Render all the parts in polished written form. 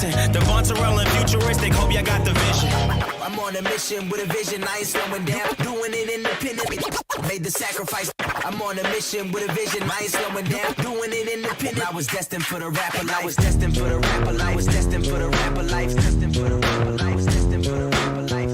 listen. The Vontarell and futuristic, hope y'all got the vision. I'm on a mission with a vision, I ain't slowing down. Doing it independently, made the sacrifice. I'm on a mission with a vision, I ain't slowing down. Doing it independently. I was destined for the rapper life. I was destined for the rapper life. I was destined for the rapper life. Destined for the rapper life. Destined for the rapper life.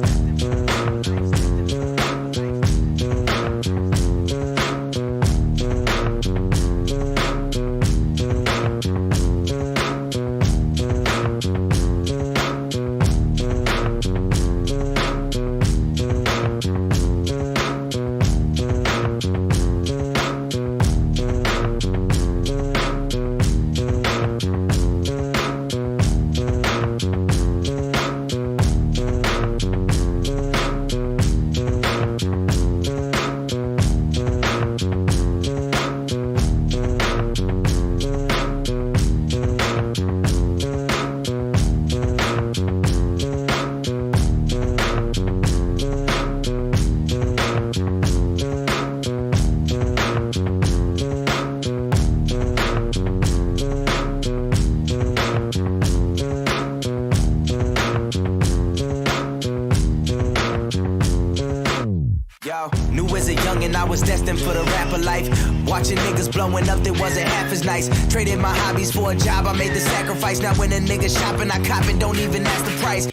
Knew as a youngin' I was destined for the rapper life. Watching niggas blowing up that wasn't half as nice. Traded my hobbies for a job, I made the sacrifice. Now when a nigga shopping, I cop and don't even ask the price.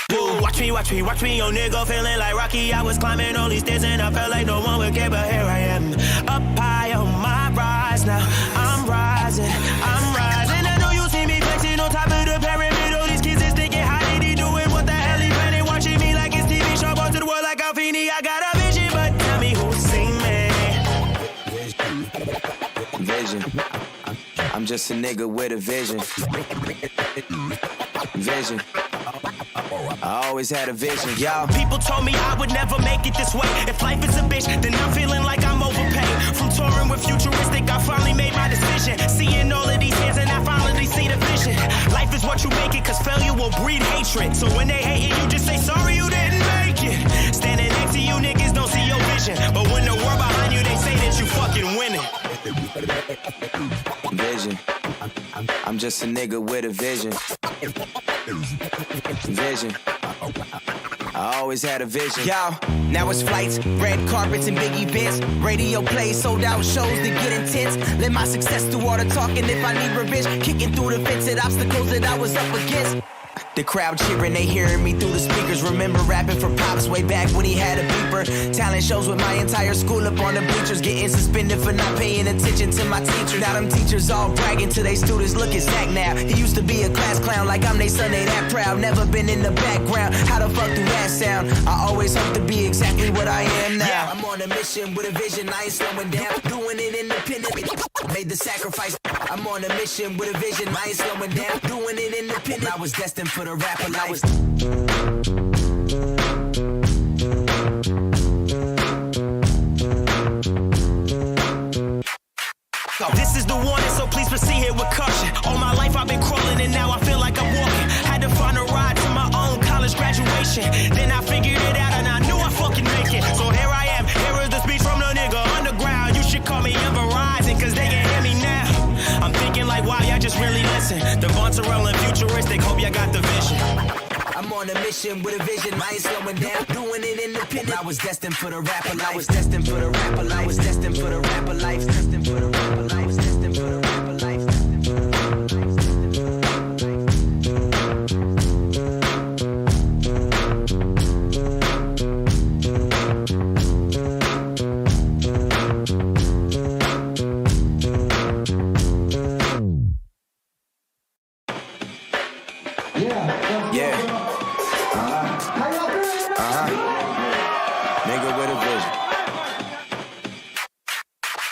Dude, watch me, yo nigga feeling like Rocky. I was climbing all these stairs and I felt like no one would care, but here I am. Up high on my rise now, I'm rising. I know you see me flexing on top of the pyramid. All these kids is thinking, how did he do it? What the hell he planning? Watching me like it's TV, sharp onto the world like Alfini. I got a vision, but tell me who's seen me. Vision. I'm just a nigga with a vision. Vision. I always had a vision, y'all. People told me I would never make it this way. If life is a bitch, then I'm feeling like I'm overpaid. From touring with futuristic, I finally made my decision. Seeing all of these hands and I finally see the vision. Life is what you make it, cause failure will breed hatred. So when they hate you just say sorry you didn't make it. Standing next to you niggas don't see your vision. But when the world behind you, they say that you fucking winning. Vision. I'm just a nigga with a vision. Vision. I always had a vision. Y'all, now it's flights, red carpets and big events. Radio plays, sold out shows that get intense. Let my success do all the talking if I need revenge. Kicking through the fence at obstacles that I was up against. The crowd cheering, they hearing me through the speakers. Remember rapping for Pops way back when he had a beeper. Talent shows with my entire school up on the bleachers. Getting suspended for not paying attention to my teacher. Now them teachers all bragging to their students. Look at Zach now. He used to be a class clown like I'm they son, they that proud. Never been in the background. How the fuck do that sound? I always hope to be exactly what I am now. Yeah, I'm on a mission with a vision. I ain't slowing down. Doing it independently. Made the sacrifice. I'm on a mission with a vision. I ain't slowing down. Doing it independently. I was destined for the rapper life. This is the warning, so please proceed here with caution. All my life I've been crawling and now I feel like I'm walking. Had to find a ride to my own college graduation. Then I figured it out and I knew I fucking make it. So here I am, here is the speech from the nigga underground. You should call me Verizon, cause they can hear me now. I'm thinking like, wow, y'all just really listen. The Vontarell and futuristic, hope y'all got the vision. I'm on a mission with a vision, I ain't slowing down. Doing it independent. I was destined for the rapper life. I was destined for the rapper life. I was destined for the rapper life. Destined for the rapper life. I was destined for the rapper life.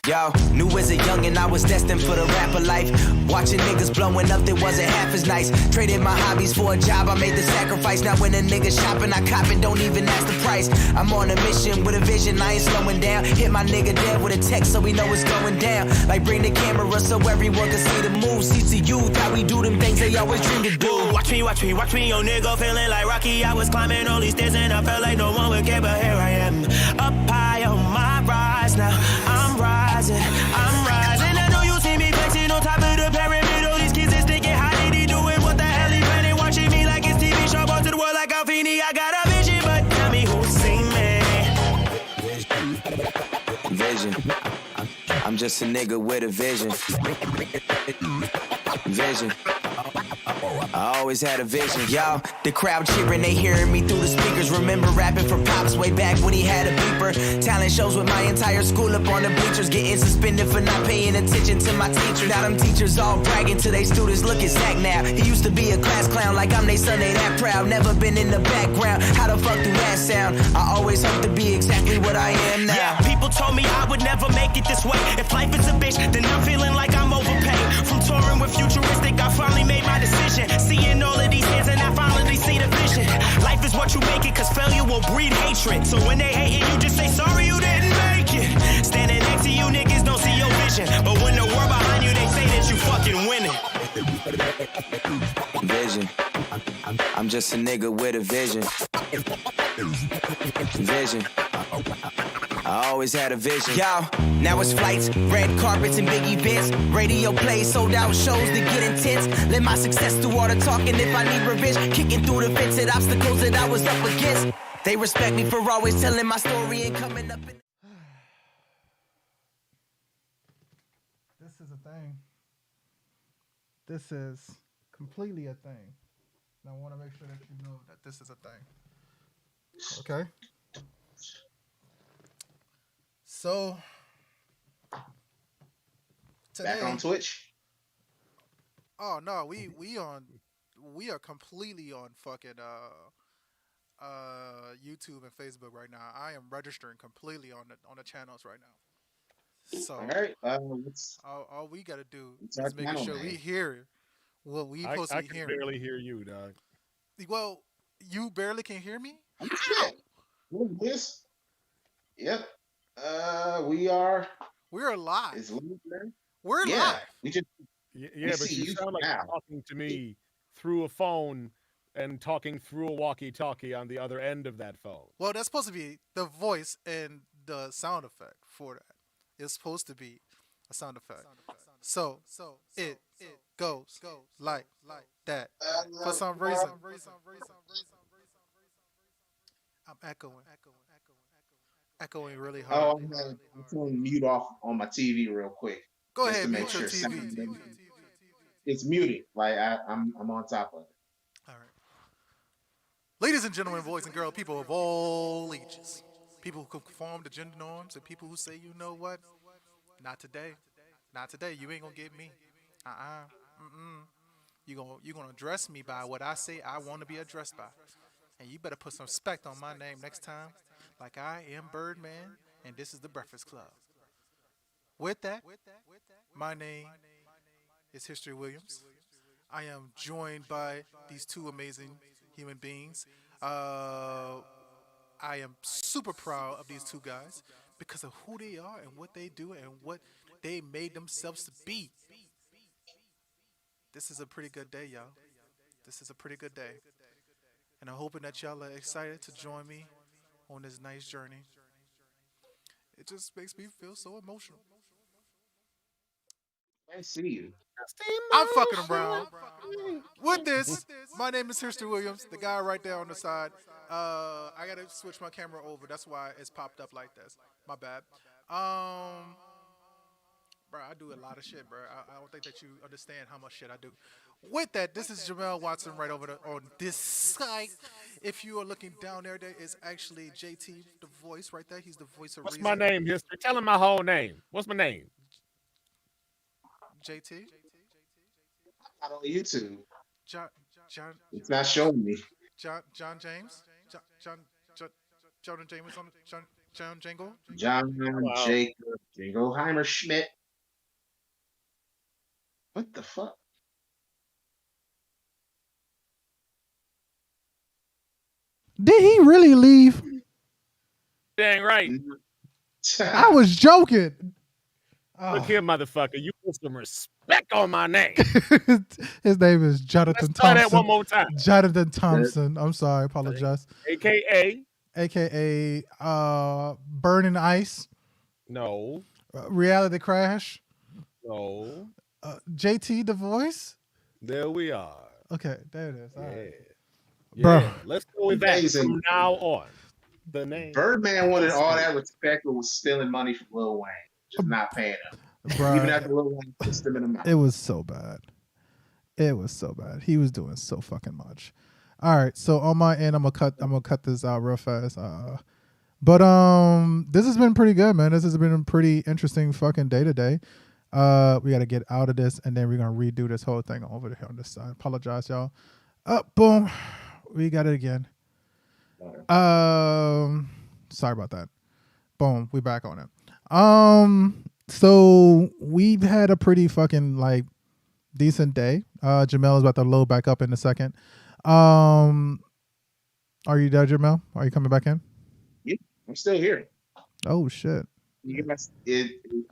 Yo, knew as a youngin' I was destined for the rapper life. Watching niggas blowing up that wasn't half as nice. Traded my hobbies for a job, I made the sacrifice. Now when a nigga shopping, I cop and don't even ask the price. I'm on a mission with a vision, I ain't slowing down. Hit my nigga dead with a text so we know it's going down. Like bring the camera so everyone can see the move. See to youth, how we do them things they always dream to do. Watch me, yo nigga feeling like Rocky. I was climbing all these stairs and I felt like no one would care, but here I am. Up high on my rise now, I'm rising. I know you see me flexing on top of the pyramid. All these kids is thinking, how did he do it? What the hell Vision. I'm just a nigga with a vision. Vision. I always had a vision. Y'all, the crowd cheering, they hearing me through the speakers. Remember rapping for Pops way back when he had a beeper. Talent shows with my entire school up on the bleachers. Getting suspended for not paying attention to my teacher. Now them teachers all bragging to their students. Look at Zach now. He used to be a class clown like I'm they son, they that proud. Never been in the background. How the fuck do that sound? I always hope to be exactly what I am now. Yeah, people told me I would never make it this way. If life is a bitch, then I'm feeling like I'm overpaid. From touring with Futuristic, I finally made my decision. Seeing all of these hands and I finally see the vision. Life is what you make it, cause failure will breed hatred. So when they hate you, just say sorry you didn't make it. Standing next to you niggas don't see your vision. But when the world behind you, they say that you fucking winning. Vision. I'm just a nigga with a vision. Vision. I always had a vision. Y'all, now it's flights, red carpets, and big events. Radio plays, sold out shows that get intense. Let my success do all the talking if I need revenge. Kicking through the fence at obstacles that I was up against. They respect me for always telling my story and coming up in... This is a thing. This is completely a thing. And I want to make sure that you know that this is a thing. Okay? So today, back on Twitch. Oh no, we are completely on fucking YouTube and Facebook right now. I am registering completely on the channels right now. So All right, all we gotta do it's is make sure we hear what we supposed to be hearing. I can barely hear you, dog. Well, you barely can hear me? Shit. What is this? Yep. We are. We're live. It's live. We're Yeah. live. We just. Yeah, but you sound like you're talking to me through a phone and talking through a walkie-talkie on the other end of that phone. Well, that's supposed to be the voice and the sound effect for that. It's supposed to be a sound effect. So it goes like that. For some reason, I'm echoing really hard. Oh, I'm turning mute off on my TV real quick. Go just ahead, to make mute your sure TV. it's muted. Like I'm on top of it. All right. Ladies and gentlemen, boys and girls, people of all ages, people who conform to gender norms, and people who say, you know what? Not today. Not today. You ain't gonna get me. You gonna address me by what I say I want to be addressed by. And you better put some respect on my name next time. Like I am Birdman, and this is the Breakfast Club. With that, my name is History Williams. I am joined by these two amazing human beings. I am super proud of these two guys because of who they are and what they do and what they made themselves to be. This is a pretty good day, y'all. This is a pretty good day. And I'm hoping that y'all are excited to join me on this nice journey. It just makes me feel so emotional. I see you. I'm fucking around. With this, my name is History Williams, the guy right there on the side. I gotta switch my camera over. That's why it's popped up like this. My bad. Bro, I do a lot of shit, bro. I don't think that you understand how much shit I do. With that, this is Jamel Watson right over on this side. If you are looking down there, there is actually JT, the voice right there. He's the voice of What's reason. my name, History? Tell him my whole name. What's my name? JT? Not on YouTube. John. It's not showing me. John James? John James on John Jingle? John Jacob Jingleheimer Schmidt. What the fuck? Did he really leave? Dang right. I was joking. Look here, motherfucker. You put some respect on my name. His name is Jonathan Let's try Thompson. that one more time. Jonathan Thompson. I'm sorry. Apologize. AKA Burning Ice. No. Reality Crash. No. JT the voice. There we are. Okay, there it is. All right. Yeah. Bro. Let's go with that from now on. the name. Birdman wanted all that respect, but was stealing money from Lil Wayne, just not paying him. Even after Lil Wayne pushed him in the mouth. It was so bad. It was so bad. He was doing so fucking much. All right, so on my end, I'm gonna cut this out real fast. But this has been pretty good, man. This has been a pretty interesting fucking day today. We gotta get out of this, and then we're gonna redo this whole thing over here on this side. Apologize, y'all. Boom. We got it again. Sorry about that. Boom. We back on it. So we've had a pretty fucking like decent day. Jamel is about to load back up in a second. Are you there, Jamel? Are you coming back in? Yeah, I'm still here. Oh shit.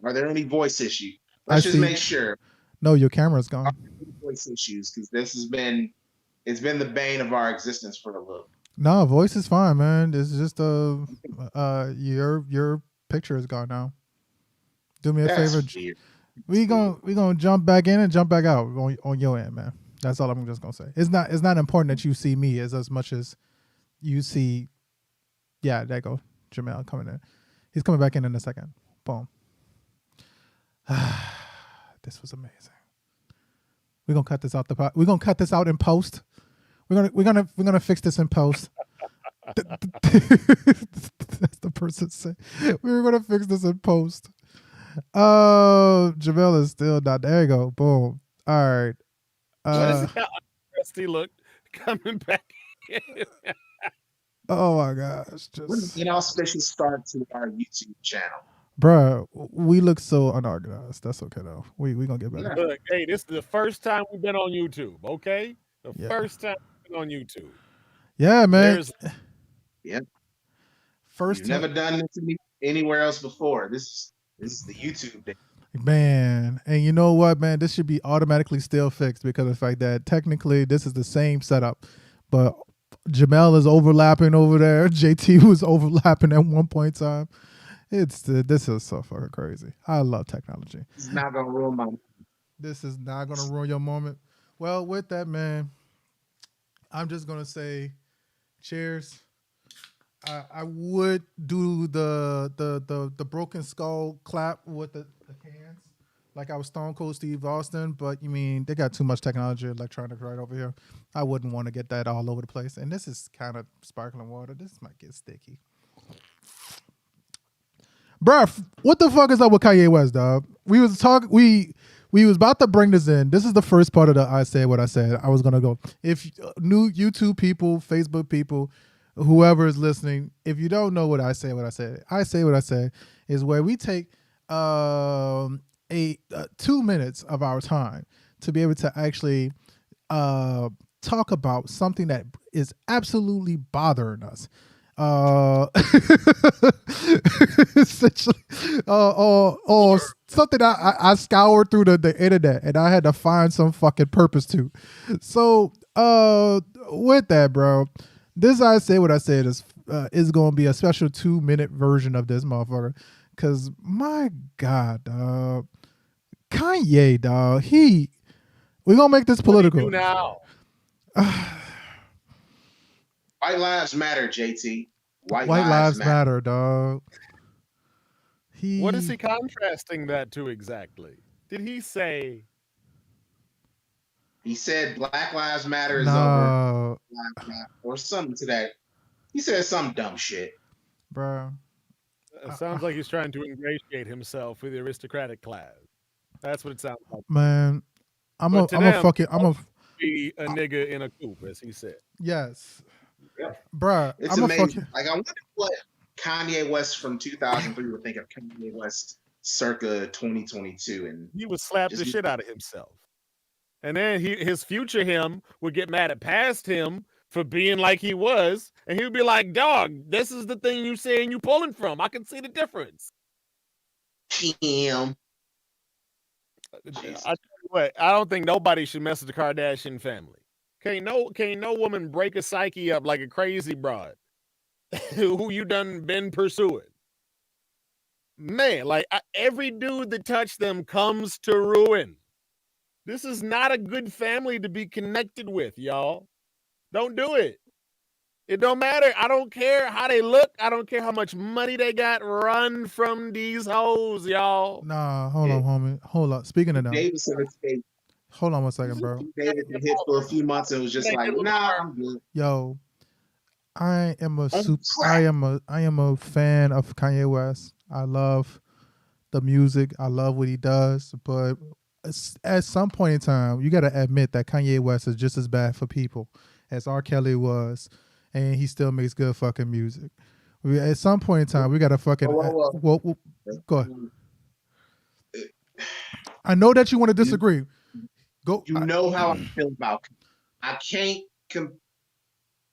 Are there any voice issues? Let's just make sure. No, your camera's gone. Voice issues, because it's been the bane of our existence for a little. No, voice is fine, man. It's just your picture is gone now. Do me a favor. Weird. We gonna jump back in and jump back out on your end, man. That's all I'm just gonna say. It's not important that you see me as much as you see. Yeah, there you go. Jamel coming in. He's coming back in a second. Boom. This was amazing. We're gonna cut this out we're gonna cut this out in post. We're gonna fix this in post. That's the person saying. We're gonna fix this in post. Jamel is still not. There you go. Boom. All right. What is how he looked coming back in? Oh my gosh. Just an auspicious start to our YouTube channel. Bruh, we look so unorganized. That's okay though. We gonna get better. Look, hey, this is the first time we've been on YouTube, okay? First time we've been on YouTube. Yeah, man. First You've never done this anywhere else before. This is the YouTube day. Man, and you know what, man? This should be automatically still fixed because of the fact that technically this is the same setup, but Jamel is overlapping over there. JT was overlapping at one point in time. This is so fucking crazy. I love technology. It's not gonna ruin my. This is not gonna ruin your moment. Well, with that, man, I'm just gonna say, cheers. I would do the broken skull clap with the cans, like I was Stone Cold Steve Austin, but you mean they got too much technology, electronics right over here. I wouldn't want to get that all over the place. And this is kind of sparkling water. This might get sticky. Bruh, what the fuck is up with Kanye West, dog? We was about to bring this in. This is the first part of the I Say What I Said. I was gonna go. If new YouTube people, Facebook people, whoever is listening, if you don't know what I Say What I Said is where we take 2 minutes of our time to be able to actually talk about something that is absolutely bothering us. Essentially, or something I scoured through the internet and I had to find some fucking purpose to. So with that, bro, this I Say What I Said is going to be a special 2-minute version of this motherfucker. Cause my God, dog, Kanye, dog, we're gonna make this political now. White lives matter, JT. White lives matter, dog. What is he contrasting that to exactly? Did he say? He said Black Lives Matter is over, or something to that. He said some dumb shit, bro. It sounds like he's trying to ingratiate himself with the aristocratic class. That's what it sounds like. Man, I'm a be a nigga in a coupe, as he said. Yes. Yeah. Bruh, it's amazing. Like, I wonder what Kanye West from 2003 would think of Kanye West circa 2022, and he would slap the shit out of himself. And then his future him would get mad at past him for being like he was, and he would be like, "Dog, this is the thing you saying you pulling from. I can see the difference." Him. I tell you what, I don't think nobody should mess with the Kardashian family. Can't no woman break a psyche up like a crazy broad who you done been pursuing. Man, like every dude that touched them comes to ruin. This is not a good family to be connected with, y'all. Don't do it. It don't matter. I don't care how they look. I don't care how much money they got. Run from these hoes, y'all. Nah, hold on, homie. Hold up. Speaking of them, Davidson escaped. hold on one second, bro. Davidson hit for a few months and was just like, nah, I'm good. Yo, I am a On I am a fan of Kanye West. I love the music. I love what he does, but at some point in time, you got to admit that Kanye West is just as bad for people as R. Kelly was, and he still makes good fucking music. At some point in time, we got to fucking well, go ahead. I know that you want to disagree. Go. You know how I feel about. I can't.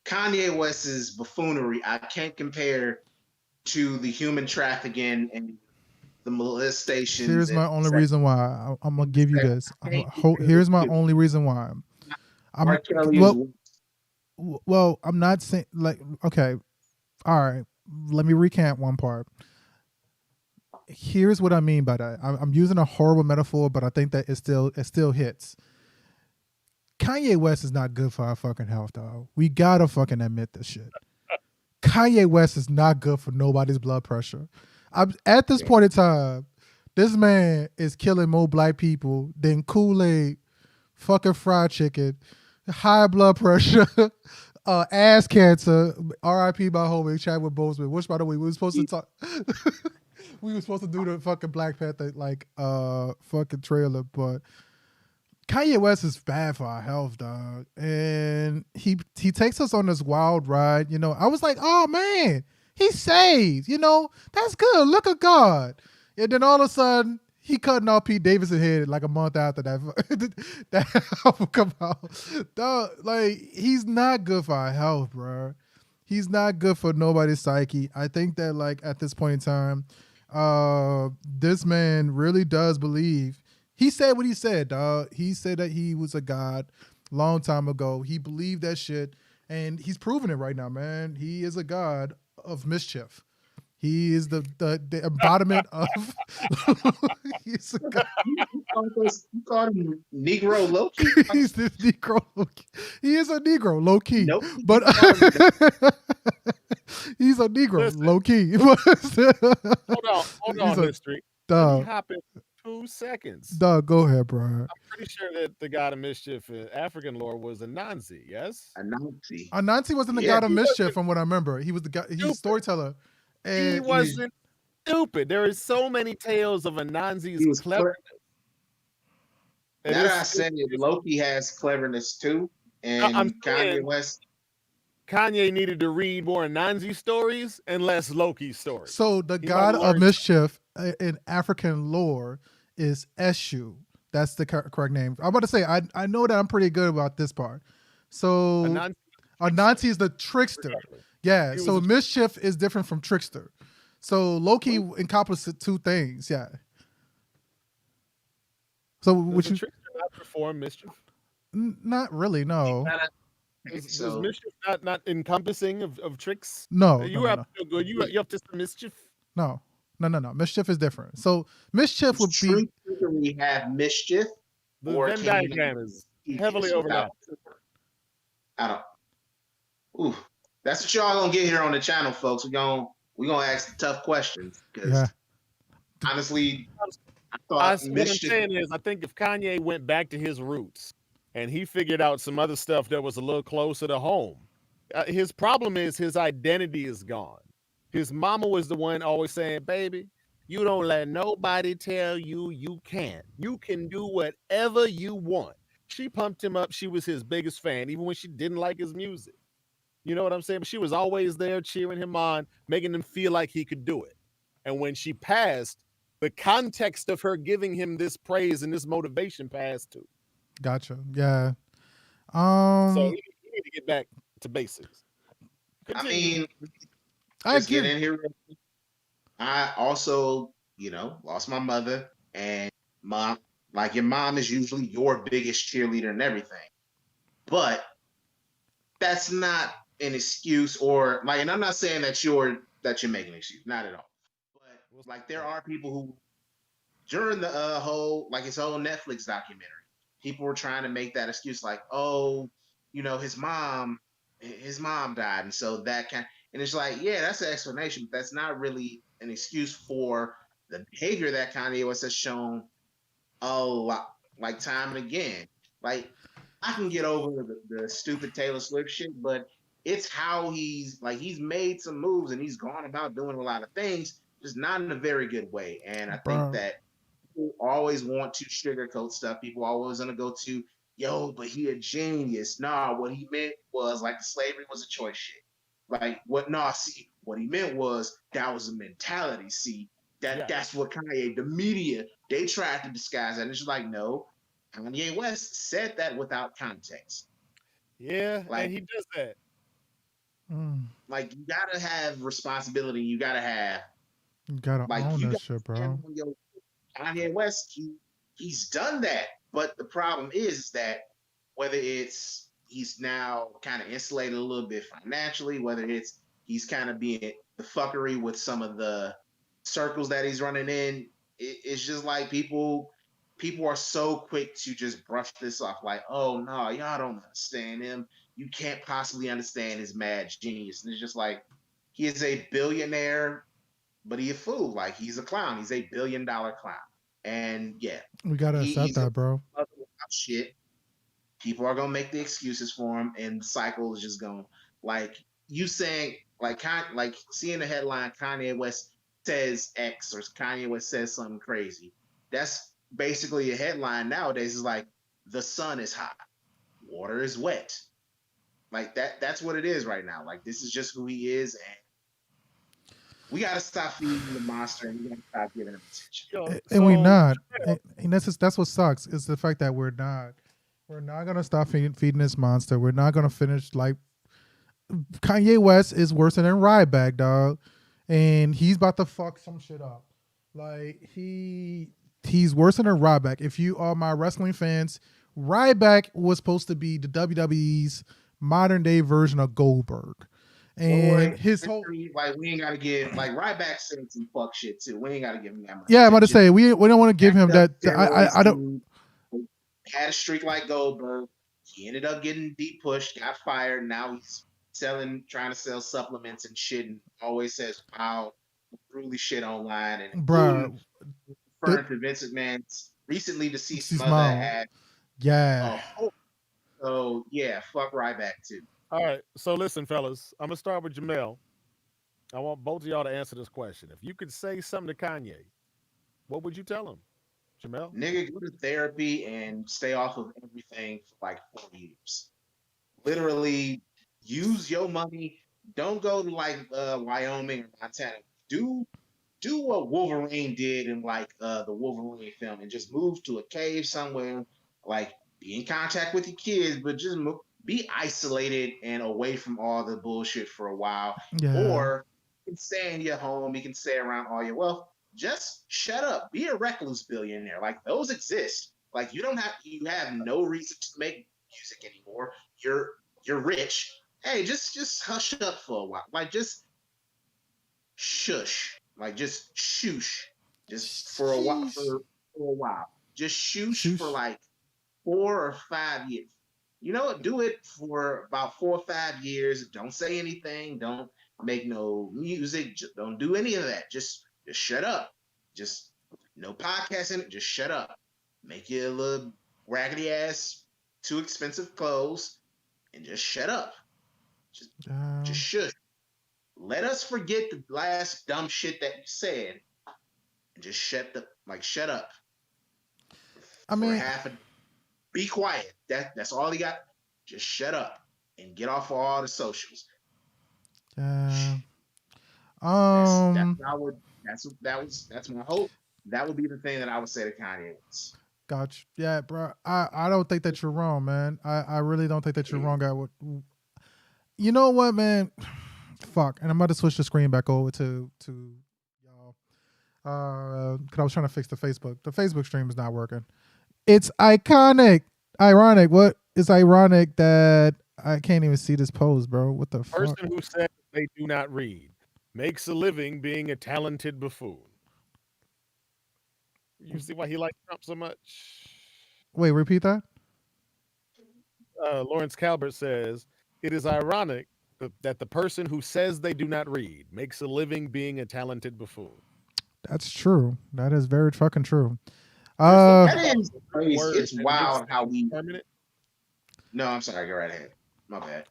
Kanye West's buffoonery. I can't compare to the human trafficking and the molestation. Here's my only reason why I'm gonna give you this. Here's my only reason why. Well, I'm not saying like okay. All right, let me recant one part. Here's what I mean by that. I'm using a horrible metaphor, but I think that it still hits. Kanye West is not good for our fucking health, dog. We gotta fucking admit this shit. Kanye West is not good for nobody's blood pressure. At this point in time, this man is killing more black people than Kool-Aid, fucking fried chicken, high blood pressure, ass cancer, R.I.P. my homie Chadwick Boseman, which by the way, we were supposed to talk we were supposed to do the fucking Black Panther fucking trailer, but Kanye West is bad for our health, dog. And he takes us on this wild ride. You know, I was like, oh man, he's saved. You know, that's good. Look at God. And then all of a sudden, he cutting off Pete Davidson head like a month after that album come out. Dog, like, he's not good for our health, bro. He's not good for nobody's psyche. I think that like at this point in time, this man really does believe. He said what he said, dog. He said that he was a god long time ago. He believed that shit, and he's proving it right now, man. He is a god of mischief. He is the embodiment of. He's a god. You called him Negro low-key? He's the Negro low-key. He is a Negro low-key. Nope. But he's a Negro low-key. Hold on, mystery. Dog. 2 seconds. Dog, go ahead, bro. I'm pretty sure that the god of mischief in African lore was Anansi, yes? Anansi wasn't the god of mischief from what I remember. He was the guy, he's a storyteller. And he wasn't stupid. There is so many tales of Anansi's cleverness. That I said Loki has cleverness too. And Kanye West. Kanye needed to read more Anansi stories and less Loki stories. So the god of mischief in African lore is Eshu. That's the correct name. I'm about to say, I know that I'm pretty good about this part. So Anansi is the trickster. Exactly. Yeah, so mischief is different from trickster. So Loki encompasses two things, yeah. So would you trickster not perform mischief? Not really, no. Is mischief not encompassing of tricks? No. You have to good. You up to some mischief? No. Mischief is different. So mischief would be. We have mischief. The Venn diagram is heavily overlapped. I don't. Ooh, that's what y'all gonna get here on the channel, folks. We're gonna ask the tough questions because honestly, I thought what I'm saying is, I think if Kanye went back to his roots and he figured out some other stuff that was a little closer to home, his problem is his identity is gone. His mama was the one always saying, baby, you don't let nobody tell you you can't. You can do whatever you want. She pumped him up. She was his biggest fan, even when she didn't like his music. You know what I'm saying? But she was always there cheering him on, making him feel like he could do it. And when she passed, the context of her giving him this praise and this motivation passed too. Gotcha. Yeah. So you need to get back to basics. Continue. I mean, get in here. I also, lost my mother, and your mom is usually your biggest cheerleader and everything. But that's not an excuse, or and I'm not saying that you're making an excuse, not at all. But there are people who, during the his whole Netflix documentary, people were trying to make that excuse, his mom his mom died, and so that kind. And it's like, yeah, that's an explanation, but that's not really an excuse for the behavior that Kanye West has shown a lot, like time and again. Like I can get over the stupid Taylor Swift shit, but it's how he's made some moves and he's gone about doing a lot of things, just not in a very good way. And I think bro. that people always want to sugarcoat stuff. People always gonna go to, yo, but he a genius. Nah, what he meant was like slavery was a choice shit. Like what? Nah, see, what he meant was that was a mentality. See, Yeah. that's what Kanye, the media, they tried to disguise that. And it's like, no, Kanye West said that without context. Yeah, and Like, he does that. Mm, like you gotta have responsibility. You gotta have you gotta like own you that gotta shit, stand bro. on your Kanye West. He's done that, but the problem is that whether it's he's now kind of insulated a little bit financially, whether it's he's kind of being the fuckery with some of the circles that he's running in, it's just like people are so quick to just brush this off like, oh no, y'all don't understand him. You can't possibly understand his mad genius. And it's just like he is a billionaire, but he a fool. Like he's a clown. He's a $1 billion clown. And yeah, We gotta accept he's that, bro. about shit. People are gonna make the excuses for him, and the cycle is just going like you saying like seeing the headline Kanye West says X or Kanye West says something crazy. That's basically a headline nowadays. Is like the sun is hot, water is wet. Like that. That's what it is right now. Like this is just who he is, and we got to stop feeding the monster, and we got to stop giving him attention. Yo, And we so not. And that's what sucks is the fact that we're not. We're not gonna stop feeding this monster. We're not gonna finish like Kanye West is worse than Ryback, dog, and he's about to fuck some shit up. Like he's worse than Ryback. If you are my wrestling fans, Ryback was supposed to be the WWE's modern day version of Goldberg, and Boy, his whole like we ain't gotta give like Ryback said some fuck shit too. We ain't gotta give him that much yeah. I'm about to attention. say we don't want to give him Jacked up that. steroids, I don't. dude. Had a streak like Goldberg. He ended up getting deep pushed, got fired. Now he's trying to sell supplements and shit, and always says, "Wow, truly shit online," and including Bruh, referring to Vince McMahon's recently deceased she's mother mom. as Yeah, a whole. So yeah, fuck Ryback too. all right. So listen, fellas, I'm gonna start with Jamel. I want both of y'all to answer this question. If you could say something to Kanye, what would you tell him, Jamel? Nigga, go to therapy and stay off of everything for like 4 years. Literally, use your money. Don't go to like Wyoming or Montana. Do do what Wolverine did in like the Wolverine film and just move to a cave somewhere, like be in contact with your kids, but just be isolated and away from all the bullshit for a while. yeah, Or you can stay in your home, you can stay around all your wealth. Just shut up. Be a recluse billionaire. Like those exist. Like you have no reason to make music anymore. You're rich. Hey, just hush up for a while. Like just shush, like just shoosh, just for a while, sheesh, for a while, just shoosh for shoosh. like 4 or 5 years. You know what? Do it for about 4 or 5 years. Don't say anything. Don't make no music. Don't do any of that. Just shut up. Just no podcasting. Just shut up. Make you a little raggedy ass, too expensive clothes, and just shut up. Just just Um, shush. Let us forget the last dumb shit that you said and just shut up I for mean, half a be quiet. That's all he got. Just shut up and get off of all the socials. uh, That's um, what I would that's my hope. That would be the thing that I would say to Kanye West. gotcha. Yeah, bro. I don't think that you're wrong, man. I really don't think that you're wrong. I would. You know what, man? Fuck. And I'm about to switch the screen back over to y'all. Cause I was trying to fix the Facebook. The Facebook stream is not working. It's iconic. Ironic. What is ironic that I can't even see this pose, bro? What the fuck? Person who says they do not read makes a living being a talented buffoon. You see why he likes Trump so much? Wait, repeat that. Lawrence Calbert says It is ironic that the person who says they do not read makes a living being a talented buffoon. That's true. That is very fucking true. There's something That about is the written crazy. word It's that makes wild how things we. permanent. No, I'm sorry. Go right ahead. My bad.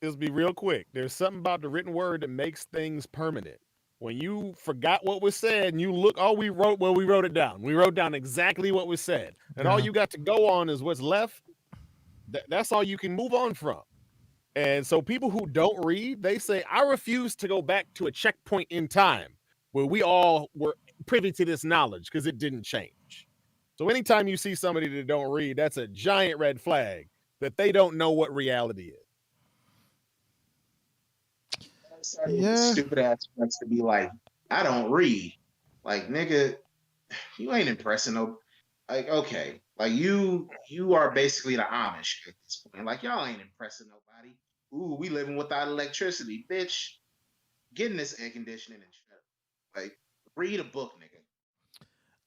Let's be real quick. There's something about the written word that makes things permanent. When you forgot what was said and you look, all we wrote, well, we wrote it down. We wrote down exactly what was said. And all Yeah. you got to go on is what's left. That's all you can move on from. And so people who don't read, they say, I refuse to go back to a checkpoint in time where we all were privy to this knowledge because it didn't change. So anytime you see somebody that don't read, that's a giant red flag that they don't know what reality is. Yeah. Stupid ass wants to be like, I don't read. Like, nigga, you ain't impressing no. Like, okay, like you are basically the Amish at this point. Like, y'all ain't impressing nobody. Ooh, we living without electricity, bitch. Get in this air conditioning and shut up. Like, read a book, nigga.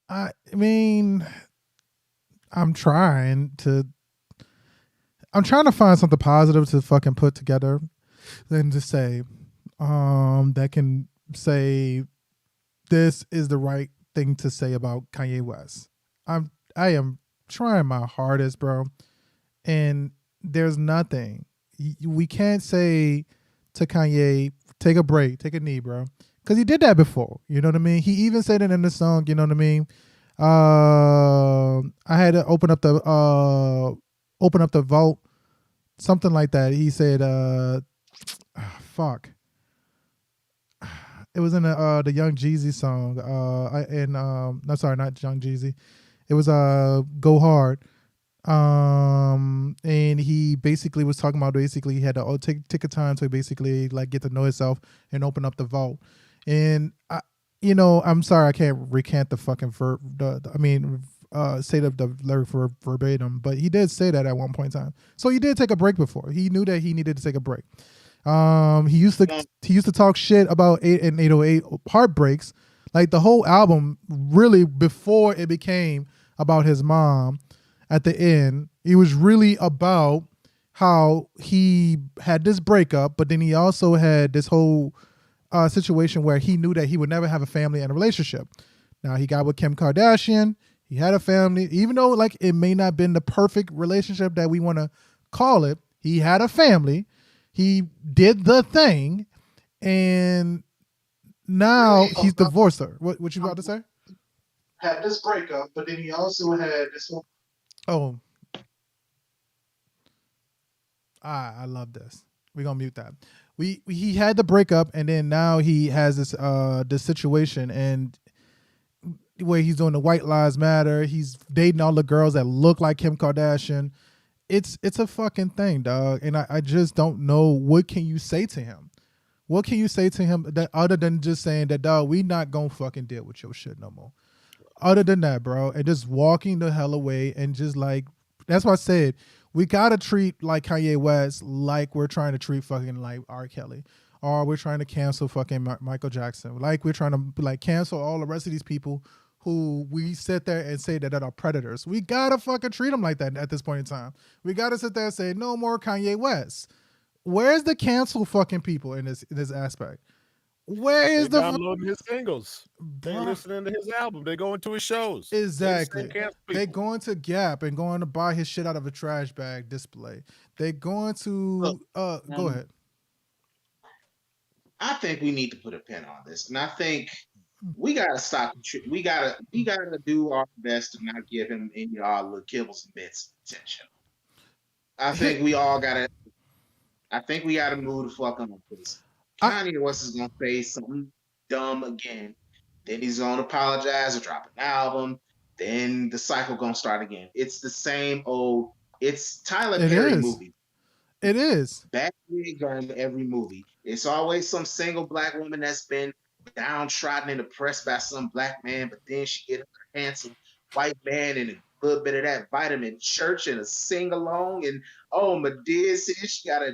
I mean, I'm trying to. I'm trying to find something positive to fucking put together, and to say, that can say this is the right thing to say about Kanye West. I am trying my hardest, bro, and there's nothing. We can't say to Kanye, take a break, take a knee, bro, because he did that before. You know what I mean? He even said it in the song. You know what I mean? I had to open up the vault, something like that. He said, fuck. It was in the Young Jeezy song. No, sorry, not Young Jeezy. It was Go Hard. And he basically was talking about basically he had to take a time to basically like get to know himself and open up the vault. And I'm sorry I can't recant the fucking say the lyric for verbatim, but he did say that at one point in time. So he did take a break before. He knew that he needed to take a break. He used to talk shit about 808 Heartbreaks, like the whole album really before it became about his mom. At the end, it was really about how he had this breakup, but then he also had this whole situation where he knew that he would never have a family and a relationship. Now he got with Kim Kardashian. He had a family, even though like it may not have been the perfect relationship that we want to call it. He had a family. He did the thing, and now he's divorced her. What you about to say? Had this breakup, but then he also had this whole. Oh, I love this. We're gonna mute that. He had the breakup, and then now he has this situation, and where he's doing the White Lives Matter. He's dating all the girls that look like Kim Kardashian. It's a fucking thing, dog. And I just don't know what can you say to him. What can you say to him that other than just saying that, dog, we not gonna fucking deal with your shit no more. Other than that, bro, and just walking the hell away and just like that's why I said we gotta treat like Kanye West like we're trying to treat fucking like R. Kelly, or we're trying to cancel fucking Michael Jackson, like we're trying to like cancel all the rest of these people who we sit there and say that are predators. We gotta fucking treat them like that at this point in time. We gotta sit there and say no more Kanye West. Where's the cancel fucking people in this aspect? Where is They're downloading his singles? They're Bruh. listening to his album. They're going to his shows. Exactly. They're going to Gap and going to buy his shit out of a trash bag display. They're going to go ahead. I think we need to put a pin on this, and I think we gotta stop. We gotta do our best to not give him any little kibbles and bits of attention. I think we all gotta. I think we gotta move the fuck on this. Kanye West is gonna say something dumb again. Then he's gonna apologize or drop an album. Then the cycle gonna start again. It's the same old. It's Tyler Perry movie. It is. Bad wigs are in every movie. It's always some single black woman that's been downtrodden and oppressed by some black man, but then she get a handsome white man and a little bit of that vitamin church and a sing along. And oh, Madea says she got a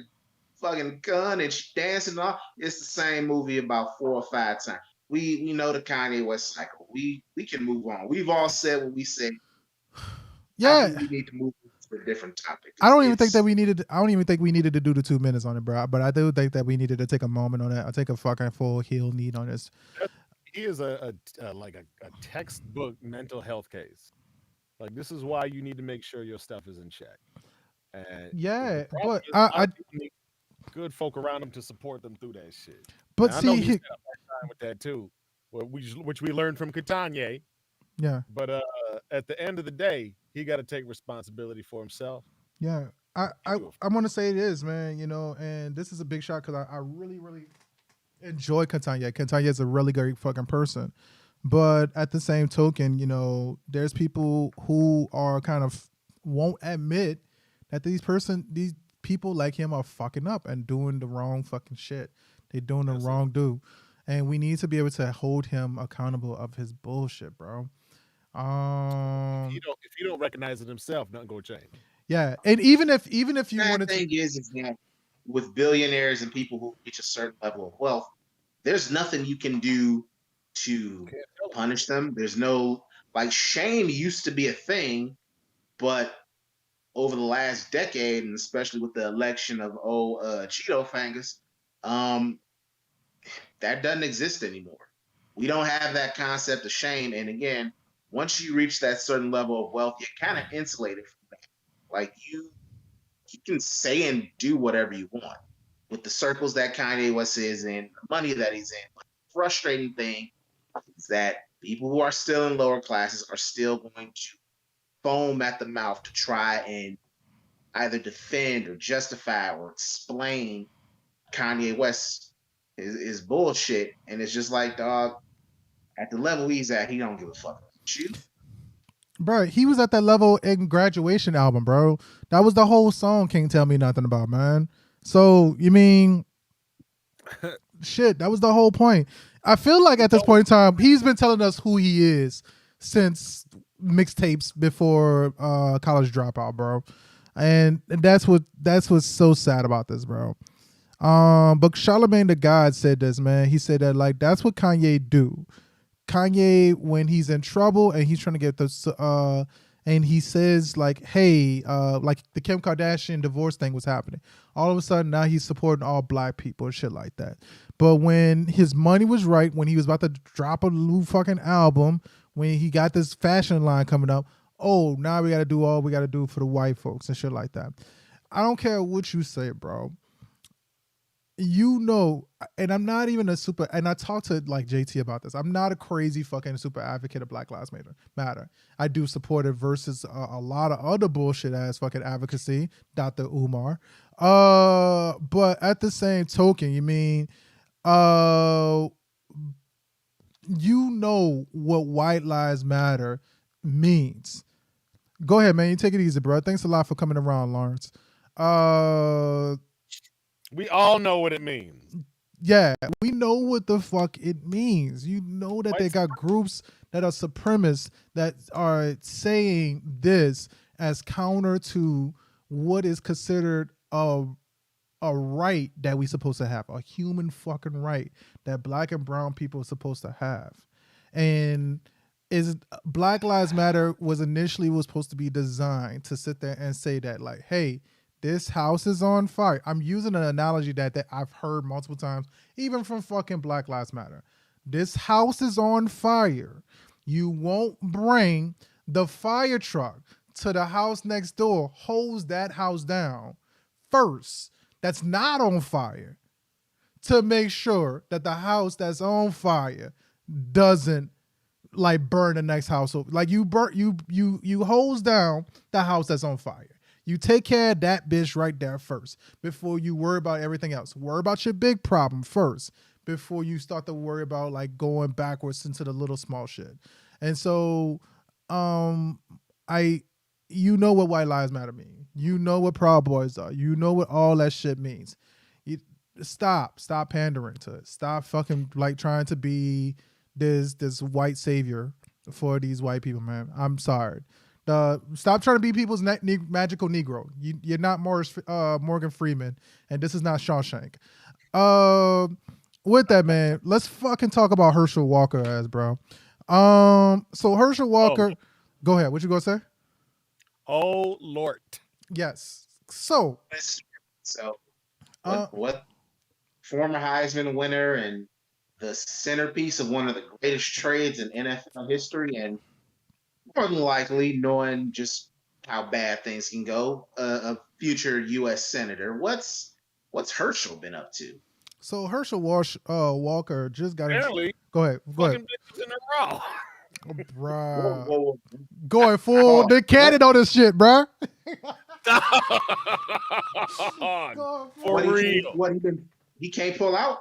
fucking gun and she dancing off. It's the same movie about 4 or 5 times. We know the Kanye West cycle. We can move on. We've all said what we said. Yeah, we need to move for a different topic. I don't even think we needed to do the 2 minutes on it, bro. But I do think that we needed to take a moment on it. I take a fucking full heel knee on this. He is a textbook mental health case. Like, this is why you need to make sure your stuff is in check. And yeah, but I need good folk around him to support them through that shit. But and see, I know he's got time with that too, which we learned from Kanye. Yeah. But at the end of the day, he got to take responsibility for himself. Yeah, I want to say it is, man. And this is a big shot because I really, really enjoy Kanye. Kanye is a really great fucking person. But at the same token, there's people who are kind of won't admit that these people like him are fucking up and doing the wrong fucking shit. They're doing the wrong do. And we need to be able to hold him accountable of his bullshit, bro. If you don't recognize it himself, nothing gonna change. Yeah, and even if you wanted to, the thing is that with billionaires and people who reach a certain level of wealth, there's nothing you can do to punish them. There's no, like, shame used to be a thing, but over the last decade, and especially with the election of Cheeto Fangus, that doesn't exist anymore. We don't have that concept of shame. And again, once you reach that certain level of wealth, you're kind of insulated from that. Like, you can say and do whatever you want. With the circles that Kanye West is in, the money that he's in. But the frustrating thing is that people who are still in lower classes are still going to foam at the mouth to try and either defend or justify or explain Kanye West is bullshit. And it's just like, dog, at the level he's at, he don't give a fuck about you. Bro, he was at that level in Graduation album, bro. That was the whole song Can't Tell Me Nothing About, man. So, you mean, shit, that was the whole point. I feel like at this point in time, he's been telling us who he is since mixtapes before College Dropout, bro. And that's what's so sad about this, bro. But Charlamagne the God said this, man. He said that, like, that's what Kanye do. Kanye, when he's in trouble and he's trying to get this, and he says, like, hey, like the Kim Kardashian divorce thing was happening. All of a sudden, now he's supporting all black people and shit like that. But when his money was right, when he was about to drop a new fucking album, when he got this fashion line coming up, oh, now we got to do all we got to do for the white folks and shit like that. I don't care what you say, bro. And I'm not even a super, and I talked to like JT about this. I'm not a crazy fucking super advocate of Black Lives Matter. I do support it versus a lot of other bullshit ass fucking advocacy, Dr. Umar. But at the same token, you mean, what White Lives Matter means. Go ahead, man. You take it easy, bro. Thanks a lot for coming around, Lawrence. We all know what it means. Yeah, we know what the fuck it means. You know that they got groups that are supremacists that are saying this as counter to what is considered a right that we supposed to have, a human fucking right that black and brown people are supposed to have. And Black Lives Matter was supposed to be designed to sit there and say that, like, hey, this house is on fire. I'm using an analogy that I've heard multiple times, even from fucking Black Lives Matter. This house is on fire. You won't bring the fire truck to the house next door, hose that house down first, that's not on fire, to make sure that the house that's on fire doesn't like burn the next house. Like, you hose down the house that's on fire. You take care of that bitch right there first before you worry about everything else. Worry about your big problem first before you start to worry about like going backwards into the little small shit. And so, you know what White Lives Matter mean. You know what Proud Boys are. You know what all that shit means. Stop pandering to it. Stop fucking like trying to be this white savior for these white people, man. I'm sorry. Stop trying to be people's magical Negro. You're not Morgan Freeman, and this is not Shawshank. With that, man, let's fucking talk about Herschel Walker, bro. So Herschel Walker, go ahead. What you gonna say? Oh Lord. Yes. So, So uh, what former Heisman winner and the centerpiece of one of the greatest trades in NFL history, and more than likely knowing just how bad things can go, a future U.S. senator. What's Herschel been up to? so Herschel Walker just got in. Apparently, Go ahead. Go ahead. fucking bitches in a row. Bruh. Whoa. Going full Oh, Nick Cannon on this shit, bruh. Going For full, real. He can't pull out?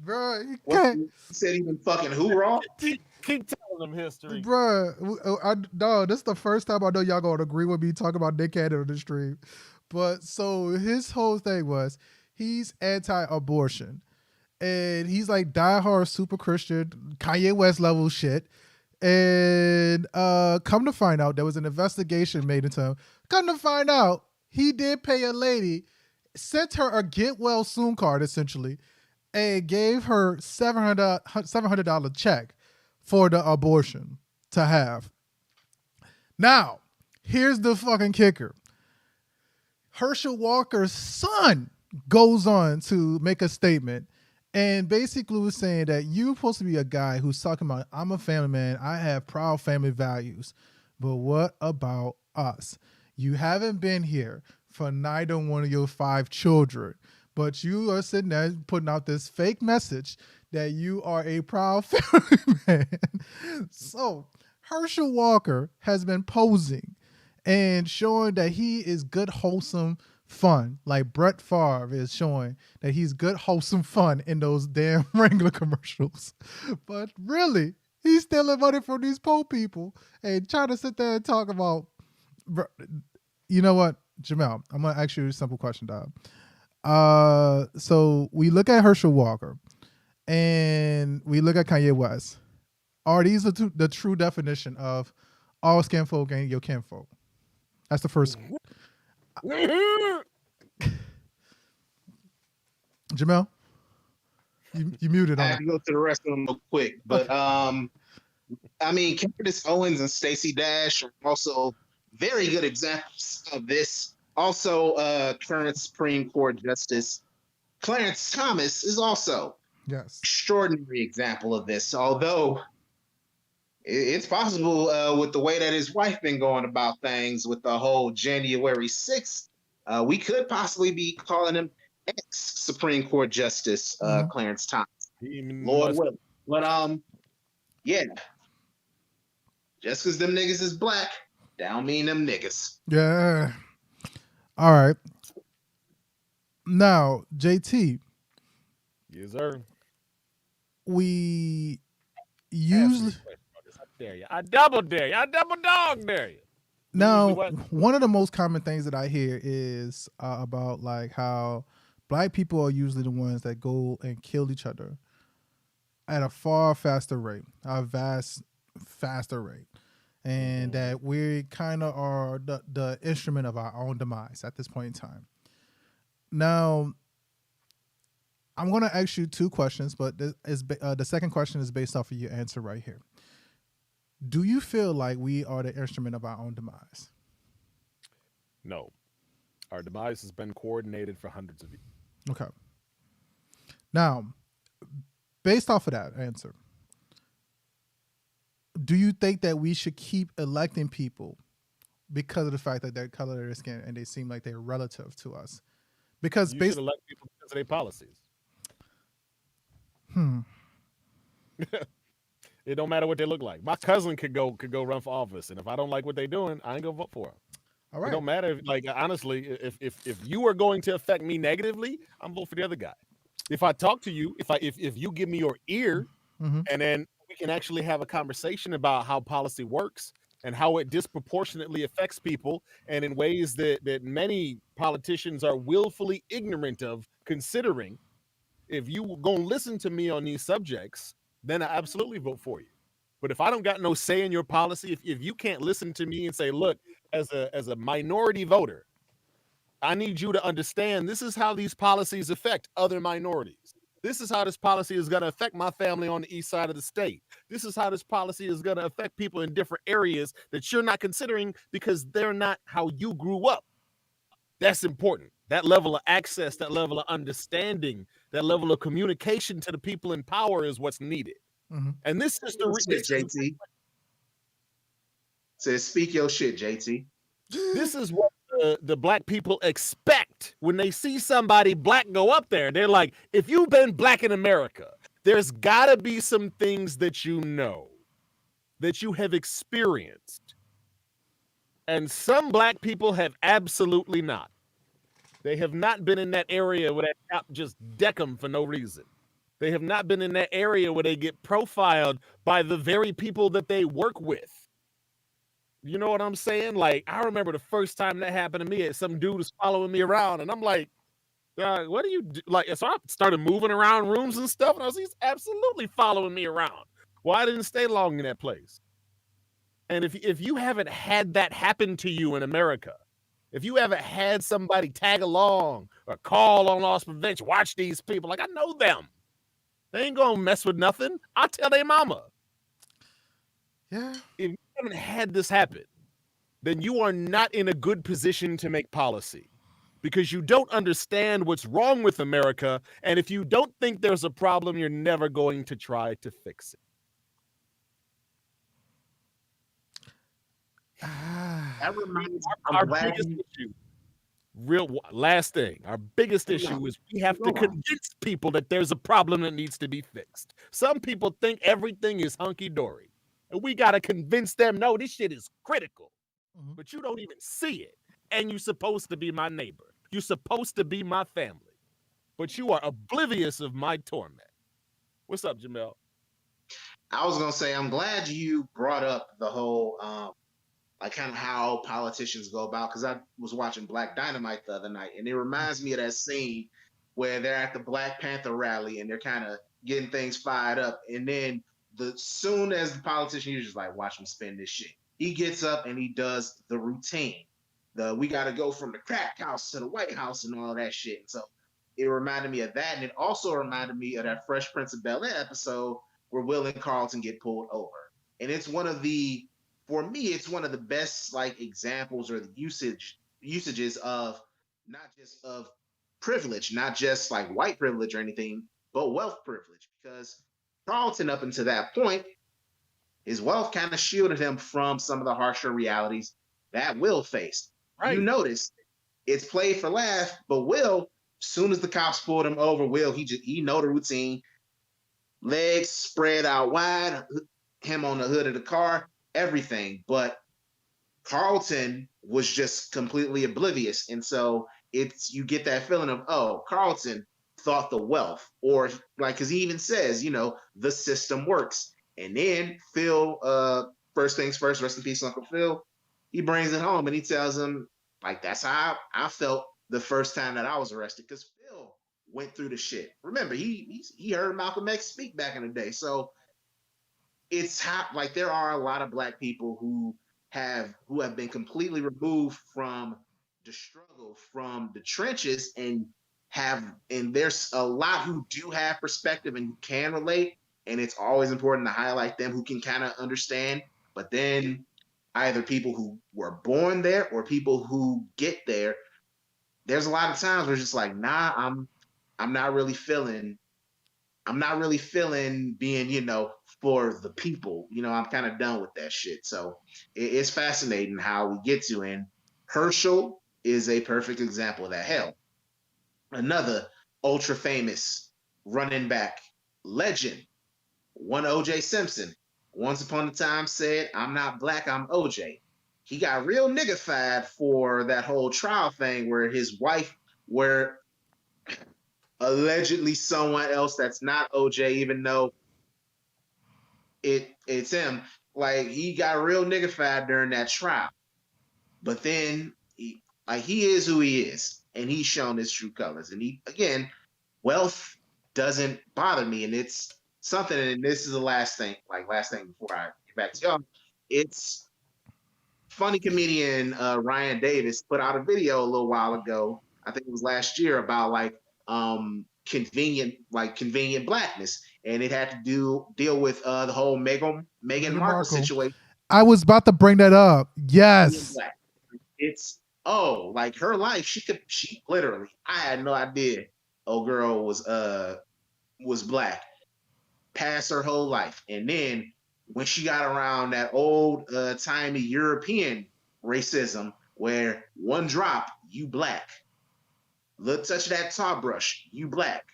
bruh. You What can't. he said he been fucking who wrong? Keep telling them history. Bruh, no, this is the first time I know y'all gonna agree with me talking about Nick Cannon on the stream. But so his whole thing was he's anti-abortion. And he's like diehard super Christian, Kanye West level shit. And come to find out, there was an investigation made into him. Come to find out, he did pay a lady, sent her a get well soon card essentially, and gave her $700 check for the abortion to have. Now, here's the fucking kicker. Herschel Walker's son goes on to make a statement and basically was saying that you're supposed to be a guy who's talking about, I'm a family man, I have proud family values, but what about us? You haven't been here for neither one of your 5 children, but you are sitting there putting out this fake message that you are a proud family man. So Herschel Walker has been posing and showing that he is good, wholesome fun. Like Brett Favre is showing that he's good, wholesome fun in those damn Wrangler commercials. But really, he's stealing money from these poor people and trying to sit there and talk about, you know what, Jamel, I'm going to ask you a simple question, dog. So we look at Herschel Walker and we look at Kanye West. Are these the true definition of all skin folk ain't your kinfolk? That's the first. Jamel, you muted I on have it. to go to the rest of them real quick. But I mean, Candace Owens and Stacey Dash are also very good examples of this. Also, current Supreme Court Justice Clarence Thomas is also Yes. extraordinary example of this. Although it's possible with the way that his wife been going about things with the whole January 6th, we could possibly be calling him ex-Supreme Court Justice Clarence Thomas. Lord willing. But yeah. Just because them niggas is black, that don't mean them niggas. Yeah. All right. Now, JT. Yes, sir. We usually. I dare you. I double dare you. I double dog dare you. Now, one of the most common things that I hear is about like how black people are usually the ones that go and kill each other at a far faster rate, a vast faster rate, and that we kind of are the instrument of our own demise at this point in time. Now, I'm going to ask you 2 questions, but the second question is based off of your answer right here. Do you feel like we are the instrument of our own demise? No. Our demise has been coordinated for hundreds of years. Okay. Now, based off of that answer, do you think that we should keep electing people because of the fact that they're color of their skin and they seem like they're relative to us? Because you should elect people because of their policies. It don't matter what they look like. My cousin could go run for office, and if I don't like what they're doing, I ain't gonna vote for them. All right. It don't matter. Like honestly, if you are going to affect me negatively, I'm voting for the other guy. If I talk to you, if you give me your ear, and then we can actually have a conversation about how policy works and how it disproportionately affects people, and in ways that many politicians are willfully ignorant of considering. If you gonna listen to me on these subjects, then I absolutely vote for you. But if I don't got no say in your policy, if you can't listen to me and say, look, as a minority voter, I need you to understand this is how these policies affect other minorities. This is how this policy is going to affect my family on the east side of the state. This is how this policy is going to affect people in different areas that you're not considering because they're not how you grew up. That's important. That level of access, that level of understanding, that level of communication to the people in power is what's needed. Mm-hmm. And this is the shit, JT. Says, speak your shit, JT. This is what the black people expect when they see somebody black go up there. They're like, if you've been black in America, there's got to be some things that you know, that you have experienced. And some black people have absolutely not. They have not been in that area where that cop just deck them for no reason. They have not been in that area where they get profiled by the very people that they work with. You know what I'm saying? Like, I remember the first time that happened to me, some dude was following me around, and I'm like, what do you do? Like, so I started moving around rooms and stuff, and he's absolutely following me around. Well, I didn't stay long in that place. And if you haven't had that happen to you in America, if you haven't had somebody tag along or call on loss prevention, watch these people, like, I know them. They ain't gonna mess with nothing. I'll tell their mama. Yeah. If you haven't had this happen, then you are not in a good position to make policy because you don't understand what's wrong with America. And if you don't think there's a problem, you're never going to try to fix it. That reminds Our biggest issue, last thing, our biggest issue is we have to convince people that there's a problem that needs to be fixed. Some people think everything is hunky-dory. And we got to convince them, no, this shit is critical. Mm-hmm. But you don't even see it. And you're supposed to be my neighbor. You're supposed to be my family. But you are oblivious of my torment. What's up, Jamel? I was going to say, I'm glad you brought up the whole, like kind of how politicians go about, because I was watching Black Dynamite the other night, and it reminds me of that scene where they're at the Black Panther rally and they're kind of getting things fired up. And then soon as the politician, you're just like, watch him spin this shit. He gets up and he does the routine. We got to go from the crack house to the White House and all that shit. And so it reminded me of that. And it also reminded me of that Fresh Prince of Bel-Air episode where Will and Carlton get pulled over. And it's for me, it's one of the best like examples or the usages of not just of privilege, not just like white privilege or anything, but wealth privilege. Because Carlton, up until that point, his wealth kind of shielded him from some of the harsher realities that Will faced. Right. You notice it's played for laugh, but Will, as soon as the cops pulled him over, Will, he know the routine, legs spread out wide, him on the hood of the car, everything. But Carlton was just completely oblivious. And so you get that feeling of, oh, Carlton thought the wealth, or like, because he even says, the system works. And then Phil, first things first, rest in peace, Uncle Phil, he brings it home and he tells him, like, that's how I felt the first time that I was arrested, because Phil went through the shit. Remember, he heard Malcolm X speak back in the day. So it's like there are a lot of Black people who have been completely removed from the struggle, from the trenches, and there's a lot who do have perspective and who can relate, and it's always important to highlight them who can kind of understand. But then either people who were born there or people who get there, there's a lot of times where it's just like, nah, I'm not really feeling being, for the people. I'm kind of done with that shit. So it's fascinating how we get to, and Herschel is a perfect example of that. Hell, another ultra famous running back legend, one O.J. Simpson, once upon a time said, "I'm not Black, I'm OJ." He got real niggified for that whole trial thing where his wife, where allegedly someone else that's not OJ, even though it's him, like, he got real niggified during that trial. But then he is who he is, and he's shown his true colors. And wealth doesn't bother me, and it's something. And this is the last thing before I get back to y'all. It's funny comedian Ryan Davis put out a video a little while ago, I think it was last year, about convenient blackness, and it had to deal with the whole Meghan Markle situation. I was about to bring that up. Yes. Black. It's like her life. She literally. I had no idea. Old girl was black past her whole life, and then when she got around that old timey European racism, where one drop you black, little touch of that tar brush you black.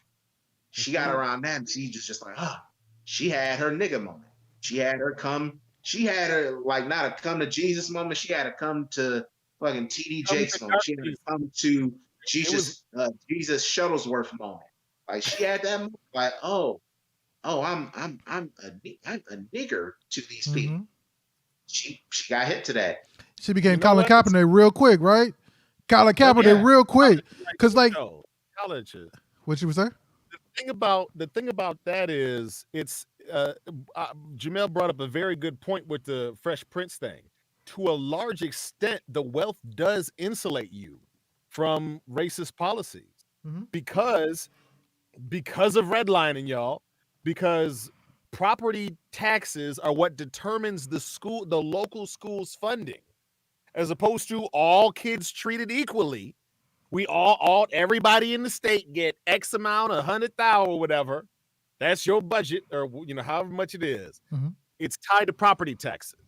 She got around that, and she just like, she had her nigga moment. She had her like not a come to Jesus moment. She had to come to fucking TD Jakes moment. She had to come to Jesus Shuttlesworth moment. Like she had that moment, like, I'm a nigger to these people. She got hit to that. She became Colin Kaepernick real quick, right? Colin Kaepernick real quick, because like college. What you was saying? The thing about that is it's Jamel brought up a very good point with the Fresh Prince thing. To a large extent, the wealth does insulate you from racist policies because of redlining, y'all. Because property taxes are what determines the local school's funding, as opposed to all kids treated equally. We everybody in the state get X amount, 100,000 or whatever. That's your budget, or however much it is. It's tied to property taxes.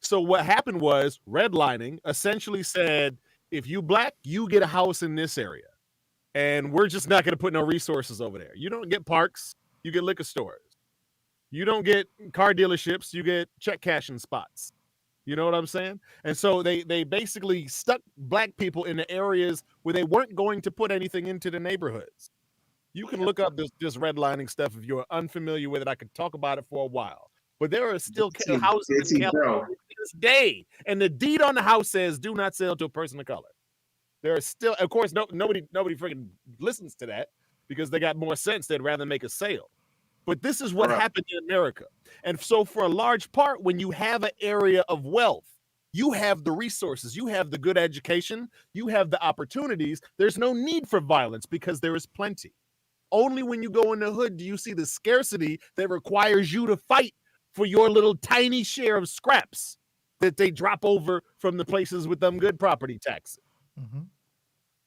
So what happened was redlining essentially said, if you black, you get a house in this area, and we're just not going to put no resources over there. You don't get parks, you get liquor stores. You don't get car dealerships, you get check cashing spots. You know what I'm saying? And so they basically stuck black people in the areas where they weren't going to put anything into the neighborhoods. You can look up this redlining stuff if you're unfamiliar with it. I could talk about it for a while. But there are still houses in California to this day, and the deed on the house says do not sell to a person of color. There are still, of course, nobody freaking listens to that because they got more sense. They'd rather make a sale. But this is what happened in America. And so for a large part, when you have an area of wealth, you have the resources, you have the good education, you have the opportunities. There's no need for violence because there is plenty. Only when you go in the hood do you see the scarcity that requires you to fight for your little tiny share of scraps that they drop over from the places with them good property taxes.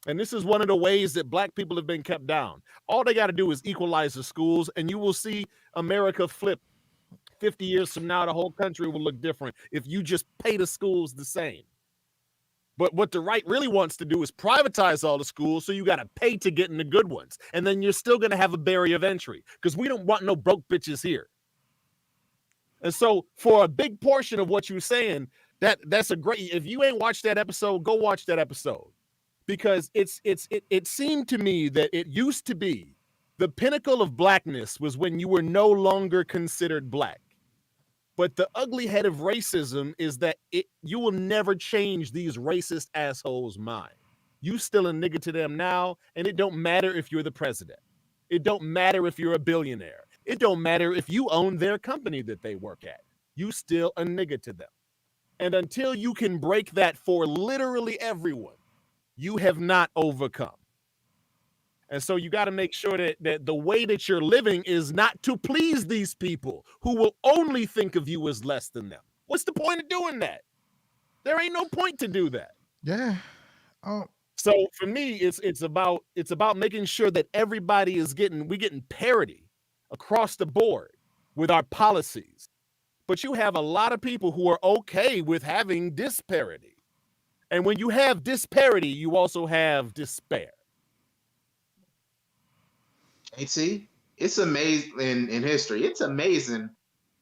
And this is one of the ways that black people have been kept down. All they got to do is equalize the schools, and you will see America flip. 50 years from now, the whole country will look different if you just pay the schools the same. But what the right really wants to do is privatize all the schools, so you got to pay to get in the good ones. And then you're still going to have a barrier of entry because we don't want no broke bitches here. And so for a big portion of what you're saying, that's a great, if you ain't watched that episode, go watch that episode. Because it seemed to me that it used to be the pinnacle of blackness was when you were no longer considered black. But the ugly head of racism is that you will never change these racist assholes' mind. You still a nigga to them now, and it don't matter if you're the president. It don't matter if you're a billionaire. It don't matter if you own their company that they work at. You still a nigga to them. And until you can break that for literally everyone, you have not overcome. And so you got to make sure that the way that you're living is not to please these people who will only think of you as less than them. What's the point of doing that? There ain't no point to do that. Yeah. So for me, it's about making sure that everybody is we're getting parity across the board with our policies. But you have a lot of people who are okay with having disparity. And when you have disparity, you also have despair. See, it's amazing in history. It's amazing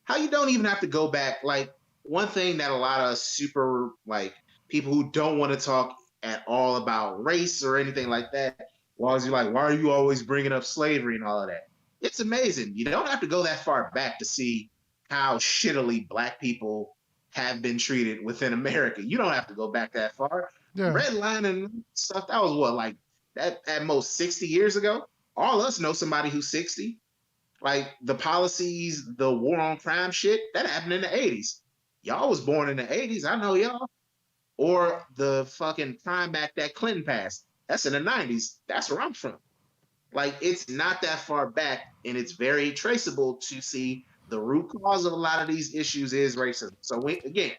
how you don't even have to go back. Like one thing that a lot of super people who don't want to talk at all about race or anything like that, as you're like, why are you always bringing up slavery and all of that? It's amazing. You don't have to go that far back to see how shittily black people have been treated within America. You don't have to go back that far. Yeah. Redlining and stuff, that was what, that at most 60 years ago? All of us know somebody who's 60. Like the policies, the war on crime shit, that happened in the 80s. Y'all was born in the 80s, I know y'all. Or the fucking Crime Act that Clinton passed. That's in the 90s. That's where I'm from. Like it's not that far back, and it's very traceable to see the root cause of a lot of these issues is racism. So again,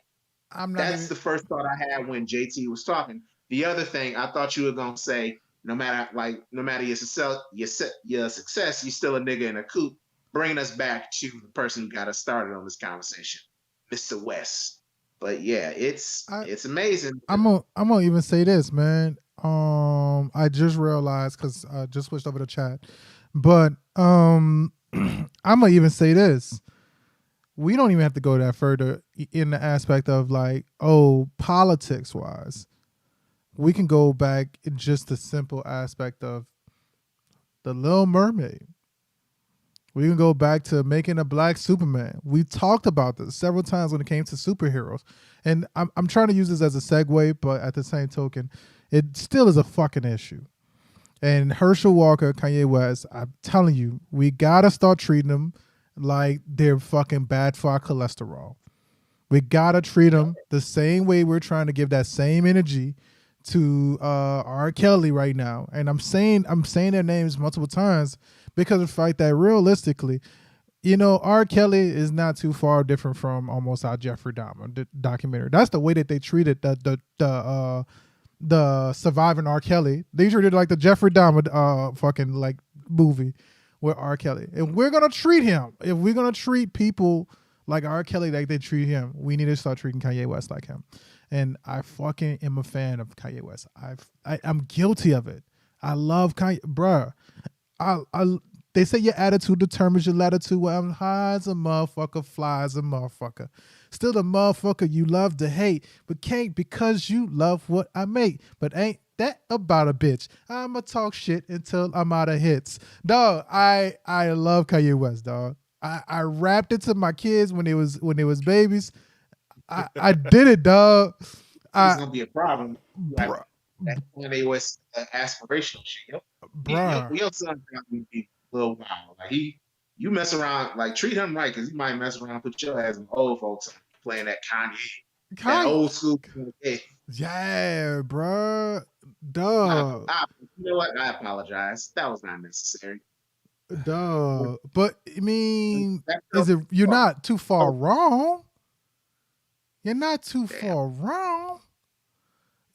I'm not that's even. the first thought I had when JT was talking. The other thing I thought you were gonna say, no matter your success, you're still a nigga in a coop. Bringing us back to the person who got us started on this conversation, Mr. West. But yeah, I it's amazing. I'm gonna even say this, man. I just realized because I just switched over to chat, but I'm gonna even say this. We don't even have to go that further in the aspect of like, oh, politics wise. We can go back in just the simple aspect of the Little Mermaid. We can go back to making a black Superman. We talked about this several times when it came to superheroes. And I'm trying to use this as a segue, but at the same token, it still is a fucking issue. And Herschel Walker, Kanye West, I'm telling you, we gotta start treating them like they're fucking bad for our cholesterol. We gotta treat them the same way we're trying to give that same energy to R. Kelly right now. And I'm saying their names multiple times because of the fact that realistically, you know, R. Kelly is not too far different from almost our Jeffrey Dahmer documentary. That's the way that they treated the surviving R. Kelly. They treated like the Jeffrey Dahmer fucking like movie with R. Kelly. And we're gonna treat him. If we're gonna treat people like R. Kelly like they treat him, we need to start treating Kanye West like him. And I fucking am a fan of Kanye West. I'm guilty of it. I love Kanye, bruh. They say your attitude determines your latitude. Well, I'm high as a motherfucker, fly as a motherfucker. Still the motherfucker you love to hate, but can't because you love what I make. But ain't that about a bitch? I'ma talk shit until I'm out of hits. Dog, I love Kanye West, dog. I rapped it to my kids when they was babies. I did it, dog. It's gonna be a problem. Like, that's when they was aspirational shit. Bruh. Your son probably be a little wild. Like you mess around, like treat him right, because he might mess around, put your ass in old folks playing that Kanye, that old school. Yeah, bruh. Duh. You know what? I apologize. That was not necessary. Duh. But I mean, you're not too far wrong. You're not too far wrong.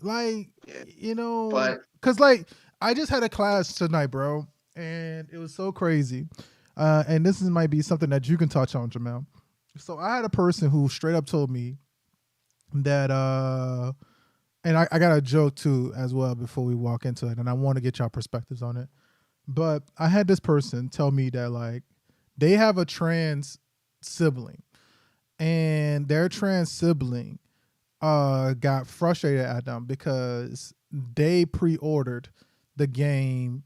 Like, you know, because like I just had a class tonight, bro, and it was so crazy. And this might be something that you can touch on, Jamel. So I had a person who straight up told me that and I got a joke too as well before we walk into it, and I want to get y'all perspectives on it. But I had this person tell me that like they have a trans sibling, and their trans sibling got frustrated at them because they pre-ordered the game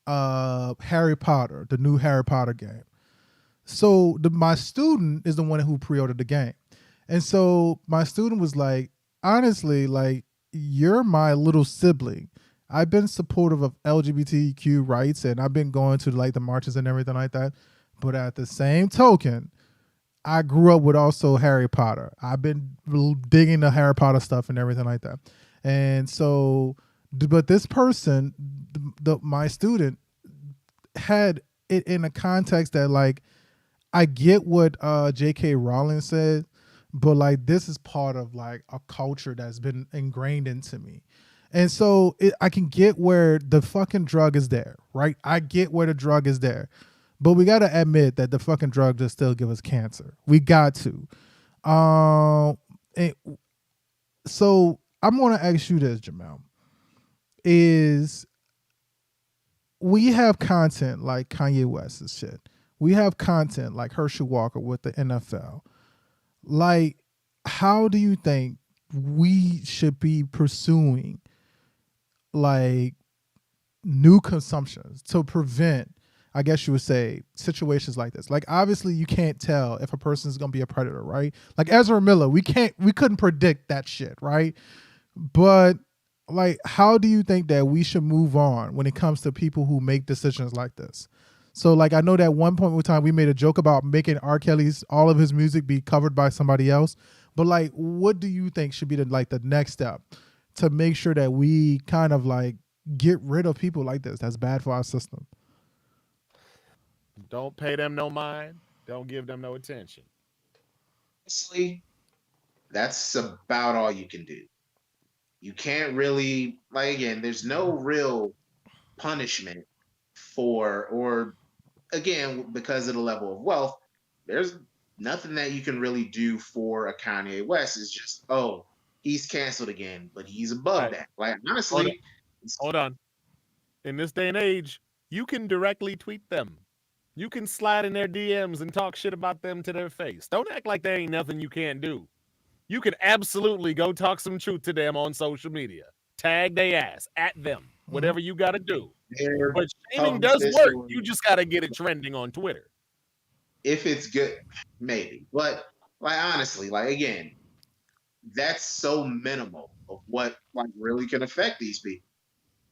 Harry Potter, the new Harry Potter game. So my student is the one who pre-ordered the game. And so my student was like, honestly, like, you're my little sibling. I've been supportive of LGBTQ rights and I've been going to like the marches and everything like that. But at the same token, I grew up with also Harry Potter. I've been digging the Harry Potter stuff and everything like that. And so, but this person, my student, had it in a context that like, I get what J.K. Rowling said, but like this is part of like a culture that's been ingrained into me. And so I can get where the fucking drug is there, right? I get where the drug is there. But we got to admit that the fucking drug does still give us cancer. We got to. So I'm going to ask you this, Jamel. Is we have content like Kanye West's shit. We have content like Herschel Walker with the NFL. Like, how do you think we should be pursuing like new consumptions to prevent, I guess you would say, situations like this? Like, obviously you can't tell if a person is going to be a predator, right? Like Ezra Miller, we couldn't predict that shit, right? But like, how do you think that we should move on when it comes to people who make decisions like this? So like, I know that one point in time we made a joke about making R. Kelly's, all of his music be covered by somebody else. But like, what do you think should be the next step to make sure that we kind of like get rid of people like this? That's bad for our system. Don't pay them no mind. Don't give them no attention. Honestly, that's about all you can do. You can't really, like, again, there's no real punishment for, or again, because of the level of wealth, there's nothing that you can really do for a Kanye West. It's just, oh, he's canceled again, but he's above Right. that. Like, Hold on. honestly, Hold on. In this day and age, you can directly tweet them. You can slide in their DMs and talk shit about them to their face. Don't act like there ain't nothing you can't do. You can absolutely go talk some truth to them on social media. Tag they ass at them. Whatever you got to do. their But shaming does publicist, work. or You just got to get it trending on Twitter. if it's good, maybe. But like honestly, like again, that's so minimal of what like really can affect these people.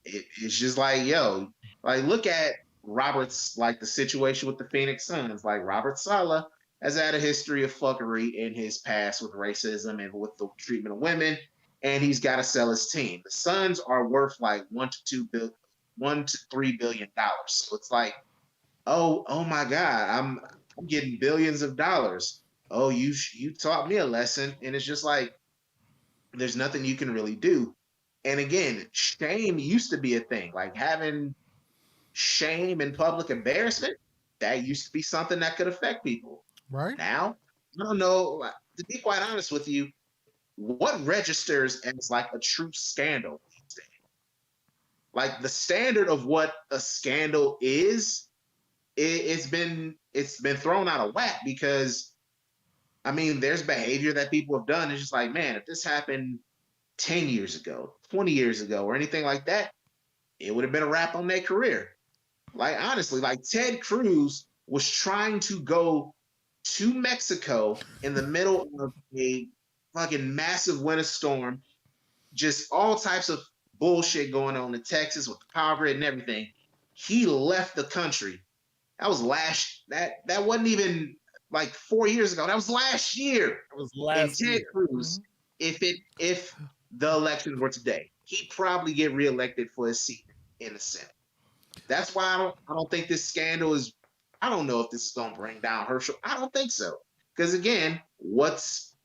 It's just like, yo, like look at Robert's, like the situation with the Phoenix Suns. Like Robert Sala has had a history of fuckery in his past with racism and with the treatment of women, and he's got to sell his team. The Suns are worth like $1 to $3 billion. So it's like, oh my God, I'm getting billions of dollars. Oh, you taught me a lesson, and it's just like there's nothing you can really do. And again, shame used to be a thing. Like having shame and public embarrassment, that used to be something that could affect people. Right? Now, I don't know. To be quite honest with you, what registers as like a true scandal these days? Like the standard of what a scandal is, it's been thrown out of whack because I mean, there's behavior that people have done. It's just like, man, if this happened 10 years ago, 20 years ago, or anything like that, it would have been a wrap on their career. Like, honestly, like Ted Cruz was trying to go to Mexico in the middle of a fucking massive winter storm, just all types of bullshit going on in Texas with the power grid and everything. He left the country. That was that wasn't even like 4 years ago. That was last year. It was And last Ted year. Cruz, if the elections were today, he'd probably get reelected for his seat in the Senate. That's why I don't think this scandal is. I don't know if this is going to bring down Herschel. I don't think so. Because again, what's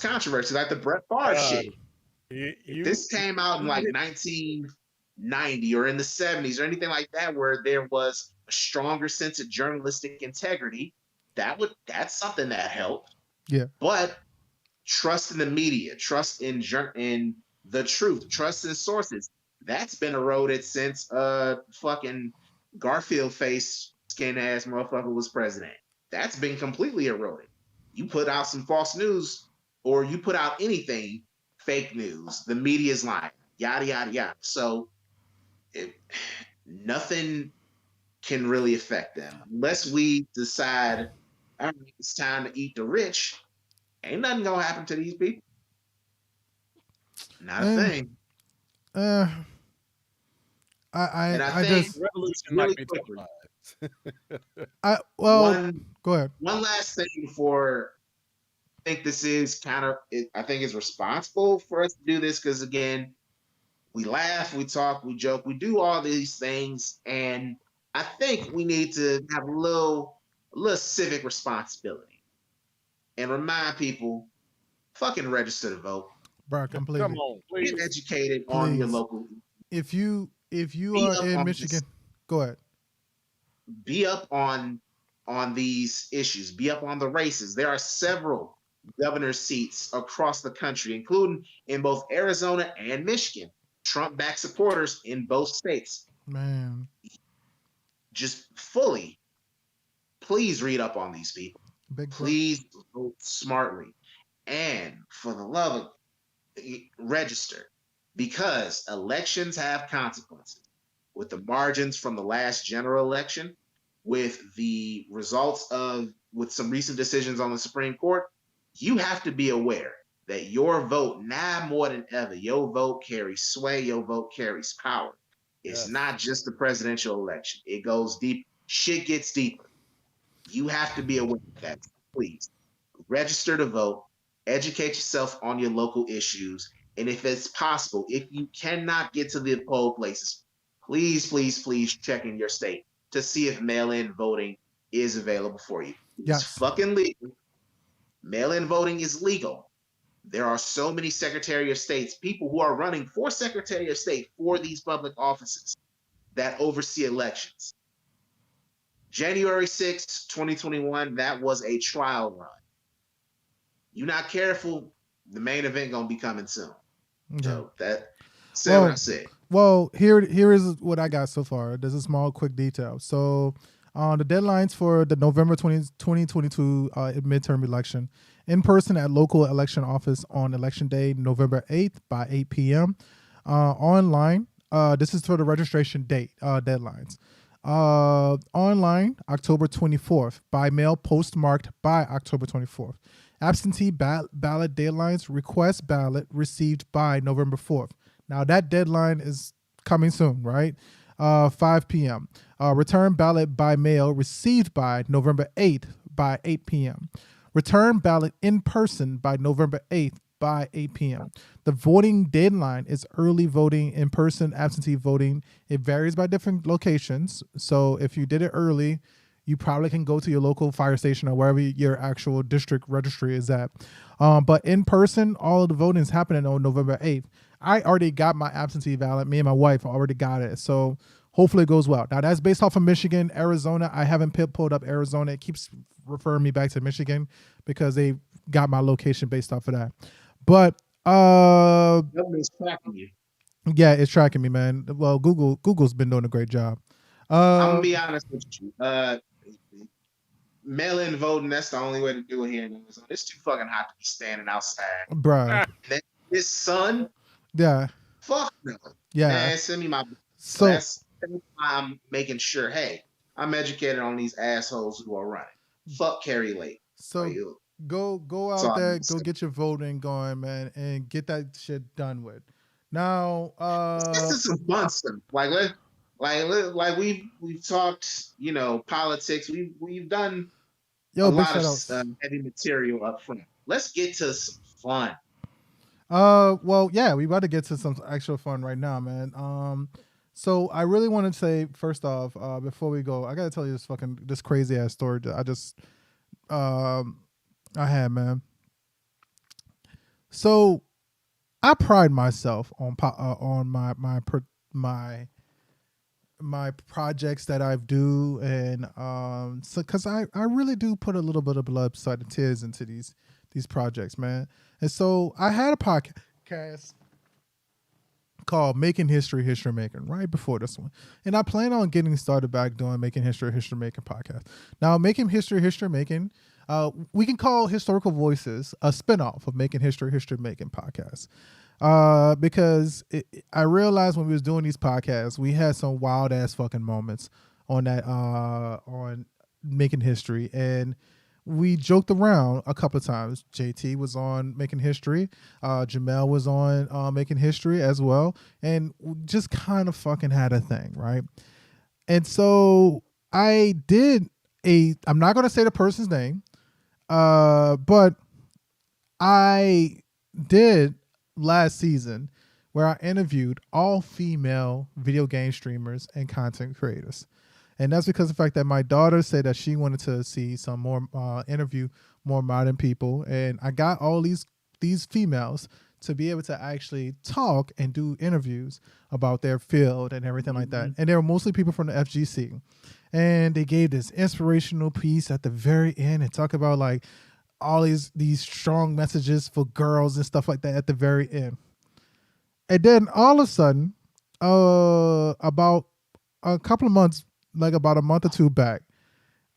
controversy? Like the Brett Favre shit. If this came out in like 1990 or in the 70s or anything like that, where there was a stronger sense of journalistic integrity, that's something that helped. Yeah. But trust in the media, trust in the truth, trust in sources, that's been eroded since fucking Garfield face skin ass motherfucker was president. That's been completely eroded. You put out some false news or you put out anything, fake news, the media's lying, yada yada yada. So nothing can really affect them unless we decide, all right, it's time to eat the rich. Ain't nothing gonna happen to these people. Not a thing. I just revolution really might be quickly, go ahead. one last thing before I think this is I think it's responsible for us to do this because again, we laugh, we talk, we joke, we do all these things, and I think we need to have a little civic responsibility and remind people, fucking register to vote. Bro, completely. Come on, please. Get educated on your local. If you are in Michigan, go ahead. Be up on these issues. Be up on the races. There are several governor seats across the country, including in both Arizona and Michigan. Trump-backed supporters in both states. Man, just fully, please read up on these people. Please vote smartly, and for the love of register, because elections have consequences. With the margins from the last general election, with the results with some recent decisions on the Supreme Court, you have to be aware that your vote, now more than ever, your vote carries sway, your vote carries power. It's not just the presidential election. It goes deep. Shit gets deeper. You have to be aware of that. Please register to vote, educate yourself on your local issues, and if it's possible, if you cannot get to the poll places, please check in your state. to see if mail-in voting is available for you. It's Yes. fucking legal. Mail-in voting is legal. There are so many Secretary of States, people who are running for Secretary of State for these public offices that oversee elections. January 6th, 2021, that was a trial run. You're not careful, the main event gonna be coming soon. Okay. So that said what I said. Well, here is what I got so far. There's a small quick detail. So the deadlines for the November 2022 midterm election, in person at local election office on election day, November 8th by 8 p.m. Online, this is for the registration date deadlines. Online, October 24th. By mail, postmarked by October 24th. Absentee ballot deadlines, request ballot received by November 4th. Now that deadline is coming soon, right? 5 p.m. Return ballot by mail received by November 8th by 8 p.m. Return ballot in person by November 8th by 8 p.m. The voting deadline is early voting, in person, absentee voting. It varies by different locations. So if you did it early, you probably can go to your local fire station or wherever your actual district registry is at. But in person, all of the voting is happening on November 8th. I already got my absentee ballot. Me and my wife already got it. So hopefully it goes well. Now that's based off of Michigan, Arizona. I haven't pulled up Arizona. It keeps referring me back to Michigan because they got my location based off of that. But Government's tracking you. Yeah, it's tracking me, man. Well, Google's been doing a great job. I'm gonna be honest with you. Mail-in voting, that's the only way to do it here in Arizona. It's too fucking hot to be standing outside. Bruh. This sun, Yeah. fuck no. Yeah. Man, send me my. So That's why I'm making sure. Hey, I'm educated on these assholes who are running. Fuck Carrie Lake. so go out all there, I'm go saying. get your voting going, man, and get that shit done with. Now, This is some fun stuff. Like we've talked, politics. We've done a big lot shout outs. of heavy material up front. Let's get to some fun. Well, yeah, we about to get to some actual fun right now, man. So I really want to say first off, before we go, I gotta tell you this crazy ass story that I just I had, man. So I pride myself on my projects that I do, and so because I really do put a little bit of blood, sweat, and tears into these projects, man. And so I had a podcast called Making History, History Making right before this one, and I plan on getting started back doing Making History, History Making podcast. Now, Making History, History Making, we can call Historical Voices a spinoff of Making History, History Making podcast. Because I realized when we was doing these podcasts, we had some wild ass fucking moments on that on Making History, and we joked around a couple of times. JT was on Making History, Jamel was on Making History as well, and we just kind of fucking had a thing, right? And so I did I'm not going to say the person's name, but I did last season where I interviewed all female video game streamers and content creators. And that's because of the fact that my daughter said that she wanted to see some more interview more modern people, and I got all these females to be able to actually talk and do interviews about their field and everything like that. And they were mostly people from the FGC, and they gave this inspirational piece at the very end and talk about like all these strong messages for girls and stuff like that at the very end. And then all of a sudden, about a couple of months, like about a month or two back,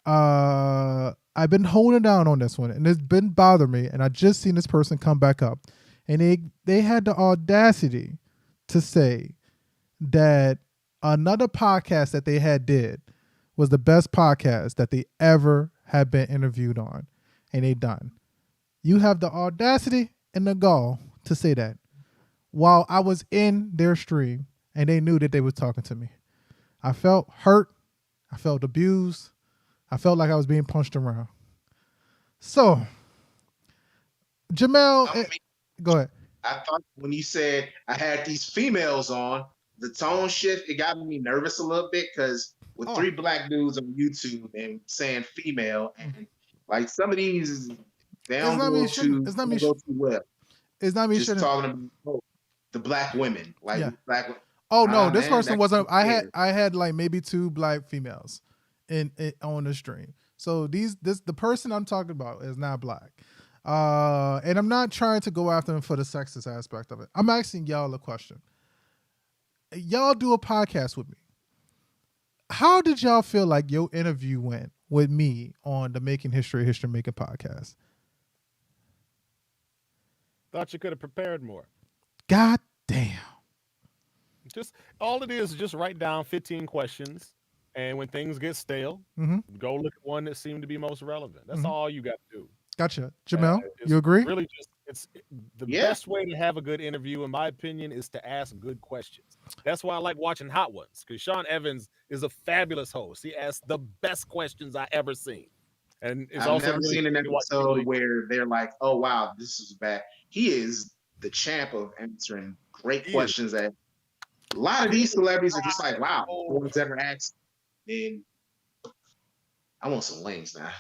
I've been holding down on this one, and it's been bothering me. And I just seen this person come back up, and they had the audacity to say that another podcast that they had did was the best podcast that they ever had been interviewed on, and they done. You have the audacity and the gall to say that while I was in their stream, and they knew that they was talking to me. I felt hurt. I felt abused. I felt like I was being punched around. So, Jamel, go ahead. I thought when you said I had these females on, the tone shift, it got me nervous a little bit because with Oh. 3 black dudes on YouTube and saying female, and like some of these they It's don't not me go shitting. too It's not they me. don't go too well. It's not me Just shitting. talking about the black women, like Yeah. black. Oh no, this Man, person that's wasn't. I fair. had like maybe 2 black females in on the stream. So the person I'm talking about is not black. And I'm not trying to go after them for the sexist aspect of it. I'm asking y'all a question. Y'all do a podcast with me. How did y'all feel like your interview went with me on the Making History Making podcast? Thought you could have prepared more. God damn. Just all it is just write down 15 questions, and when things get stale, go look at one that seemed to be most relevant. That's all you got to do. Gotcha. Jamel, you agree? Really, it's the best way to have a good interview, in my opinion, is to ask good questions. That's why I like watching Hot Ones, because Sean Evans is a fabulous host. He asks the best questions I ever seen, and it's I've also never really seen an funny to watch episode really- where they're like, "Oh wow, this is bad." He is the champ of answering great questions that a lot of these celebrities are just like, "Wow, no one's ever asked." And I want some wings now.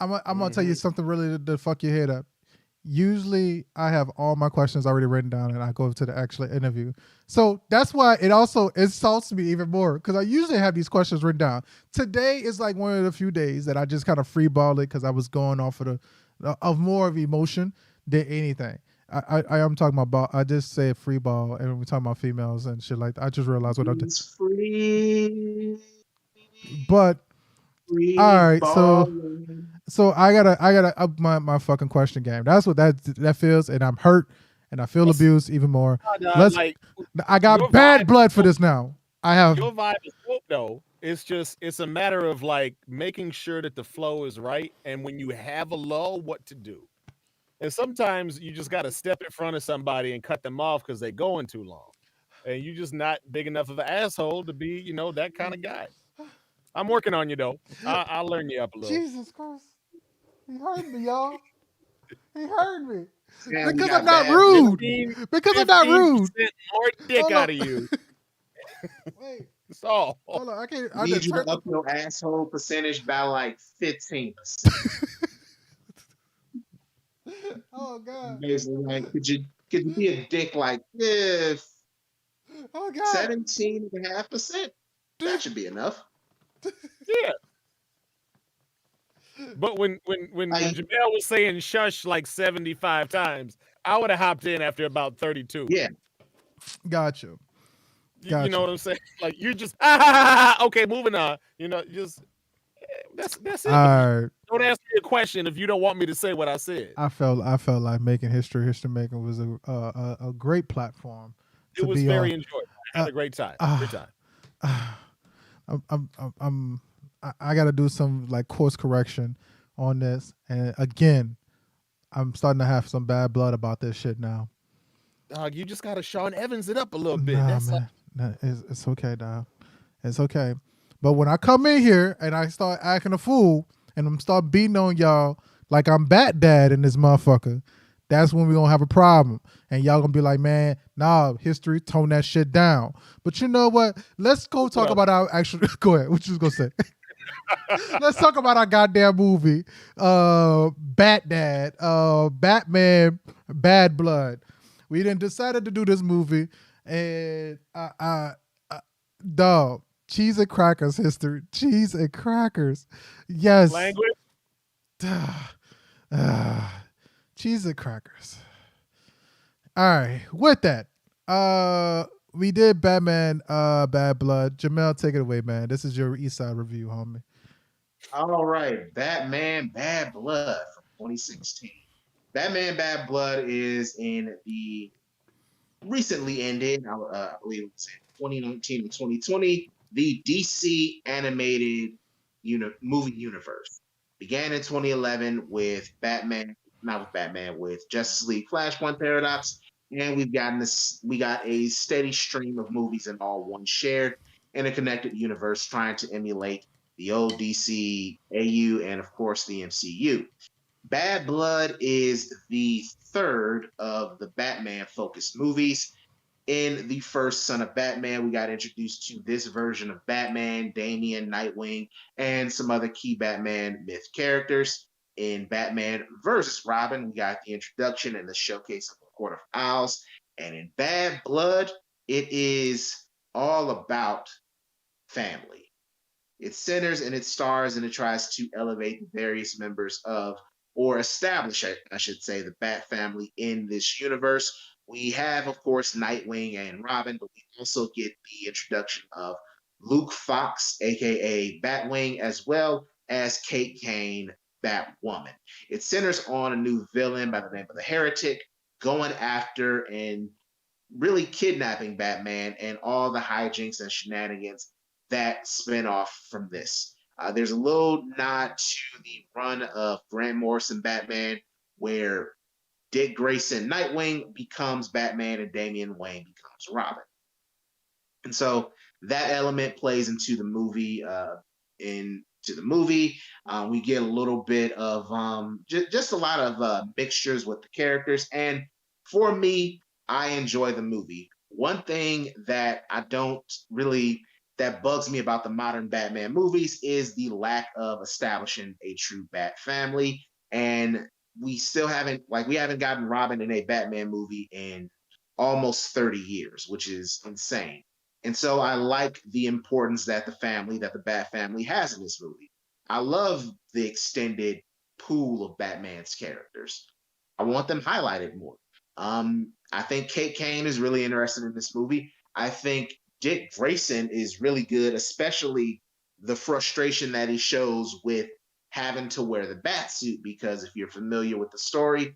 I'm gonna tell you something really to fuck your head up. Usually I have all my questions already written down and I go to the actual interview. So that's why it also insults me even more, because I usually have these questions written down. Today is like one of the few days that I just kind of freeball it because I was going off of more of emotion than anything. I am talking about I just said free ball, and we're talking about females and shit like that. I just realized what I did. It's free. But Free all right, balling. so I gotta up my fucking question game. That's what that feels, and I'm hurt, and I feel abused even more. I got bad blood for this now. I have your vibe is dope though. It's a matter of like making sure that the flow is right, and when you have a lull, what to do. And sometimes you just got to step in front of somebody and cut them off because they're going too long, and you're just not big enough of an asshole to be, that kind of guy. I'm working on you though. I'll learn you up a little. Jesus Christ, he hurt me, y'all. He hurt me Man, because I'm not rude. Because I'm not rude. More dick out of you. Wait. That's all. Hold on, I can't. I need you to up your asshole percentage by like 15%. Oh God. Basically, like, could you be a dick like oh God. 17.5%? That should be enough. Yeah. But when Jamel was saying shush like 75 times, I would have hopped in after about 32. Yeah. Gotcha. You know what I'm saying? Like you're just okay, moving on. Just that's it. All right. Don't ask me a question if you don't want me to say what I said. I felt like Making History Making was a great platform. It was very enjoyable. I had a great time. Great time. I got to do some like course correction on this, and again, I'm starting to have some bad blood about this shit now. Dog, you just gotta Sean Evans it up a little bit. Nah, man. Nah, it's okay, dog. It's okay. But when I come in here and I start acting a fool and I'm start beating on y'all like I'm Bat Dad in this motherfucker, that's when we're gonna have a problem. And y'all gonna be like, man, nah, history, tone that shit down. But you know what? Let's go talk about our actual go ahead. What you was gonna say? Let's talk about our goddamn movie. Bat Dad, Batman, Bad Blood. We then decided to do this movie, and dog, cheese and crackers history. Cheese and crackers. Yes. Language. Cheese and crackers. All right. With that, we did Batman, Bad Blood. Jamel, take it away, man. This is your East Side review, homie. All right. Batman, Bad Blood from 2016. Batman Bad Blood is in the recently ended, I believe it was in 2019 and 2020, the DC animated movie universe. Began in 2011 with with Justice League Flashpoint Paradox, and we got a steady stream of movies in all one shared interconnected universe trying to emulate the old DC AU and of course the MCU. Bad Blood is the third of the Batman-focused movies. in the first Son of Batman, we got introduced to this version of Batman, Damian, Nightwing, and some other key Batman myth characters. In Batman versus Robin, we got the introduction and the showcase of the Court of Owls. And in Bad Blood, it is all about family. It centers and it stars and it tries to elevate the various members of, or establish, I should say, the Bat family in this universe. We have, of course, Nightwing and Robin, but we also get the introduction of Luke Fox, aka Batwing, as well as Kate Kane, Batwoman. It centers on a new villain by the name of the Heretic going after and really kidnapping Batman and all the hijinks and shenanigans that spin off from this. There's a little nod to the run of Grant Morrison Batman, where Dick Grayson Nightwing becomes Batman and Damian Wayne becomes Robin. And so that element plays into the movie. We get a little bit of just a lot of mixtures with the characters. And for me, I enjoy the movie. One thing that that bugs me about the modern Batman movies is the lack of establishing a true Bat family. And we haven't gotten Robin in a Batman movie in almost 30 years, which is insane. And so I like the importance that the Bat family has in this movie. I love the extended pool of Batman's characters. I want them highlighted more. I think Kate Kane is really interested in this movie. I think Dick Grayson is really good, especially the frustration that he shows with having to wear the bat suit, because if you're familiar with the story,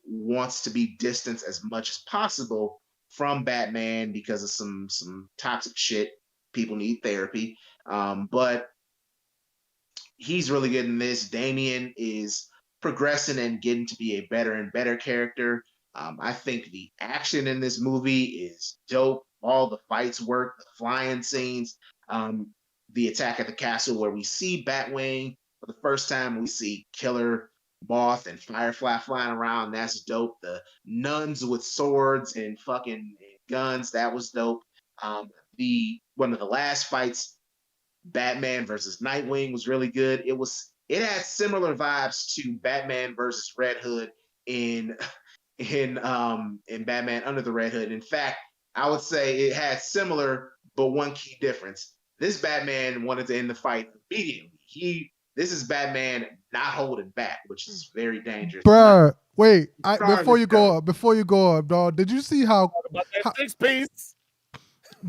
wants to be distanced as much as possible from Batman because of some toxic shit. People need therapy. But he's really good in this. Damian is progressing and getting to be a better and better character. I think the action in this movie is dope. All the fights work, the flying scenes, the attack at the castle where we see Batwing for the first time. We see Killer Moth and Firefly flying around. That's dope. The nuns with swords and fucking guns. That was dope. One of the last fights, Batman versus Nightwing, was really good. It had similar vibes to Batman versus Red Hood in Batman Under the Red Hood. In fact, I would say it had similar, but one key difference. This Batman wanted to end the fight immediately. This is Batman not holding back, which is very dangerous. Bruh, wait, before you go up, dog, did you see how 6 piece?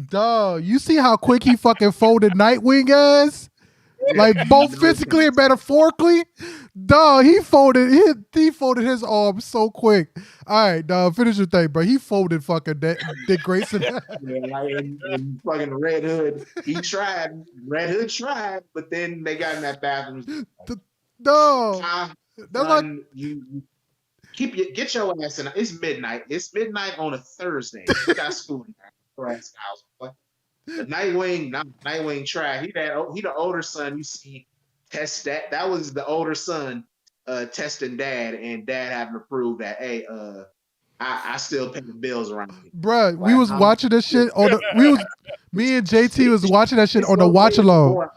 Dog, you see how quick he fucking folded Nightwing ass? Like both physically and metaphorically? Dog, he folded his arm so quick. All right, dog, finish your thing, bro. He folded fucking Dick Grayson. and fucking Red Hood, Red Hood tried, but then they got in that bathroom. Dog. You get your ass in. It's midnight. It's midnight on a Thursday. You got school tonight. The Nightwing tried. He the older son. You see, test that. That was the older son testing dad, and dad having to prove that, hey, I still pay the bills around here. Bruh, we was watching this shit me and JT was watching that shit on the watch along.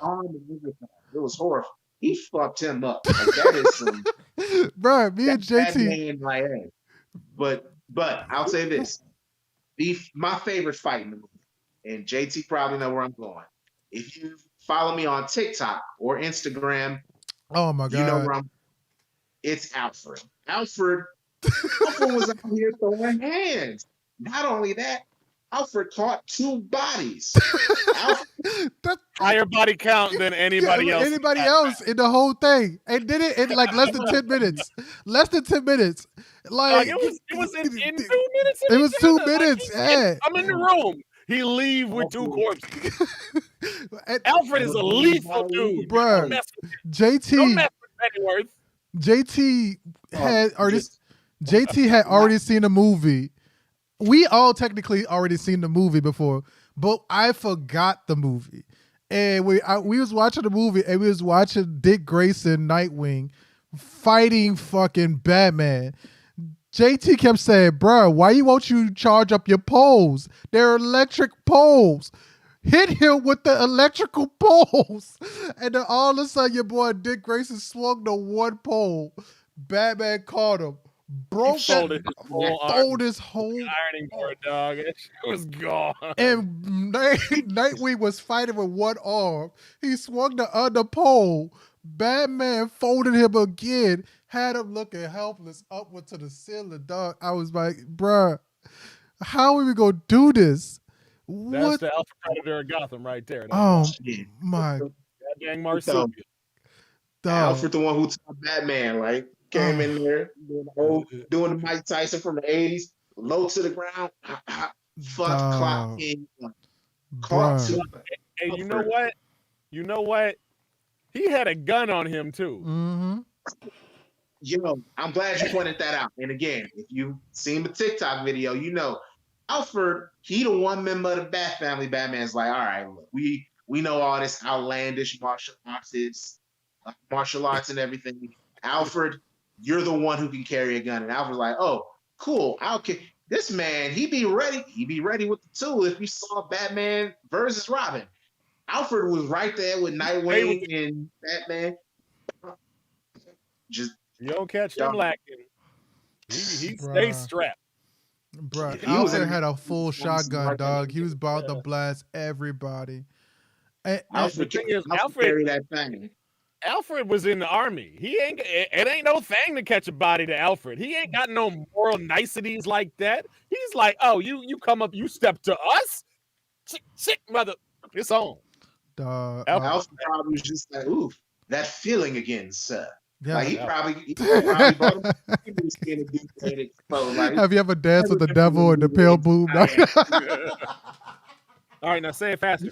It was horrible. He fucked him up. Like, that is some Bruh, me and JT. Like, hey. But I'll say this. My favorite fight in the movie, and JT probably know where I'm going. If you follow me on TikTok or Instagram, oh my God, you know where it's Alfred. Alfred was out here throwing hands. Not only that, Alfred caught 2 bodies. Higher body count than anybody else. Anybody else in the whole thing, and did it in like less than 10 minutes. Less than 10 minutes. Like it was in 2 minutes. It was 2 minutes. I'm in the room. He leave with 2 corpses. Alfred is a lethal dude. Bro, Don't mess with Pennyworth. JT had already seen the movie. We all technically already seen the movie before, but I forgot the movie. And we was watching the movie, and we was watching Dick Grayson, Nightwing, fighting fucking Batman. JT kept saying, bruh, why won't you charge up your poles? They're electric poles. Hit him with the electrical poles. And then all of a sudden, your boy Dick Grayson swung the one pole. Batman caught him. Broke folded that. his whole arm. Folded his whole. Ironing board, dog. That shit was gone. And Nightwing was fighting with one arm. He swung the other pole. Batman folded him again. Had him looking helpless upward to the ceiling, dog. I was like, bruh, how are we gonna do this? That's the Alpha Predator of Gotham right there. My gang Marsupial. Alfred, the one who taught Batman, like came in there doing the Mike Tyson from the 80s, low to the ground, fuck clock king, Hey, you know what? You know what? He had a gun on him too. Mm-hmm. I'm glad you pointed that out. And again, if you've seen the TikTok video, Alfred, he the one member of the Bat family. Batman's like, all right, look, we know all this outlandish martial arts and everything. Alfred, you're the one who can carry a gun. And Alfred's like, oh, cool. This man, he be ready with the tool. If you saw Batman versus Robin, Alfred was right there with Nightwing and Batman. Just you don't catch him lacking. He stays strapped. Bruh, Alfred had a full shotgun, dog. He was about to blast everybody. Alfred carried that thing. Alfred was in the army. It ain't no thing to catch a body to Alfred. He ain't got no moral niceties like that. He's like, oh, you come up, you step to us? Sick mother. It's on. Alfred probably was just like, ooh, that feeling again, sir. Yeah, like he probably bought him. Have you ever danced with the devil in the pale boob? All right, now say it faster.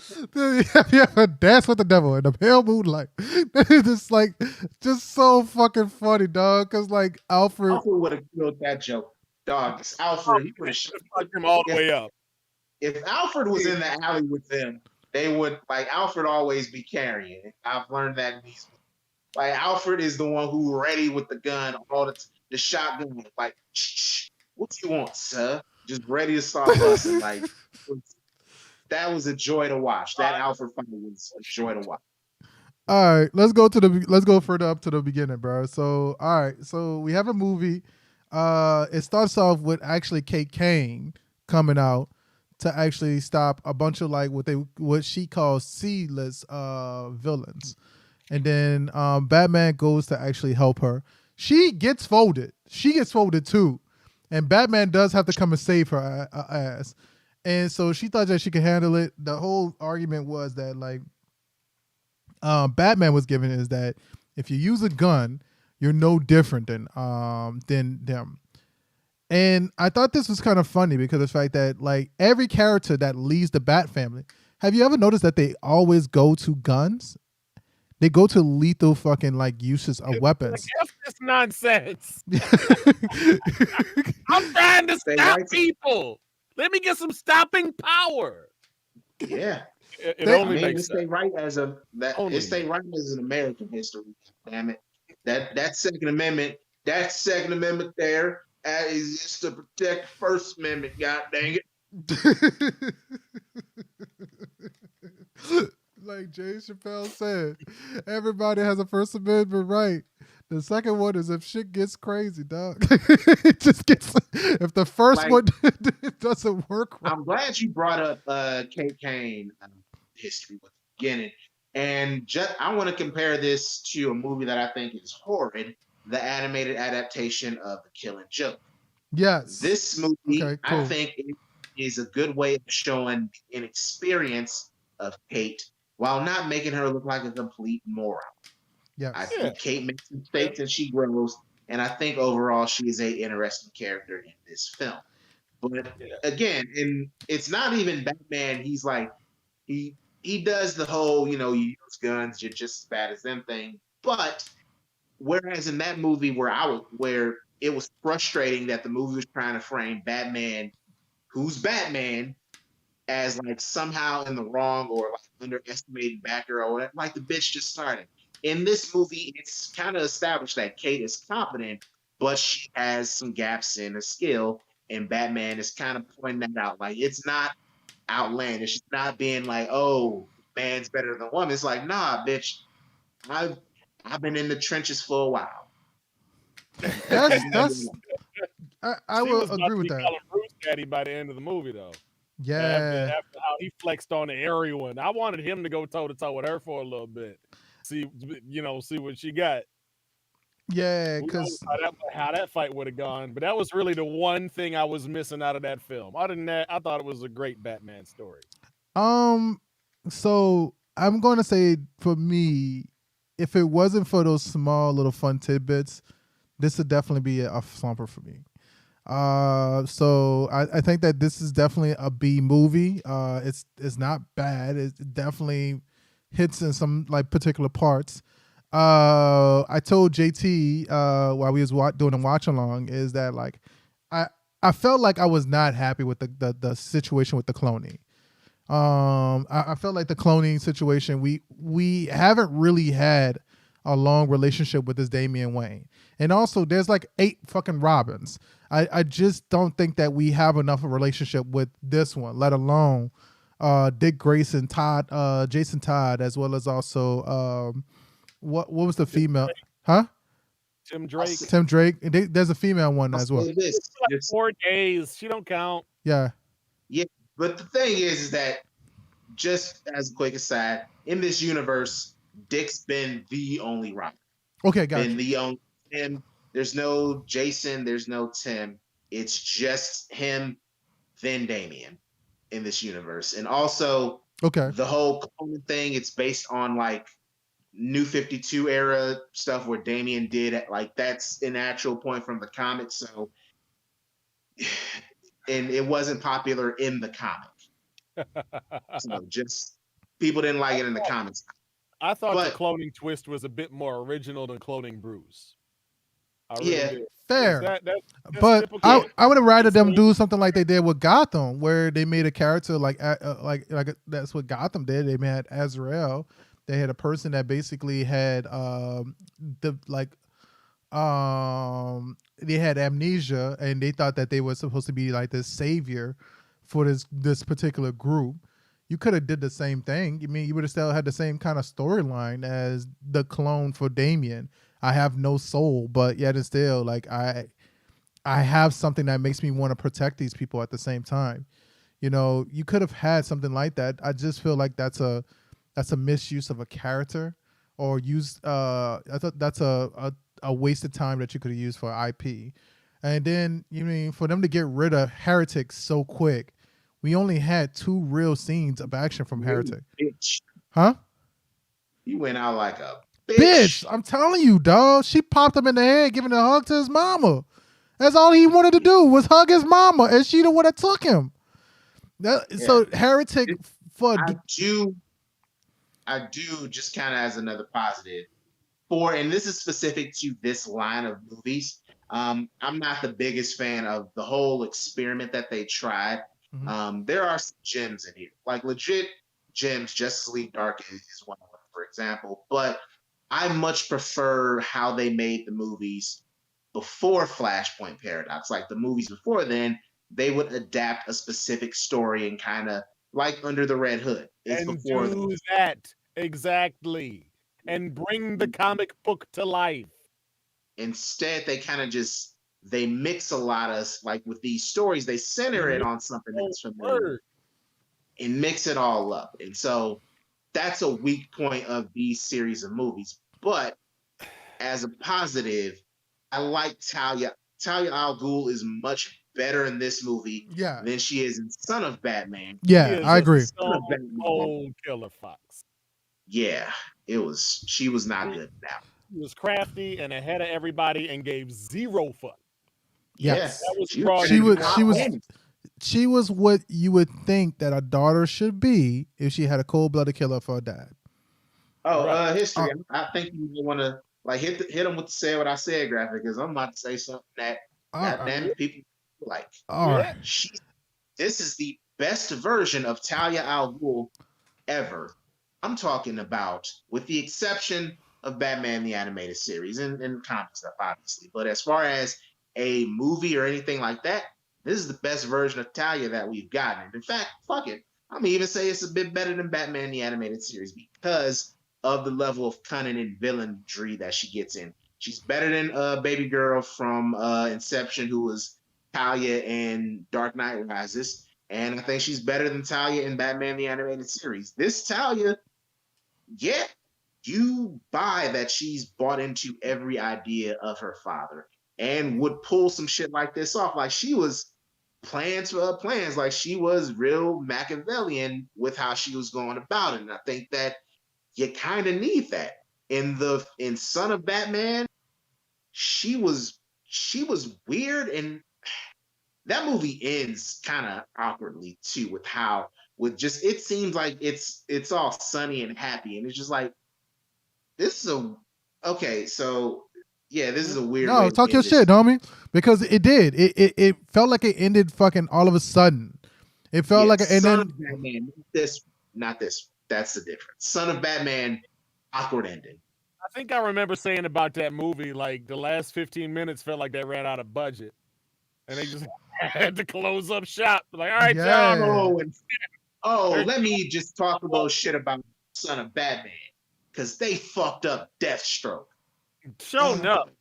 Have you ever danced with the devil in the pale moonlight? It's like just so fucking funny, dog. Cause like Alfred would have killed that joke, dog. Alfred, he would have fucked him all the way up. If Alfred was in the alley with them, they would Alfred always be carrying. I've learned that in these. Like Alfred is the one who ready with the gun, all the shotgun. Like, shh, what you want, sir? Just ready to start busting. Like that was a joy to watch. That Alfred fight was a joy to watch. All right, let's go further up to the beginning, bro. So, all right, so we have a movie. It starts off with actually Kate Kane coming out to actually stop a bunch of what she calls C-list villains. And then Batman goes to actually help her. She gets folded. She gets folded too. And Batman does have to come and save her ass. And so she thought that she could handle it. The whole argument was that Batman was given is that if you use a gun, you're no different than them. And I thought this was kind of funny because of the fact that every character that leaves the Bat family, have you ever noticed that they always go to guns? They go to lethal fucking uses of weapons. F this nonsense. I'm trying to stop people. Let me get some stopping power. Yeah. It only makes sense. It stay right as an American history. Damn it. That Second Amendment there is just to protect the First Amendment, god dang it. Like James Chappelle said, everybody has a First Amendment right. The second one is if shit gets crazy, dog. It just gets, if the first one doesn't work right. I'm glad you brought up Kate Kane history with the beginning. And I want to compare this to a movie that I think is horrid, the animated adaptation of The Killing Joke. Yes. This movie, okay, cool. I think, is a good way of showing the inexperience of Kate while not making her look like a complete moron. Yeah, I think Kate makes mistakes and she grows, and I think overall she is a interesting character in this film. But again, and it's not even Batman. He's like he does the whole, you use guns, you're just as bad as them thing. But whereas in that movie where it was frustrating that the movie was trying to frame Batman, who's Batman, as somehow in the wrong or underestimated backer or whatever, the bitch just started. In this movie, it's kind of established that Kate is competent, but she has some gaps in her skill, and Batman is kind of pointing that out. Like, it's not outlandish. It's not being like, oh, man's better than woman. It's like, nah, bitch, I've been in the trenches for a while. That's I She will was about agree to with be that. calling Bruce Daddy by the end of the movie, though. Yeah. After how he flexed on the Ariel one, I wanted him to go toe to toe with her for a little bit. See what she got. Yeah, Who knows because how that fight would have gone, but that was really the one thing I was missing out of that film. Other than that, I thought it was a great Batman story. so I'm going to say for me, if it wasn't for those small little fun tidbits, this would definitely be a slumper for me. So I think that this is definitely a B movie. It's not bad. It definitely hits in some like particular parts. I told JT while we was doing a watch along is that like I felt like I was not happy with the situation with the cloning. I felt like the cloning situation we haven't really had a long relationship with this Damian Wayne, and also there's like 8 fucking Robins. I just don't think that we have enough of a relationship with this one, let alone Dick Grayson, Jason Todd, as well as also what was the female? Huh? Tim Drake. Tim Drake. There's a female one I'll as well. say this. Like 4 days. She don't count. Yeah. Yeah, but the thing is that just as a quick aside, in this universe, Dick's been the only Robin. Okay, got Been you. the only Tim. There's no Jason. There's no Tim. It's just him, then Damian in this universe, and also Okay. the whole clone thing. It's based on like New 52 era stuff where Damian did it. Like that's an actual point from the comics. So, and it wasn't popular in the comic. So just people didn't like it in the comics. I thought But- the cloning twist was a bit more original than cloning Bruce. I really Yeah. did. Fair. That's But typical. I would have rather them do something like they did with Gotham, where they made a character like that's what Gotham did. They had Azrael. They had a person that basically had they had amnesia, and they thought that they were supposed to be like this savior for this particular group. You could have did the same thing. I mean, you would have still had the same kind of storyline as the clone for Damien. I have no soul, but yet and still, like I have something that makes me want to protect these people at the same time. You know, you could have had something like that. I just feel like that's a misuse of a character, or use I thought that's a wasted time that you could have used for IP. And then you mean for them to get rid of Heretic so quick, we only had 2 real scenes of action from Heretic. Bitch. Huh? You went out like a Bitch, I'm telling you, dog. She popped him in the head, giving a hug to his mama. That's all he wanted to do was hug his mama, and she the one that took him. So Heretic I do just kind of as another positive and this is specific to this line of movies. I'm not the biggest fan of the whole experiment that they tried. Mhm. There are some gems in here, like legit gems. Justice League Dark is one of them, for example. But I much prefer how they made the movies before Flashpoint Paradox. Like the movies before then, they would adapt a specific story and kind of like Under the Red Hood. It's and before do that exactly, and bring the comic book to life. Instead, they kind of they mix a lot of like with these stories, they center it on something that's familiar and mix it all up. And so that's a weak point of these series of movies. But as a positive, I like Talia. Talia al Ghul is much better in this movie than she is in Son of Batman. Yeah, I agree. Old Killer Fox. Yeah, she was not good now. She was crafty and ahead of everybody and gave 0 fuck. Yes. That she was what you would think that a daughter should be if she had a cold-blooded killer for a dad. Oh, history. I think you want to like hit them with the say what I said graphic, because I'm about to say something that goddamn people like. This is the best version of Talia al Ghul ever. I'm talking about, with the exception of Batman the Animated Series and comic stuff, obviously. But as far as a movie or anything like that, this is the best version of Talia that we've gotten. And in fact, fuck it, I'm gonna even say it's a bit better than Batman the Animated Series because of the level of cunning and villainry that she gets in. She's better than Baby Girl from Inception, who was Talia in Dark Knight Rises. And I think she's better than Talia in Batman the Animated Series. This Talia, yeah, you buy that she's bought into every idea of her father and would pull some shit like this off. Like she was plans for her plans, like she was real Machiavellian with how she was going about it. And I think that you kind of need that. In Son of Batman, she was weird, and that movie ends kind of awkwardly too with how with just it seems like it's all sunny and happy, and it's just like this is a okay, so yeah, this is a weird way No, to talk your end this. shit, homie. Because it did. It felt like it ended fucking all of a sudden. It felt Yeah, like it Son ended. of Batman, not this. That's the difference. Son of Batman, awkward ending. I think I remember saying about that movie, like the last 15 minutes felt like they ran out of budget. And they just had to close up shop. Like, all right, Yeah. y'all. Let me just talk a little shit about Son of Batman. Because they fucked up Deathstroke. Showing up.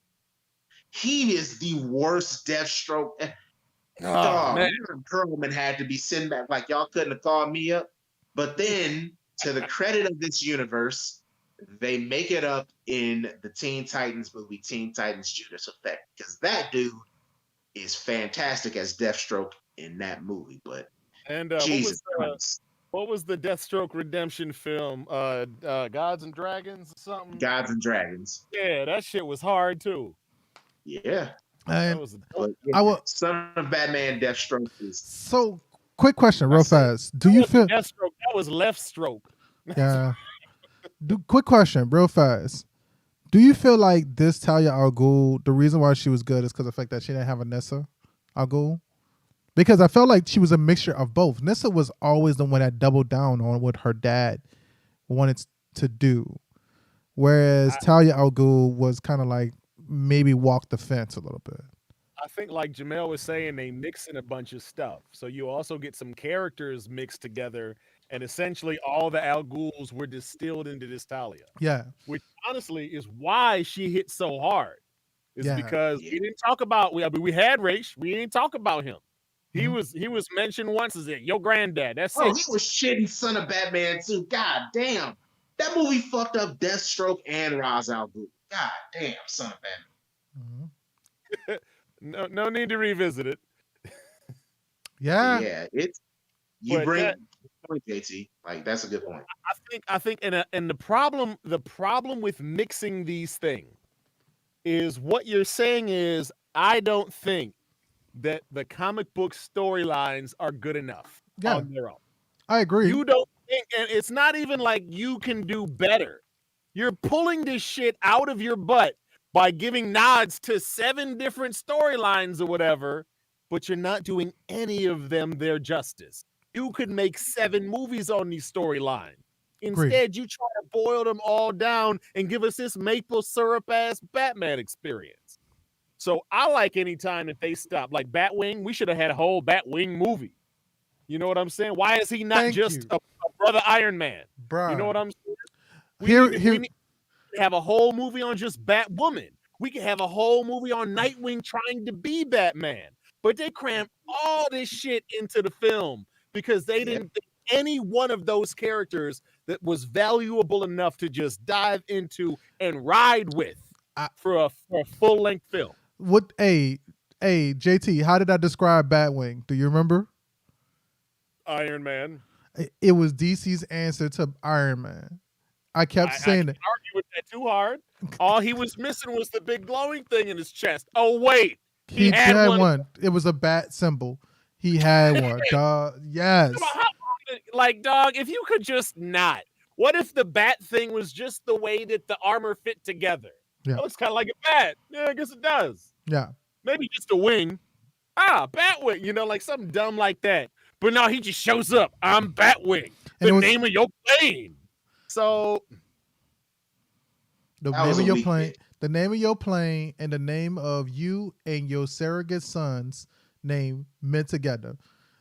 He is the worst Deathstroke. Oh, man. Perlman had to be sitting back like y'all couldn't have called me up. But then, to the credit of this universe, they make it up in the Teen Titans movie, Teen Titans Judas Effect, because that dude is fantastic as Deathstroke in that movie. But and Jesus Christ. What was the Deathstroke redemption film? Gods and Dragons or something? Gods and Dragons. Yeah, that shit was hard too. Yeah. And I will. Son of Batman, Deathstroke is so. Quick question, real fast. Do you feel Deathstroke? That was left stroke. Yeah. Quick question, real fast. Do you feel like this Talia al Ghul, the reason why she was good is because of the fact that she didn't have a Nissa al Ghul? Because I felt like she was a mixture of both. Nissa was always the one that doubled down on what her dad wanted to do, whereas Talia al Ghul was kind of like maybe walked the fence a little bit. I think, like Jamel was saying, they mix in a bunch of stuff. So you also get some characters mixed together, and essentially all the Al Ghuls were distilled into this Talia. Yeah. Which honestly is why she hit so hard. Is because we didn't talk about we had Raish, we didn't talk about him. He was mentioned once as your granddad. That's it. He was shitting Son of Batman too. God damn. That movie fucked up Deathstroke and Ra's al Ghul. God damn, Son of Batman. No need to revisit it. Yeah. It's you bring that point, JT. Like that's a good point. I think and the problem with mixing these things is what you're saying is I don't think that the comic book storylines are good enough on their own. I agree. You don't think, and it's not even like you can do better. You're pulling this shit out of your butt by giving nods to 7 different storylines or whatever, but you're not doing any of them their justice. You could make 7 movies on these storylines. Instead, you try to boil them all down and give us this maple syrup ass Batman experience. So I like any time that they stop. Like Batwing, we should have had a whole Batwing movie. You know what I'm saying? Why is he not a brother Iron Man? Bruh. You know what I'm saying? We need to have a whole movie on just Batwoman. We could have a whole movie on Nightwing trying to be Batman. But they crammed all this shit into the film because they didn't think any one of those characters that was valuable enough to just dive into and ride with for a full-length film. What JT, how did I describe Batwing? Do you remember? Iron Man. It was DC's answer to Iron Man. I kept saying it. Argue with that too hard. All he was missing was the big glowing thing in his chest. Oh wait, he had one. It was a bat symbol. He had one. Dog. Yes. Like, dog, if you could just not. What if the bat thing was just the way that the armor fit together? Yeah. It looks kind of like a bat. Yeah, I guess it does. Yeah. Maybe just a wing. Batwing. You know, like something dumb like that. But no, he just shows up. I'm Batwing. The name of your plane. So The That name was of a your weak plane, pick. the name of your plane, and the name of you and your surrogate son's name meant together.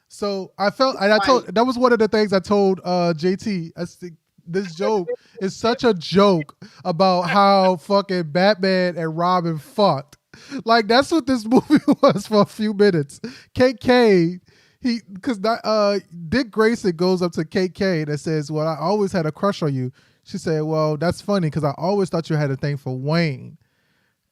So I felt, and I Like, told that was one of the things I told JT. I think this joke is such a joke about how fucking Batman and Robin fucked. Like that's what this movie was for a few minutes. KK, he because Dick Grayson goes up to KK and says, "Well, I always had a crush on you." She said, "Well, that's funny because I always thought you had a thing for Wayne."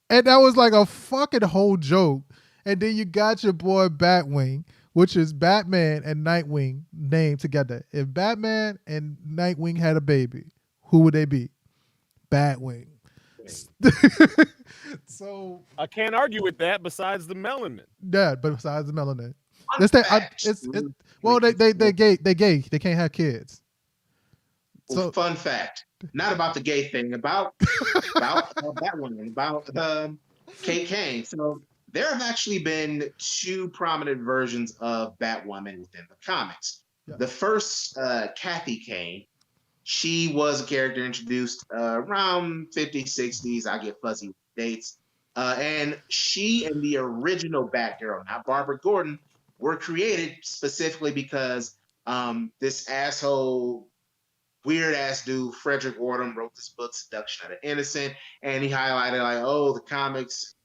And that was like a fucking whole joke. And then you got your boy Batwing, which is Batman and Nightwing named together. If Batman and Nightwing had a baby, who would they be? Batwing. So I can't argue with that. Besides the melanin, yeah, but besides the melanin, fun it's that fact. it's well they gay, they can't have kids. Well, So fun fact. Not about the gay thing. About that one. About Kate Kane. So there have actually been two prominent versions of Batwoman within the comics. yeah. The first, Kathy Kane, she was a character introduced around 50s, 60s. I get fuzzy with dates. And she and the original Batgirl, not Barbara Gordon, were created specifically because this asshole, weird ass dude, Frederick Wardham, wrote this book, Seduction of the Innocent, and he highlighted, like, oh, the comics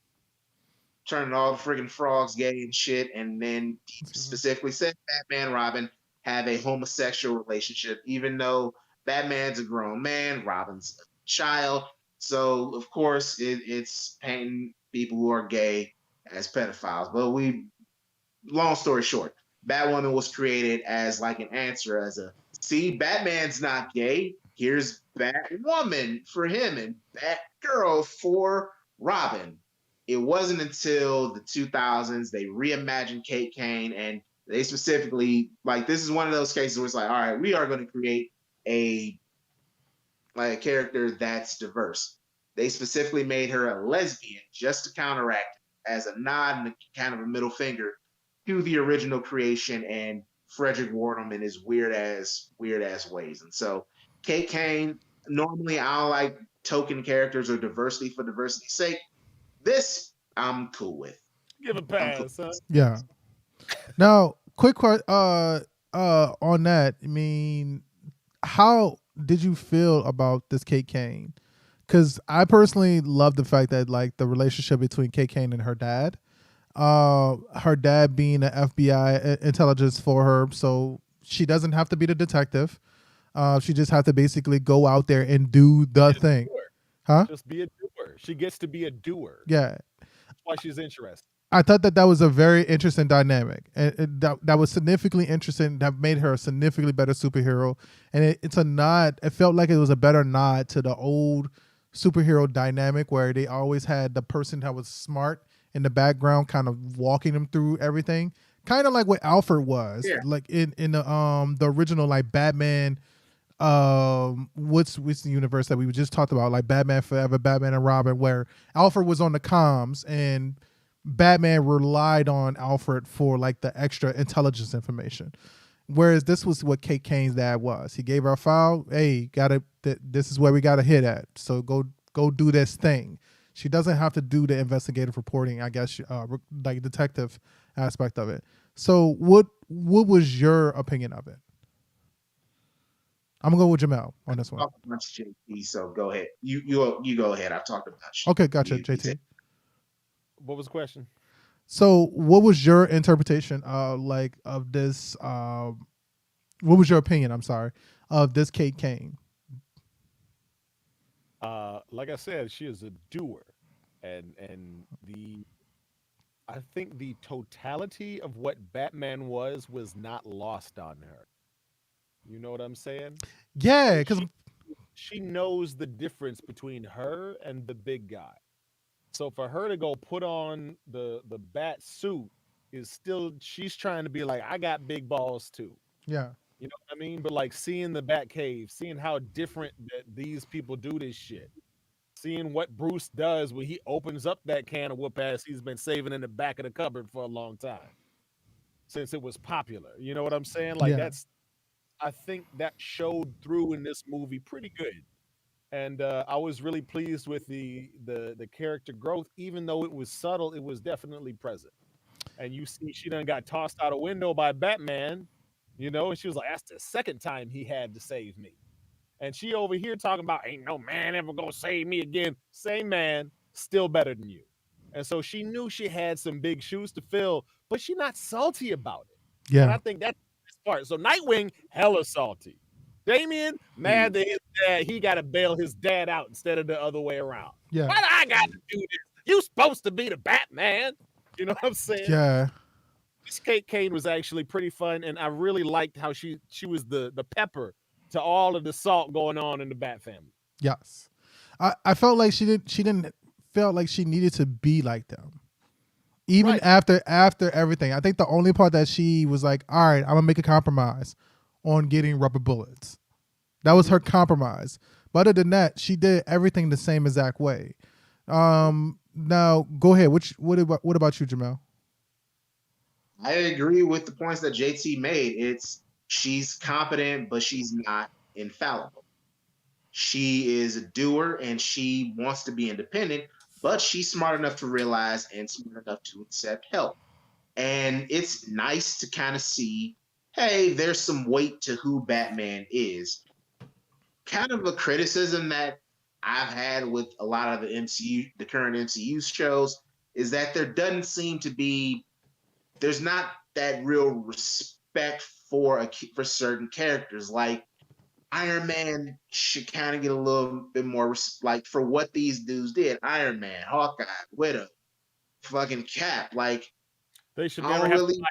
turning all the friggin' frogs gay and shit. And then he specifically said Batman and Robin have a homosexual relationship, even though Batman's a grown man, Robin's a child. So of course it's painting people who are gay as pedophiles. But long story short, Batwoman was created as like an answer, as a, see, Batman's not gay. Here's Batwoman for him and Batgirl for Robin. It wasn't until the 2000s they reimagined Kate Kane, and they specifically, like, this is one of those cases where it's like, all right, we are going to create a like a character that's diverse. They specifically made her a lesbian just to counteract it, as a nod and kind of a middle finger to the original creation and Frederick Wardham and his weird ass ways. And so Kate Kane, normally I don't like token characters or diversity for diversity's sake. This I'm cool with. give a I'm cool. pass, huh? Yeah. Now, quick question. On that, I mean, how did you feel about this Kate Kane? Because I personally love the fact that like the relationship between Kate Kane and her dad being an FBI intelligence for her, so she doesn't have to be the detective. She just have to basically go out there and do the thing, huh? Just be a doer. She gets to be a doer. Yeah. That's why she's interested. I thought that was a very interesting dynamic, and that was significantly interesting. That made her a significantly better superhero, and it's a nod. It felt like it was a better nod to the old superhero dynamic where they always had the person that was smart in the background, kind of walking them through everything, kind of like what Alfred was, Yeah. like in the original like Batman. What's the universe that we just talked about, like Batman Forever, Batman and Robin, where Alfred was on the comms and Batman relied on Alfred for like the extra intelligence information. Whereas this was what Kate Kane's dad was. He gave her a file. Hey, this is where we gotta hit at. So go do this thing. She doesn't have to do the investigative reporting, I guess, like detective aspect of it. So what was your opinion of it? I'm gonna go with Jamel on this one. Talked a bunch, JT, so go ahead. You go ahead. I've talked a bunch. Okay, gotcha, You JT. take- What was the question? So what was your interpretation of this? What was your opinion? I'm sorry, of this Kate Kane. Like I said, she is a doer, and I think the totality of what Batman was not lost on her. You know what I'm saying? Yeah, Like because she knows the difference between her and the big guy. So for her to go put on the bat suit is still, she's trying to be like, I got big balls too. yeah, You know what I mean? But like seeing the Bat Cave, seeing how different that these people do this shit, seeing what Bruce does when he opens up that can of whoop ass he's been saving in the back of the cupboard for a long time since it was popular. You know what I'm saying? Like yeah. I think that showed through in this movie pretty good. and I was really pleased with the character growth, even though it was subtle. It was definitely present. And you see, she done got tossed out a window by Batman, and she was like, "That's the second time he had to save me." And she over here talking about, "Ain't no man ever gonna save me again." Same man, still better than you. And so she knew she had some big shoes to fill, but she not salty about it. And Yeah, I think that's the best part. So Nightwing, hella salty. Damien, mad that his dad, he got to bail his dad out instead of the other way around. yeah, Why do I got to do this? You supposed to be the Batman. You know what I'm saying? yeah. This Kate Kane was actually pretty fun, and I really liked how she was the pepper to all of the salt going on in the Bat family. Yes. I felt like she didn't felt like she needed to be like them. Even Right. after everything. I think the only part that she was like, all right, I'm gonna make a compromise on getting rubber bullets. That was her compromise. But other than that, she did everything the same exact way. Now go ahead. What about you, Jamel? I agree with the points that JT made. She's competent, but she's not infallible. She is a doer and she wants to be independent, but she's smart enough to realize and smart enough to accept help. And it's nice to kind of see, hey, there's some weight to who Batman is. Kind of a criticism that I've had with a lot of the MCU, the current MCU shows, is that there doesn't seem to be, there's not that real respect for certain characters. Like Iron Man should kind of get a little bit more like for what these dudes did. Iron Man, Hawkeye, Widow, fucking Cap. Like They should I never don't have to really,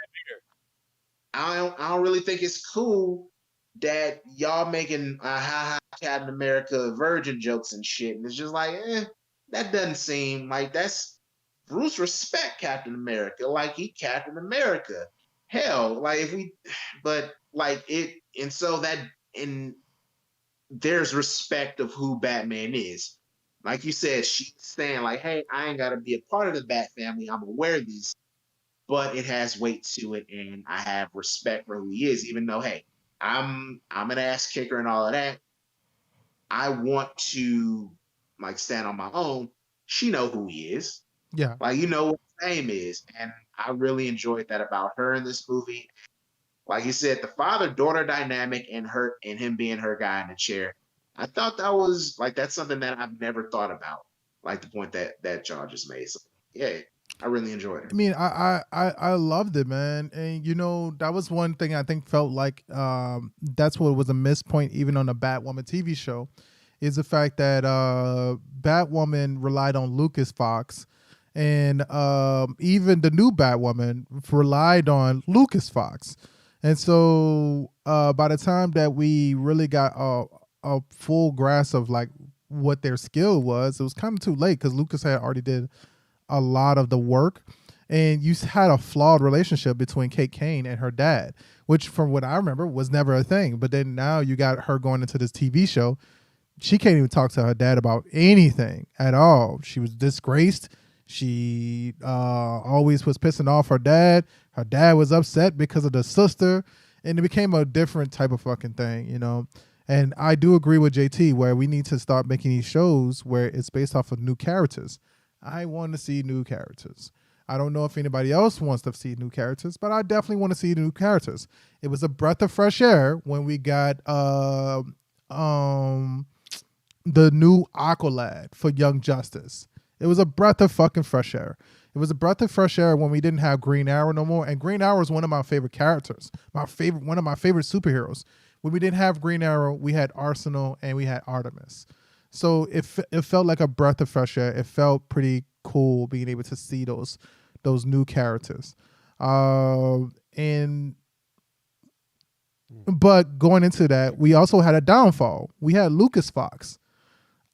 I don't really think it's cool that y'all making ha ha Captain America virgin jokes and shit. And it's just like, that doesn't seem like that's Bruce respect Captain America. Like he Captain America. Hell, like if we, but like it, and so that in there's respect of who Batman is. Like you said, she's saying like, "Hey, I ain't got to be a part of the Bat family. I'm aware of this, but it has weight to it, and I have respect for who he is. Even though, hey, I'm an ass kicker and all of that. I want to like stand on my own. She know who he is. Yeah. Like you know what his name is, and I really enjoyed that about her in this movie. Like you said, the father daughter dynamic and her and him being her guy in the chair. I thought that was like that's something that I've never thought about. Like the point that y'all just made. So yeah, I really enjoyed it. I mean, I loved it, man, and that was one thing I think felt like that's what was a miss point even on the Batwoman TV show, is the fact that Batwoman relied on Lucas Fox, and even the new Batwoman relied on Lucas Fox, and so by the time that we really got a full grasp of like what their skill was, it was kind of too late because Lucas had already did a lot of the work, and you had a flawed relationship between Kate Kane and her dad, which from what I remember was never a thing. But then now you got her going into this TV show. She can't even talk to her dad about anything at all. She was disgraced. She always was pissing off her dad. Her dad was upset because of the sister, and it became a different type of fucking thing. And I do agree with JT where we need to start making these shows where it's based off of new characters. I want to see new characters. I don't know if anybody else wants to see new characters, but I definitely want to see new characters. It was a breath of fresh air when we got the new Aqualad for Young Justice. It was a breath of fucking fresh air. It was a breath of fresh air when we didn't have Green Arrow no more. And Green Arrow is one of my favorite characters, one of my favorite superheroes. When we didn't have Green Arrow, we had Arsenal and we had Artemis. So it felt like a breath of fresh air. It felt pretty cool being able to see those new characters. And but going into that, we also had a downfall. We had Lucas Fox.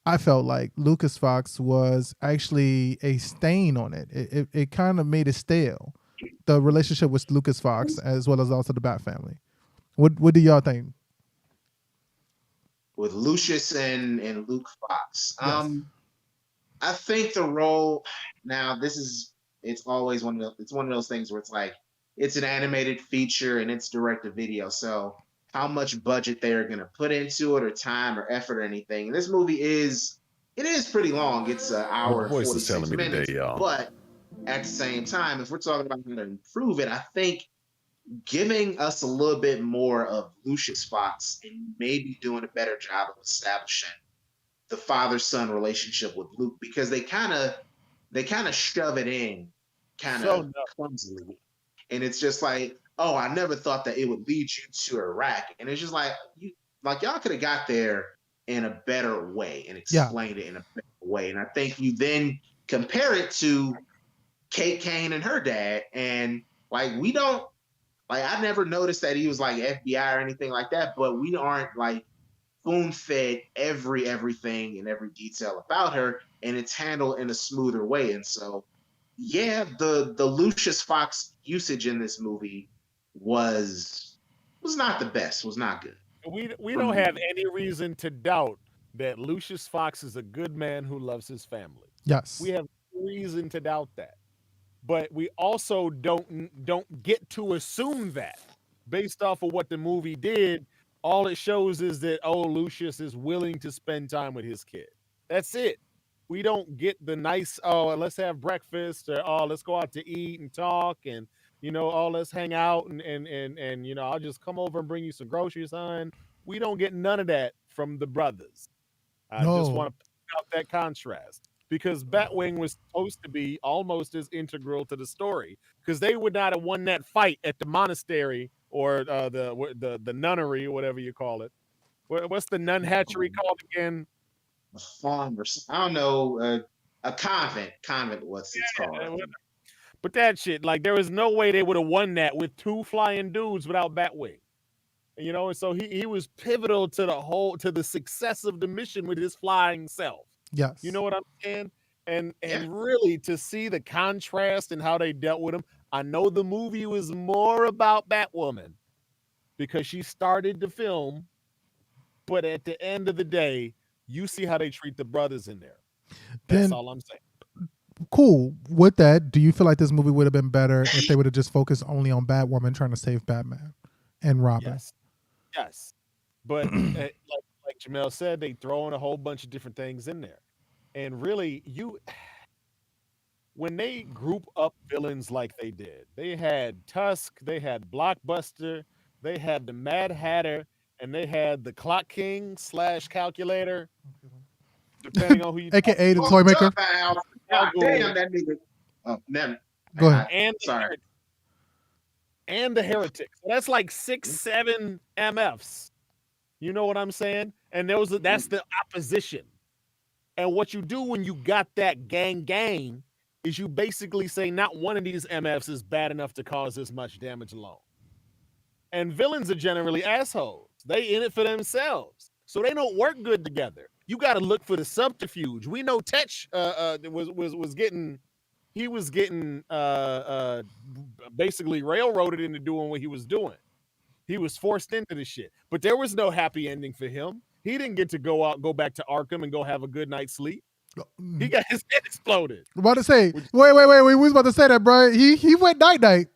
I felt like Lucas Fox was actually a stain on it. It kind of made it stale. The relationship with Lucas Fox as well as also the Bat family. What do y'all think? With Lucius and Luke Fox. Yes. I think the role now it's always one of those things where it's like it's an animated feature and it's direct to video. So how much budget they're gonna put into it, or time, or effort, or anything. And this movie is pretty long. It's an hour and 46 minutes, but at the same time, if we're talking about how to improve it, I think giving us a little bit more of Lucius Fox and maybe doing a better job of establishing the father-son relationship with Luke, because they kind of shove it in kind of clumsily. And it's just like, oh, I never thought that it would lead you to Iraq. And it's just like, y'all could have got there in a better way and explained it in a better way. And I think you then compare it to Kate Kane and her dad, and like I never noticed that he was like FBI or anything like that, but we aren't like spoon-fed everything and every detail about her, and it's handled in a smoother way. And so, yeah, the Lucius Fox usage in this movie was not the best, was not good. We don't have any reason to doubt that Lucius Fox is a good man who loves his family. Yes. We have no reason to doubt that. But we also don't get to assume that based off of what the movie did. All it shows is that, oh, Lucius is willing to spend time with his kid. That's it. We don't get the nice, oh, let's have breakfast, or oh, let's go out to eat and talk, and oh, let's hang out, and I'll just come over and bring you some groceries, son. We don't get none of that from the brothers. I just want to point out that contrast, because Batwing was supposed to be almost as integral to the story, because they would not have won that fight at the monastery or the nunnery, or whatever you call it. What's the nun hatchery called again? A farm, or I don't know, a convent. What's it's called? But that shit, like, there was no way they would have won that with two flying dudes without Batwing. And so he was pivotal to the success of the mission with his flying self. Yes. You know what I'm saying? And really, to see the contrast and how they dealt with him. I know the movie was more about Batwoman because she started the film, but at the end of the day, you see how they treat the brothers in there. That's all I'm saying. Cool. With that, do you feel like this movie would have been better if they would have just focused only on Batwoman trying to save Batman and Robin? Yes. But like Jamel said, they throw in a whole bunch of different things in there. And really, when they group up villains like they did, they had Tusk, they had Blockbuster, they had the Mad Hatter, and they had the Clock King / Calculator, depending on who you AKA the toy maker. God damn, that nigga. Oh, never. Go ahead. And the Heretics. So that's like 6-7 MFs. You know what I'm saying? And that's the opposition. And what you do when you got that gang is you basically say not one of these MFs is bad enough to cause this much damage alone. And villains are generally assholes. They in it for themselves. So they don't work good together. You got to look for the subterfuge. We know Tetch was getting basically railroaded into doing what he was doing. He was forced into the shit. But there was no happy ending for him. He didn't get to go back to Arkham and go have a good night's sleep. He got his head exploded. I'm about to say, wait. We was about to say that, bro. He went night.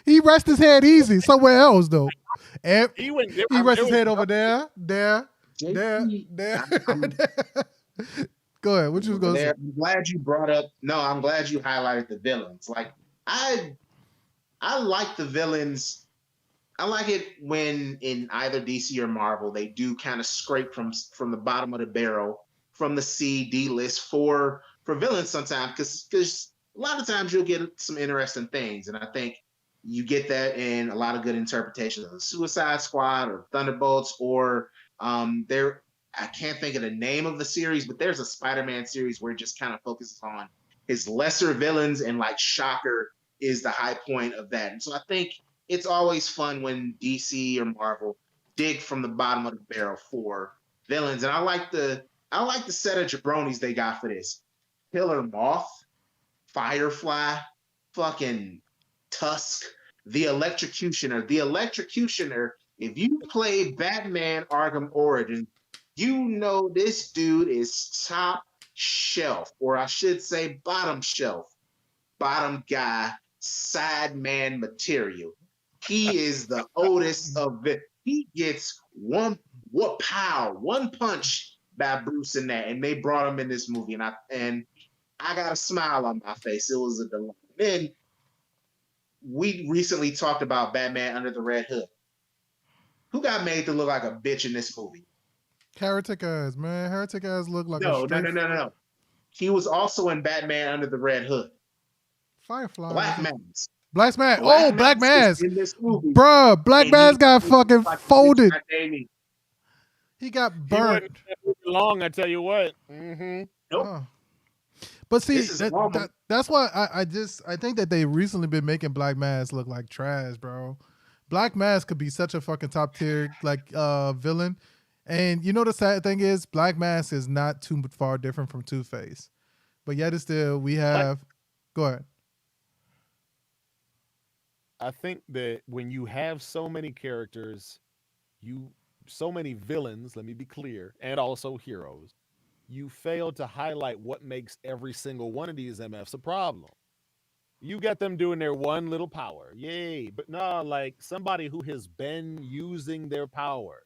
He rested his head easy somewhere else, though. And he rested his head over there. Go ahead. What you was going to say? I'm glad you brought up. No, I'm glad you highlighted the villains. Like, I like the villains. I like it when in either DC or Marvel they do kind of scrape from the bottom of the barrel, from the C/D list for villains sometimes, because a lot of times you'll get some interesting things, and I think you get that in a lot of good interpretations of the Suicide Squad or Thunderbolts, or I can't think of the name of the series, but there's a Spider-Man series where it just kind of focuses on his lesser villains, and like Shocker is the high point of that. And so I think it's always fun when DC or Marvel dig from the bottom of the barrel for villains. And I like the set of jabronis they got for this. Killer Moth, Firefly, fucking Tusk, the Electrocutioner. The Electrocutioner, if you play Batman Arkham Origins, you know this dude is top shelf, or I should say bottom shelf, bottom guy, side man material. He is the Otis of it. he gets one punch by Bruce in that, and they brought him in this movie, and I got a smile on my face. It was a delight. Then we recently talked about Batman Under the Red Hood. Who got made to look like a bitch in this movie? Heretic ass, man. Heretic ass look like a No. straight He was also in Batman Under the Red Hood. Firefly. Black Mask. Black Mask. Oh, Black Mask. In this movie. Bruh, Black Mask got fucking folded. He got He wasn't burnt. long, I tell you what. Mm-hmm. Nope. But see, that's why I think that they recently been making Black Mask look like trash, bro. Black Mask could be such a fucking top tier like villain. And you know the sad thing is Black Mask is not too far different from Two-Face. But yet it's still we have go ahead. I think that when you have so many characters, so many villains, let me be clear, and also heroes, you fail to highlight what makes every single one of these MFs a problem. You get them doing their one little power. Yay. But no, like somebody who has been using their power.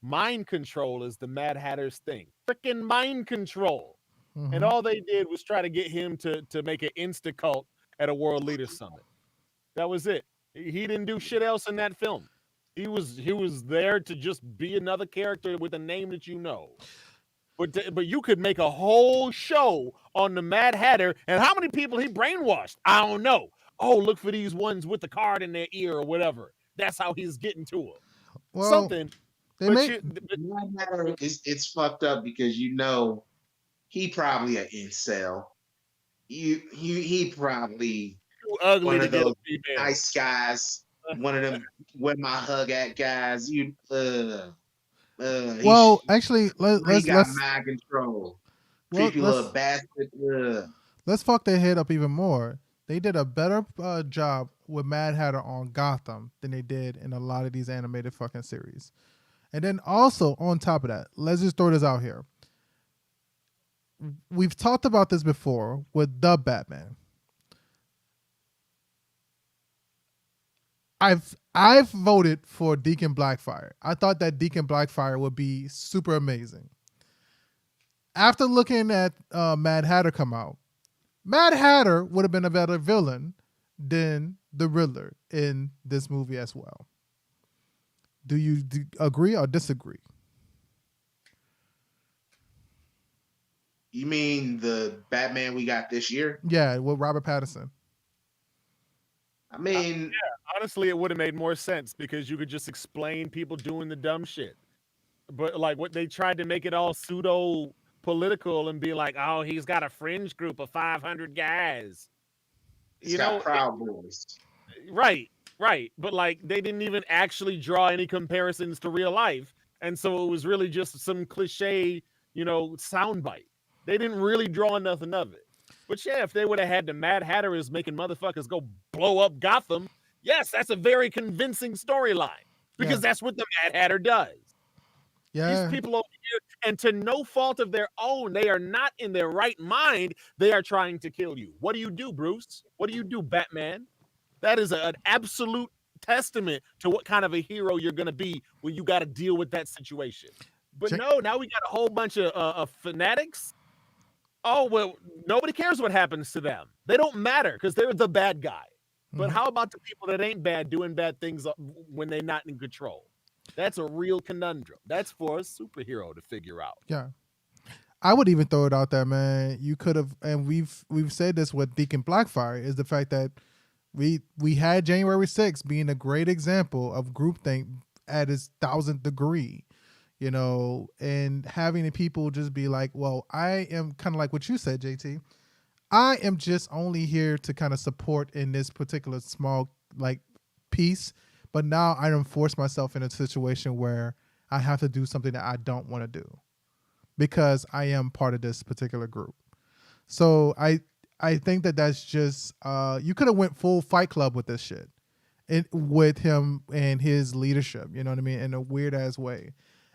Mind control is the Mad Hatter's thing. Freaking mind control. Mm-hmm. And all they did was try to get him to make an insta-cult at a World Leaders Summit. That was it. He didn't do shit else in that film. He was there to just be another character with a name that you know. But you could make a whole show on the Mad Hatter and how many people he brainwashed. I don't know. Oh, look for these ones with the card in their ear or whatever. That's how he's getting to them. Well, something. Mad Hatter it's fucked up because he probably an incel. He probably too ugly one to of get those a female. nice guys. One of them where my hug at guys. Actually, let's mind control. Creepy little bastard. Let's fuck their head up even more. They did a better job with Mad Hatter on Gotham than they did in a lot of these animated fucking series. And then also on top of that, let's just throw this out here. We've talked about this before with the Batman. I've voted for Deacon Blackfire. I thought that Deacon Blackfire would be super amazing. After looking at Mad Hatter come out, Mad Hatter would have been a better villain than the Riddler in this movie as well. Do you agree or disagree? You mean the Batman we got this year? Yeah, with Robert Pattinson. I mean, honestly, it would have made more sense because you could just explain people doing the dumb shit. But like what they tried to make it all pseudo political and be like, oh, he's got a fringe group of 500 guys. He's got Proud Boys. Right. But like they didn't even actually draw any comparisons to real life. And so it was really just some cliche, soundbite. They didn't really draw nothing of it. But yeah, if they would have had the Mad Hatter is making motherfuckers go blow up Gotham, yes, that's a very convincing storyline because that's what the Mad Hatter does. Yeah. These people over here, and to no fault of their own, they are not in their right mind. They are trying to kill you. What do you do, Bruce? What do you do, Batman? That is an absolute testament to what kind of a hero you're going to be when you got to deal with that situation. But no, now we got a whole bunch of fanatics. Oh, well, nobody cares what happens to them. They don't matter because they're the bad guy. But how about the people that ain't bad doing bad things when they're not in control? That's a real conundrum. That's for a superhero to figure out. Yeah. I would even throw it out there, man. You could have, and we've said this with Deacon Blackfire, is the fact that we had January 6th being a great example of groupthink at its 1000th degree. And having the people just be like, well, I am kind of like what you said, JT. I am just only here to kind of support in this particular small piece, but now I don't force myself in a situation where I have to do something that I don't want to do because I am part of this particular group. So I think that that's just you could have went full Fight Club with this shit, with him and his leadership. You know what I mean? In a weird ass way.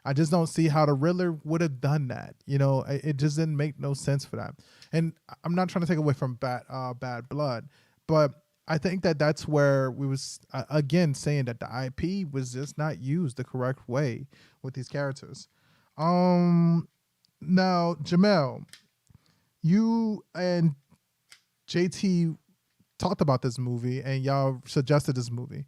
I just don't see how the Riddler would have done that. It just didn't make no sense for that. And I'm not trying to take away from Bad Blood, but I think that that's where we was again saying that the IP was just not used the correct way with these characters. Now Jamel, you and JT talked about this movie and y'all suggested this movie.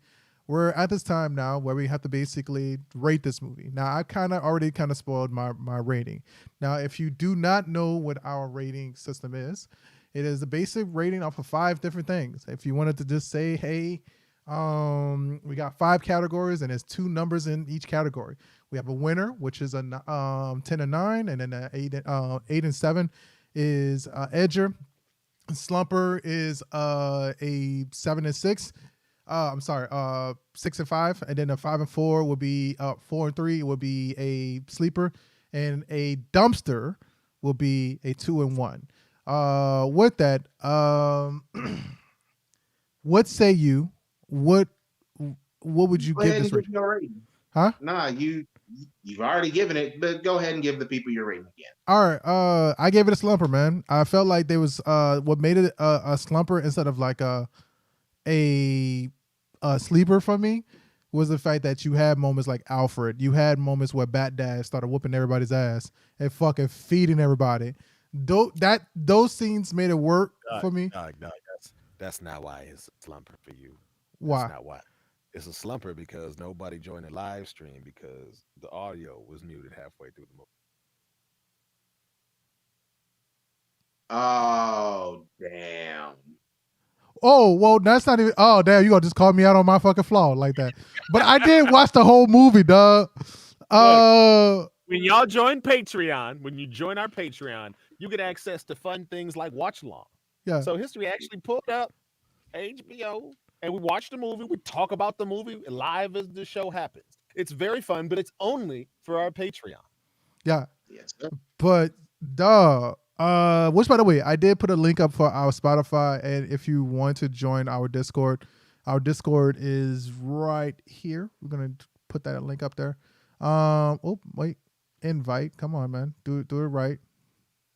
We're at this time now where we have to basically rate this movie. Now I already spoiled my rating. Now if you do not know what our rating system is, it is a basic rating off of 5 different things. If you wanted to just say, hey, we got 5 categories and there's 2 numbers in each category. We have a winner, which is a 10 and 9, and then a 8 and 7 is Edger. Slumper is a 7 and 6. 6 and 5, and then a 5 and 4 would be 4 and 3 would be a sleeper, and a dumpster will be a 2 and 1. With that, what say you? What would you give this rating? Huh? Nah, you've already given it, but go ahead and give the people your rating again. All right. I gave it a slumper, man. I felt like there was what made it a slumper instead of like a sleeper for me was the fact that you had moments like Alfred. You had moments where Bat Dad started whooping everybody's ass and fucking feeding everybody. Those scenes made it work for me. No, that's not why it's a slumper for you. Why? That's not why. It's a slumper because nobody joined the live stream because the audio was muted halfway through the movie. Oh, damn. Oh, well, that's not even. Oh, damn, you gonna just call me out on my fucking flaw like that. But I did watch the whole movie, dog. When y'all join Patreon, when you join our Patreon, you get access to fun things like watch along. Yeah. So History actually pulled up HBO and we watch the movie. We talk about the movie live as the show happens. It's very fun, but it's only for our Patreon. Yeah. Yes, sir. But which by the way, I did put a link up for our Spotify, and if you want to join our Discord is right here. We're gonna put that link up there. Oh wait, invite. Come on, man. Do it right.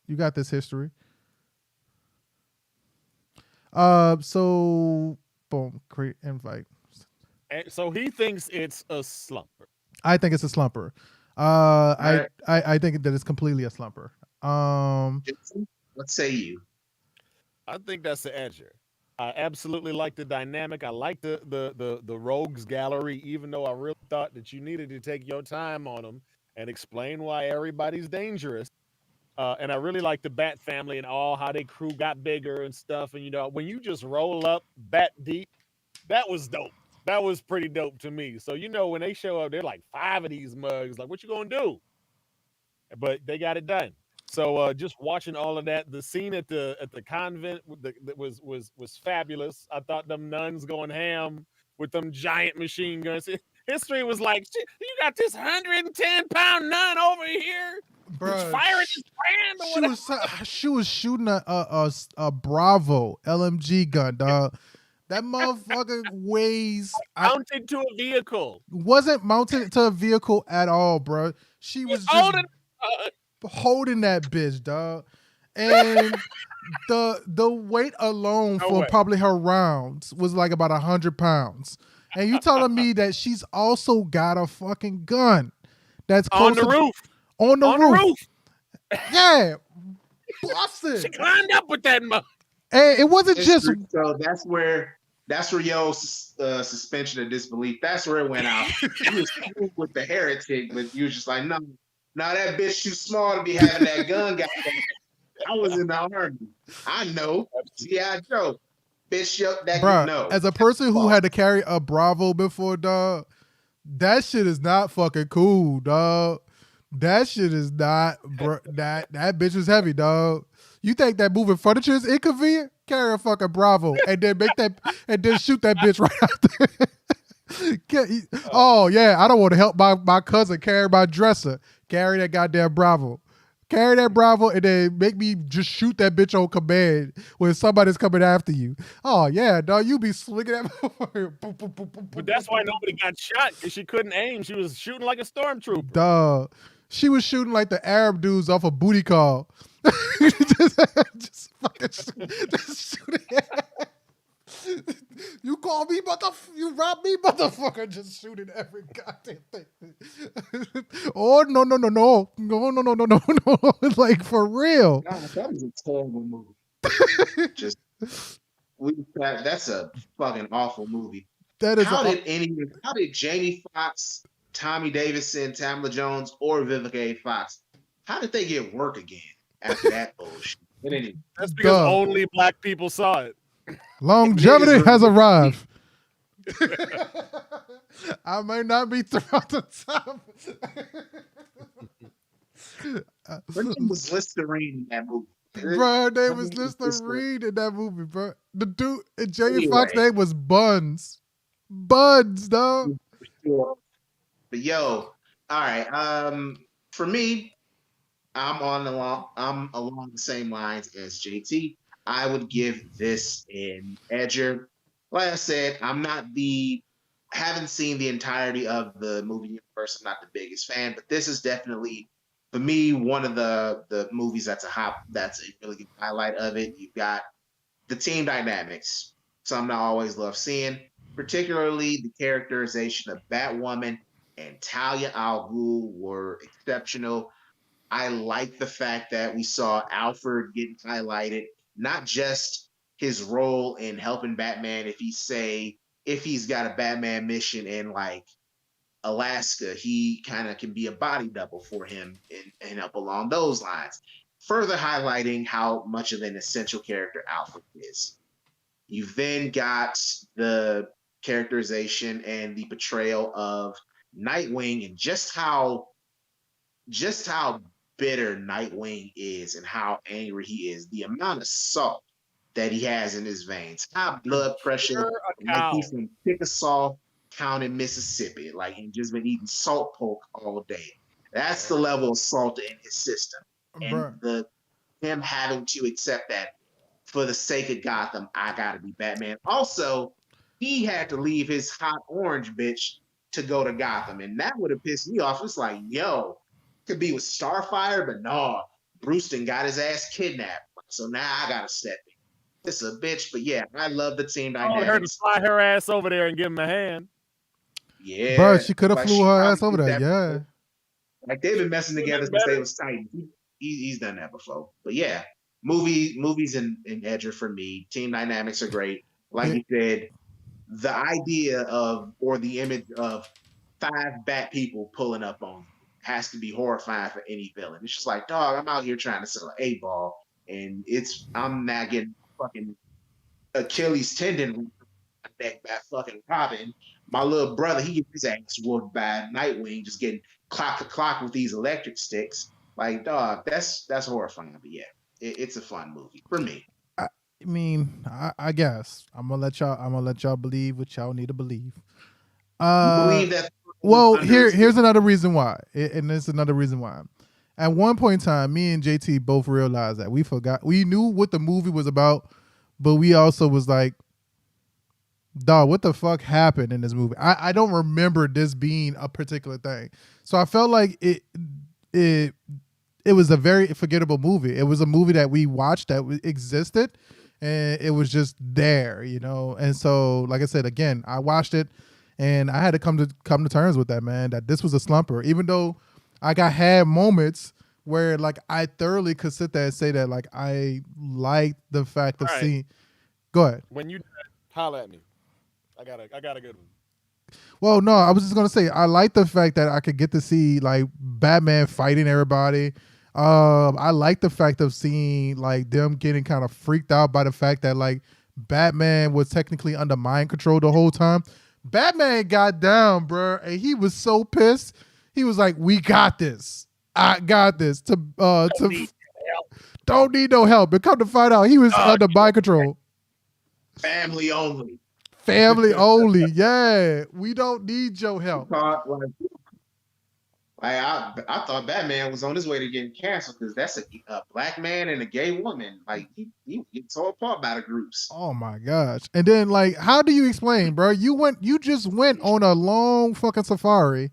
You got this, History. So boom, create invite. And so he thinks it's a slumper. I think it's a slumper. Right. I think that it's completely a slumper. What say you? I think that's the edger. I absolutely like the dynamic. I like the rogues gallery, even though I really thought that you needed to take your time on them and explain why everybody's dangerous. And I really like the Bat family and all how they crew got bigger and stuff. And when you just roll up Bat deep, that was dope. That was pretty dope to me. So when they show up, they're like 5 of these mugs. Like, what you gonna do? But they got it done. So just watching all of that, the scene at the convent that was fabulous. I thought them nuns going ham with them giant machine guns. History was like, you got this 110-pound nun over here, Bruh, firing his brand or whatever. She was shooting a Bravo LMG gun, dog. That motherfucker weighs mounted to a vehicle. Wasn't mounted to a vehicle at all, bro. She was just holding that bitch, dog. And the weight alone probably her rounds was like about 100 pounds. And you telling me that she's also got a fucking gun that's on the roof. On the roof. Yeah. Busted. She climbed up with that mug. And it wasn't just so that's where your suspension of disbelief. That's where it went out. You was cool with the heretic, but you was just like, no, that bitch too small to be having that gun. I was in the army. I know. G.I. Joe. Bitch, that bruh, you know. As a person who had to carry a Bravo before, dog, that shit is not fucking cool, dog. That shit is not, bro. That bitch is heavy, dog. You think that moving furniture is inconvenient? Carry a fucking Bravo and then shoot that bitch right out there. Oh yeah, I don't want to help my cousin carry my dresser. Carry that goddamn Bravo. Carry that Bravo and then make me just shoot that bitch on command when somebody's coming after you. Oh yeah, dog, you be swinging that. But that's why nobody got shot, because she couldn't aim. She was shooting like a stormtrooper. Dog. She was shooting like the Arab dudes off a booty call. just fucking shoot it. You call me you rob me, motherfucker, just shooting every goddamn thing. Oh no. Like for real. God, that was a terrible movie. Just that's a fucking awful movie. That is How did Jamie Foxx, Tommy Davidson, Tamla Jones, or Vivica A. Fox, how did they get work again after that bullshit? That's because only black people saw it. Longevity has arrived. I may not be throughout the top. Her name was Listerine in that movie. Bro, her name was Listerine in that movie, bro. The dude, Jamie Foxx's name was Buns. Buns, dog. But yo, all right. For me, I'm along the same lines as JT. I would give this an edger. Like I said, haven't seen the entirety of the movie universe. I'm not the biggest fan, but this is definitely, for me, one of the movies that's a really good highlight of it. You've got the team dynamics, something I always love seeing, particularly the characterization of Batwoman and Talia al Ghul were exceptional. I like the fact that we saw Alfred getting highlighted, not just his role in helping Batman. If he's got a Batman mission in like Alaska, he kind of can be a body double for him and help along those lines. Further highlighting how much of an essential character Alfred is. You've then got the characterization and the portrayal of Nightwing and just how bitter Nightwing is and how angry he is. The amount of salt that he has in his veins, high blood pressure, like he's from Chickasaw County, Mississippi, like he's just been eating salt pork all day. That's the level of salt in his system, and him having to accept that for the sake of Gotham, I gotta be Batman. Also, he had to leave his hot orange bitch to go to Gotham, and that would have pissed me off. It's like, yo, could be with Starfire, but no, Brewston got his ass kidnapped, so now I gotta step in. It's a bitch, but yeah, I love the team dynamics. I heard her to fly her ass over there and give him a hand. Yeah, bro, she could have flew her ass over there. Yeah, like they've been messing together since they was Titans. He's done that before, but yeah, movies in Edger for me. Team dynamics are great. Like you said, the idea of or the image of 5 bat people pulling up on you has to be horrifying for any villain. It's just like, dog, I'm out here trying to sell an A-ball, and I'm not getting fucking Achilles tendon neck by fucking Robin. My little brother, he gets his ass whooped by Nightwing, just getting clock to clock with these electric sticks. Like, dog, that's horrifying. But yeah, it's a fun movie for me. I mean, I guess I'm gonna let y'all believe what y'all need to believe. Believe that. Well, here's another reason why, and this is another reason why. At one point in time, me and JT both realized that we knew what the movie was about, but we also was like, dog, what the fuck happened in this movie? I don't remember this being a particular thing. So I felt like it was a very forgettable movie. It was a movie that we watched that existed, and it was just there, you know? And so, like I said, again, I watched it, and I had to come to terms with that, man, that this was a slumper. Even though I had moments where, like, I thoroughly could sit there and say that, like, I liked the fact of seeing. Go ahead. When you holler at me, I got a good one. Well, no, I was just gonna say I like the fact that I could get to see like Batman fighting everybody. I like the fact of seeing like them getting kind of freaked out by the fact that like Batman was technically under mind control the whole time. Batman got down, bro, and he was so pissed. He was like, "We got this. I got this." Don't need no help. But come to find out, he was under mind control. Family only. Family only. Yeah, we don't need your help. I thought Batman was on his way to getting canceled because that's a black man and a gay woman. Like he gets tore apart by the groups. Oh my gosh! And then like, how do you explain, bro? You just went on a long fucking safari,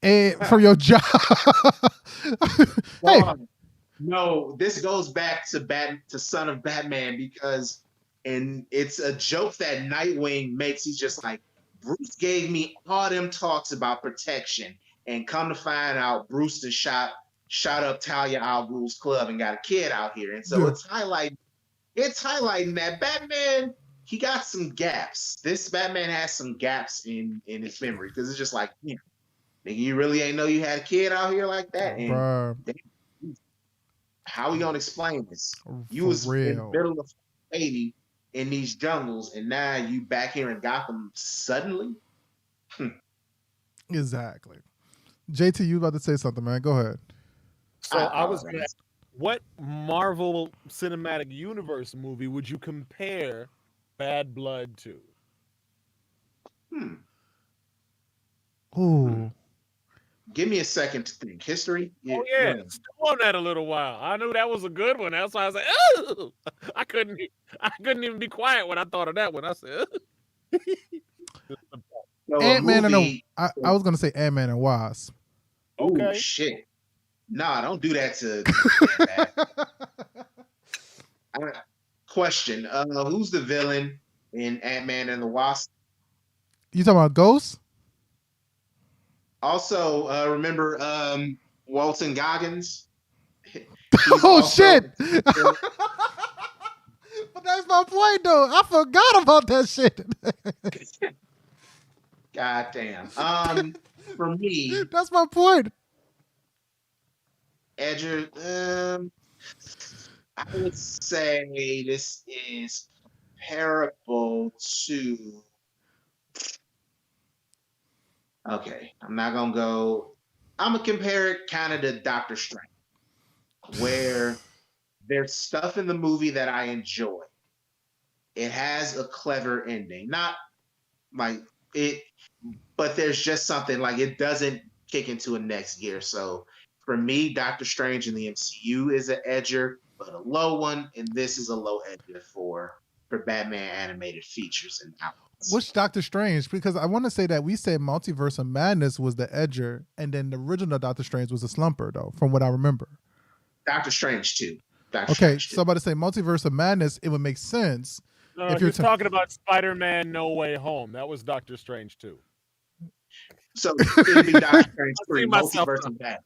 and from your job. Hey. No, this goes back to Son of Batman because And it's a joke that Nightwing makes. He's just like, Bruce gave me all them talks about protection, and come to find out, Bruce just shot up Talia al Ghul's club and got a kid out here. And so Yeah. it's highlighting that Batman, he got some gaps. This Batman has some gaps in his memory, because it's just like, nigga, you really ain't know you had a kid out here like that. And Bruh, how we gonna explain this? You for was in the real. middle of baby in these jungles, and now you back here in Gotham suddenly. Exactly. JT, you about to say something, man? Go ahead. So I was gonna ask, what Marvel Cinematic Universe movie would you compare Bad Blood to? Ooh. Give me a second to think. History? Oh yeah, still on that a little while. I knew that was a good one. That's why I was like, oh, I couldn't even be quiet when I thought of that one. I said, So Ant-Man and I was gonna say Ant-Man and Wasp. okay. Ooh, shit. Nah, don't do that to question. Who's the villain in Ant-Man and the Wasp? You talking about Ghost? Also, remember Walton Goggins? Oh shit! But that's my point, though. I forgot about that shit. God damn. For me, That's my point. Edger, I would say this is comparable to. Okay, I'm not gonna go. I'm gonna compare it kind of to Doctor Strange, where there's stuff in the movie that I enjoy. It has a clever ending, not like it, but there's just something like it doesn't kick into a next gear. So for me, Doctor Strange in the MCU is an edger, but a low one, and this is a low edger for Batman animated features and outlets. Which Doctor Strange? Because I want to say that we said Multiverse of Madness was the edger, and then the original Doctor Strange was a slumper, though, from what I remember. Doctor Strange 2. Okay, so I'm about to say Multiverse of Madness, it would make sense. No, if you're talking about Spider-Man No Way Home, that was Doctor Strange 2. So it would be Doctor Strange 3, Multiverse of Madness.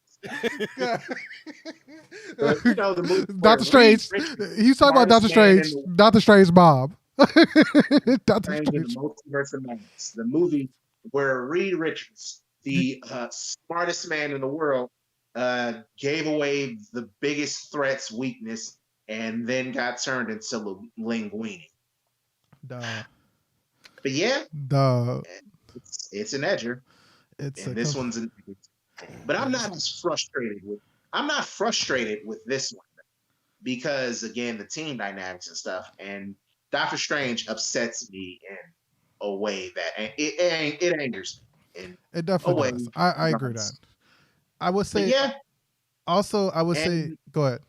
You know, the movie Doctor Strange. He's talking about Doctor Strange. Doctor Strange Bob. Doctor Strange in the Multiverse of Madness. The movie where Reed Richards, the smartest man in the world, gave away the biggest threat's weakness and then got turned into Linguini. Duh. But yeah, it's an edger. This one's an edger. But I'm not frustrated with this one, because again, the team dynamics and stuff, and Doctor Strange upsets me in a way that it angers me. It definitely does. I agree that. I would say, yeah. Also, I would say, go ahead.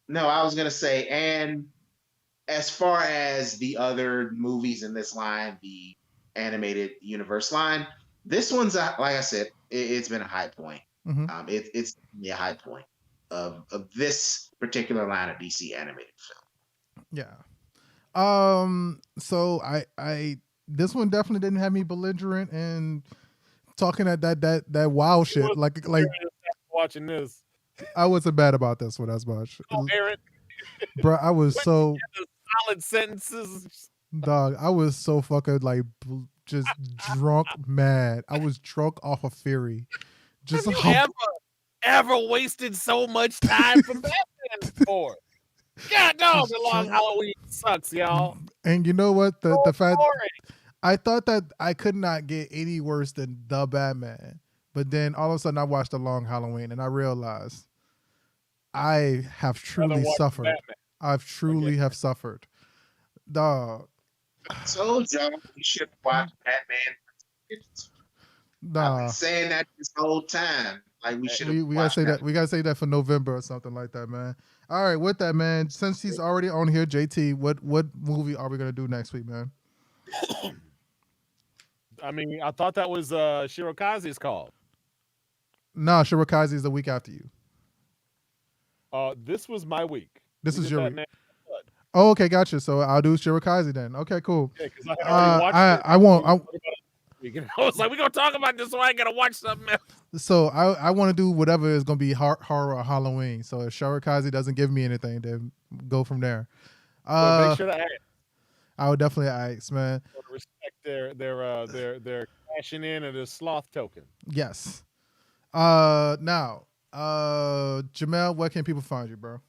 No, I was gonna say, and as far as the other movies in this line, the animated universe line, this one's like I said, it's been a high point. Mm-hmm. It's a high point of this particular line of DC animated film. Yeah. So I this one definitely didn't have me belligerent and talking at that wild shit. Like watching this. I wasn't bad about this one as much. Oh, Aaron. Bro, I was so solid sentences. Dog, I was so fucking like just drunk mad. I was drunk off of fury. Just have you ever wasted so much time from Batman before? God no, the long Halloween sucks, y'all. And you know what? The fact I thought that I could not get any worse than The Batman. But then all of a sudden I watched The Long Halloween and I realized I have truly suffered. Batman. I've truly have suffered. Dog. I told y'all you should watch Batman. I've been saying that this whole time. Like we should. We gotta say that. We gotta say that for November or something like that, man. All right, with that, man. Since he's already on here, JT, what movie are we gonna do next week, man? I mean, I thought that was Shirokaze's call. No, Shirokaze is the week after you. This was my week. This is your week. Oh, okay, gotcha. So I'll do Shirakazi then. Okay, cool. Yeah, because I had already watched it. I won't. I was like, we're gonna talk about this, so I gotta watch something else. So I want to do whatever is gonna be horror or Halloween. So if Shirakazi doesn't give me anything, then go from there. But make sure to ask. I would definitely ask, man. To respect their cashing in of the sloth token. Yes. Now, Jamel, where can people find you, bro?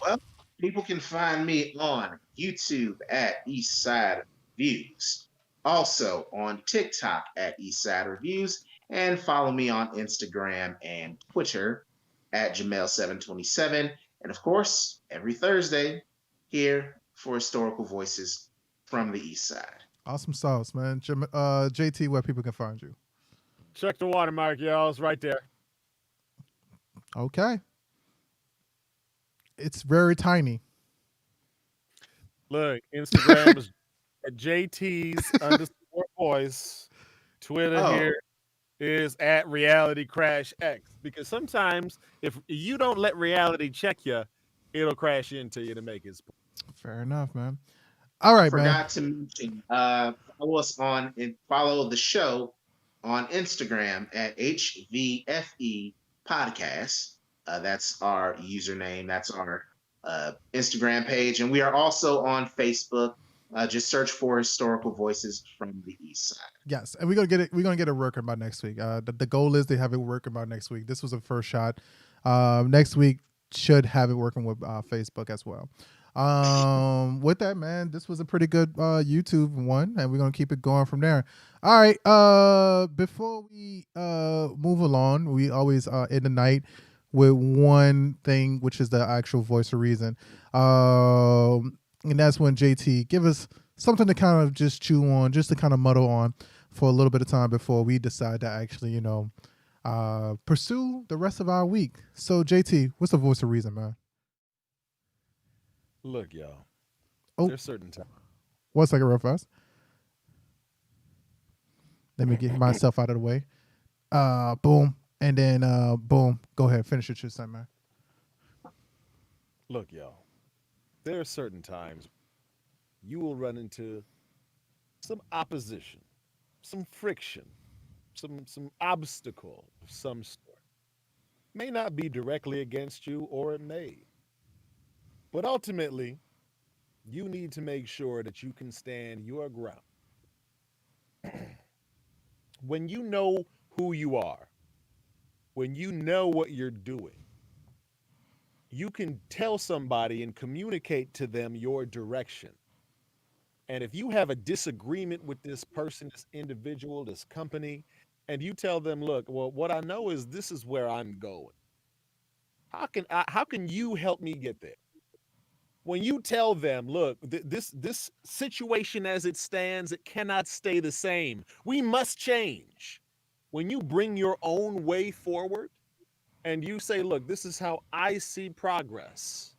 Well, people can find me on YouTube at Eastside Reviews. Also on TikTok at Eastside Reviews. And follow me on Instagram and Twitter at Jamel727. And of course, every Thursday here for Historical Voices from the East Side. Awesome sauce, man. JT, where people can find you? Check the watermark, y'all. It's right there. Okay. It's very tiny. Look, Instagram is at JT's_voice. Twitter here is at Reality Crash X. Because sometimes if you don't let reality check you, it'll crash into you to make it. Fair enough, man. All right, Forgot to mention, follow us on and follow the show on Instagram at HVFE Podcast. That's our username. That's our Instagram page, and we are also on Facebook. Just search for Historical Voices from the East Side. Yes, and we're gonna get it. We're gonna get it working by next week. The goal is to have it working by next week. This was a first shot. Next week should have it working with Facebook as well. With that, man, this was a pretty good YouTube one, and we're gonna keep it going from there. All right. Before we move along, we always end the night with one thing, which is the actual voice of reason. And that's when JT give us something to kind of just chew on, just to kind of muddle on for a little bit of time before we decide to actually, pursue the rest of our week. So JT, what's the voice of reason, man? Look, y'all. Oh, there's certain times. 1 second, real fast. Let me get myself out of the way. Boom. And then boom. Go ahead. Finish your shit, man. Look, y'all. There are certain times you will run into some opposition, some friction, some obstacle of some sort. May not be directly against you, or it may. But ultimately, you need to make sure that you can stand your ground. When you know who you are, when you know what you're doing, you can tell somebody and communicate to them your direction. And if you have a disagreement with this person, this individual, this company, and you tell them, look, well, what I know is this is where I'm going. How can you help me get there? When you tell them, look, this situation as it stands, it cannot stay the same. We must change. When you bring your own way forward and you say, look, this is how I see progress.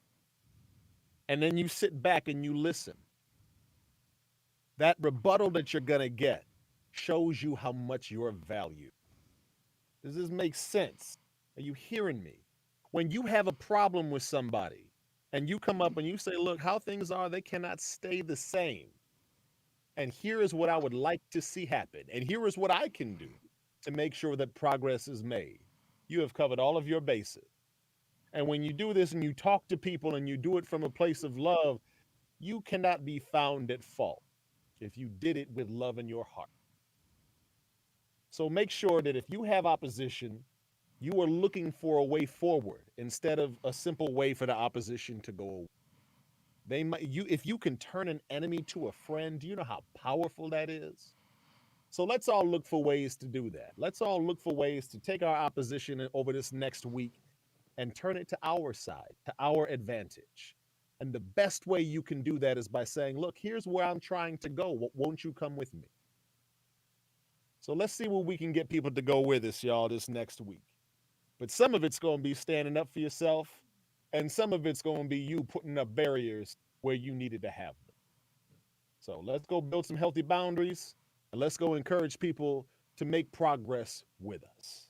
And then you sit back and you listen. That rebuttal that you're going to get shows you how much you're valued. Does this make sense? Are you hearing me? When you have a problem with somebody, and you come up and you say, look, how things are, they cannot stay the same. And here is what I would like to see happen. And here is what I can do to make sure that progress is made. You have covered all of your bases. And when you do this and you talk to people and you do it from a place of love, you cannot be found at fault if you did it with love in your heart. So make sure that if you have opposition, you are looking for a way forward instead of a simple way for the opposition to go away. If you can turn an enemy to a friend, do you know how powerful that is? So let's all look for ways to do that. Let's all look for ways to take our opposition over this next week and turn it to our side, to our advantage. And the best way you can do that is by saying, look, here's where I'm trying to go. Won't you come with me? So let's see where we can get people to go with us, y'all, this next week. But some of it's going to be standing up for yourself, and some of it's going to be you putting up barriers where you needed to have them. So let's go build some healthy boundaries, and let's go encourage people to make progress with us.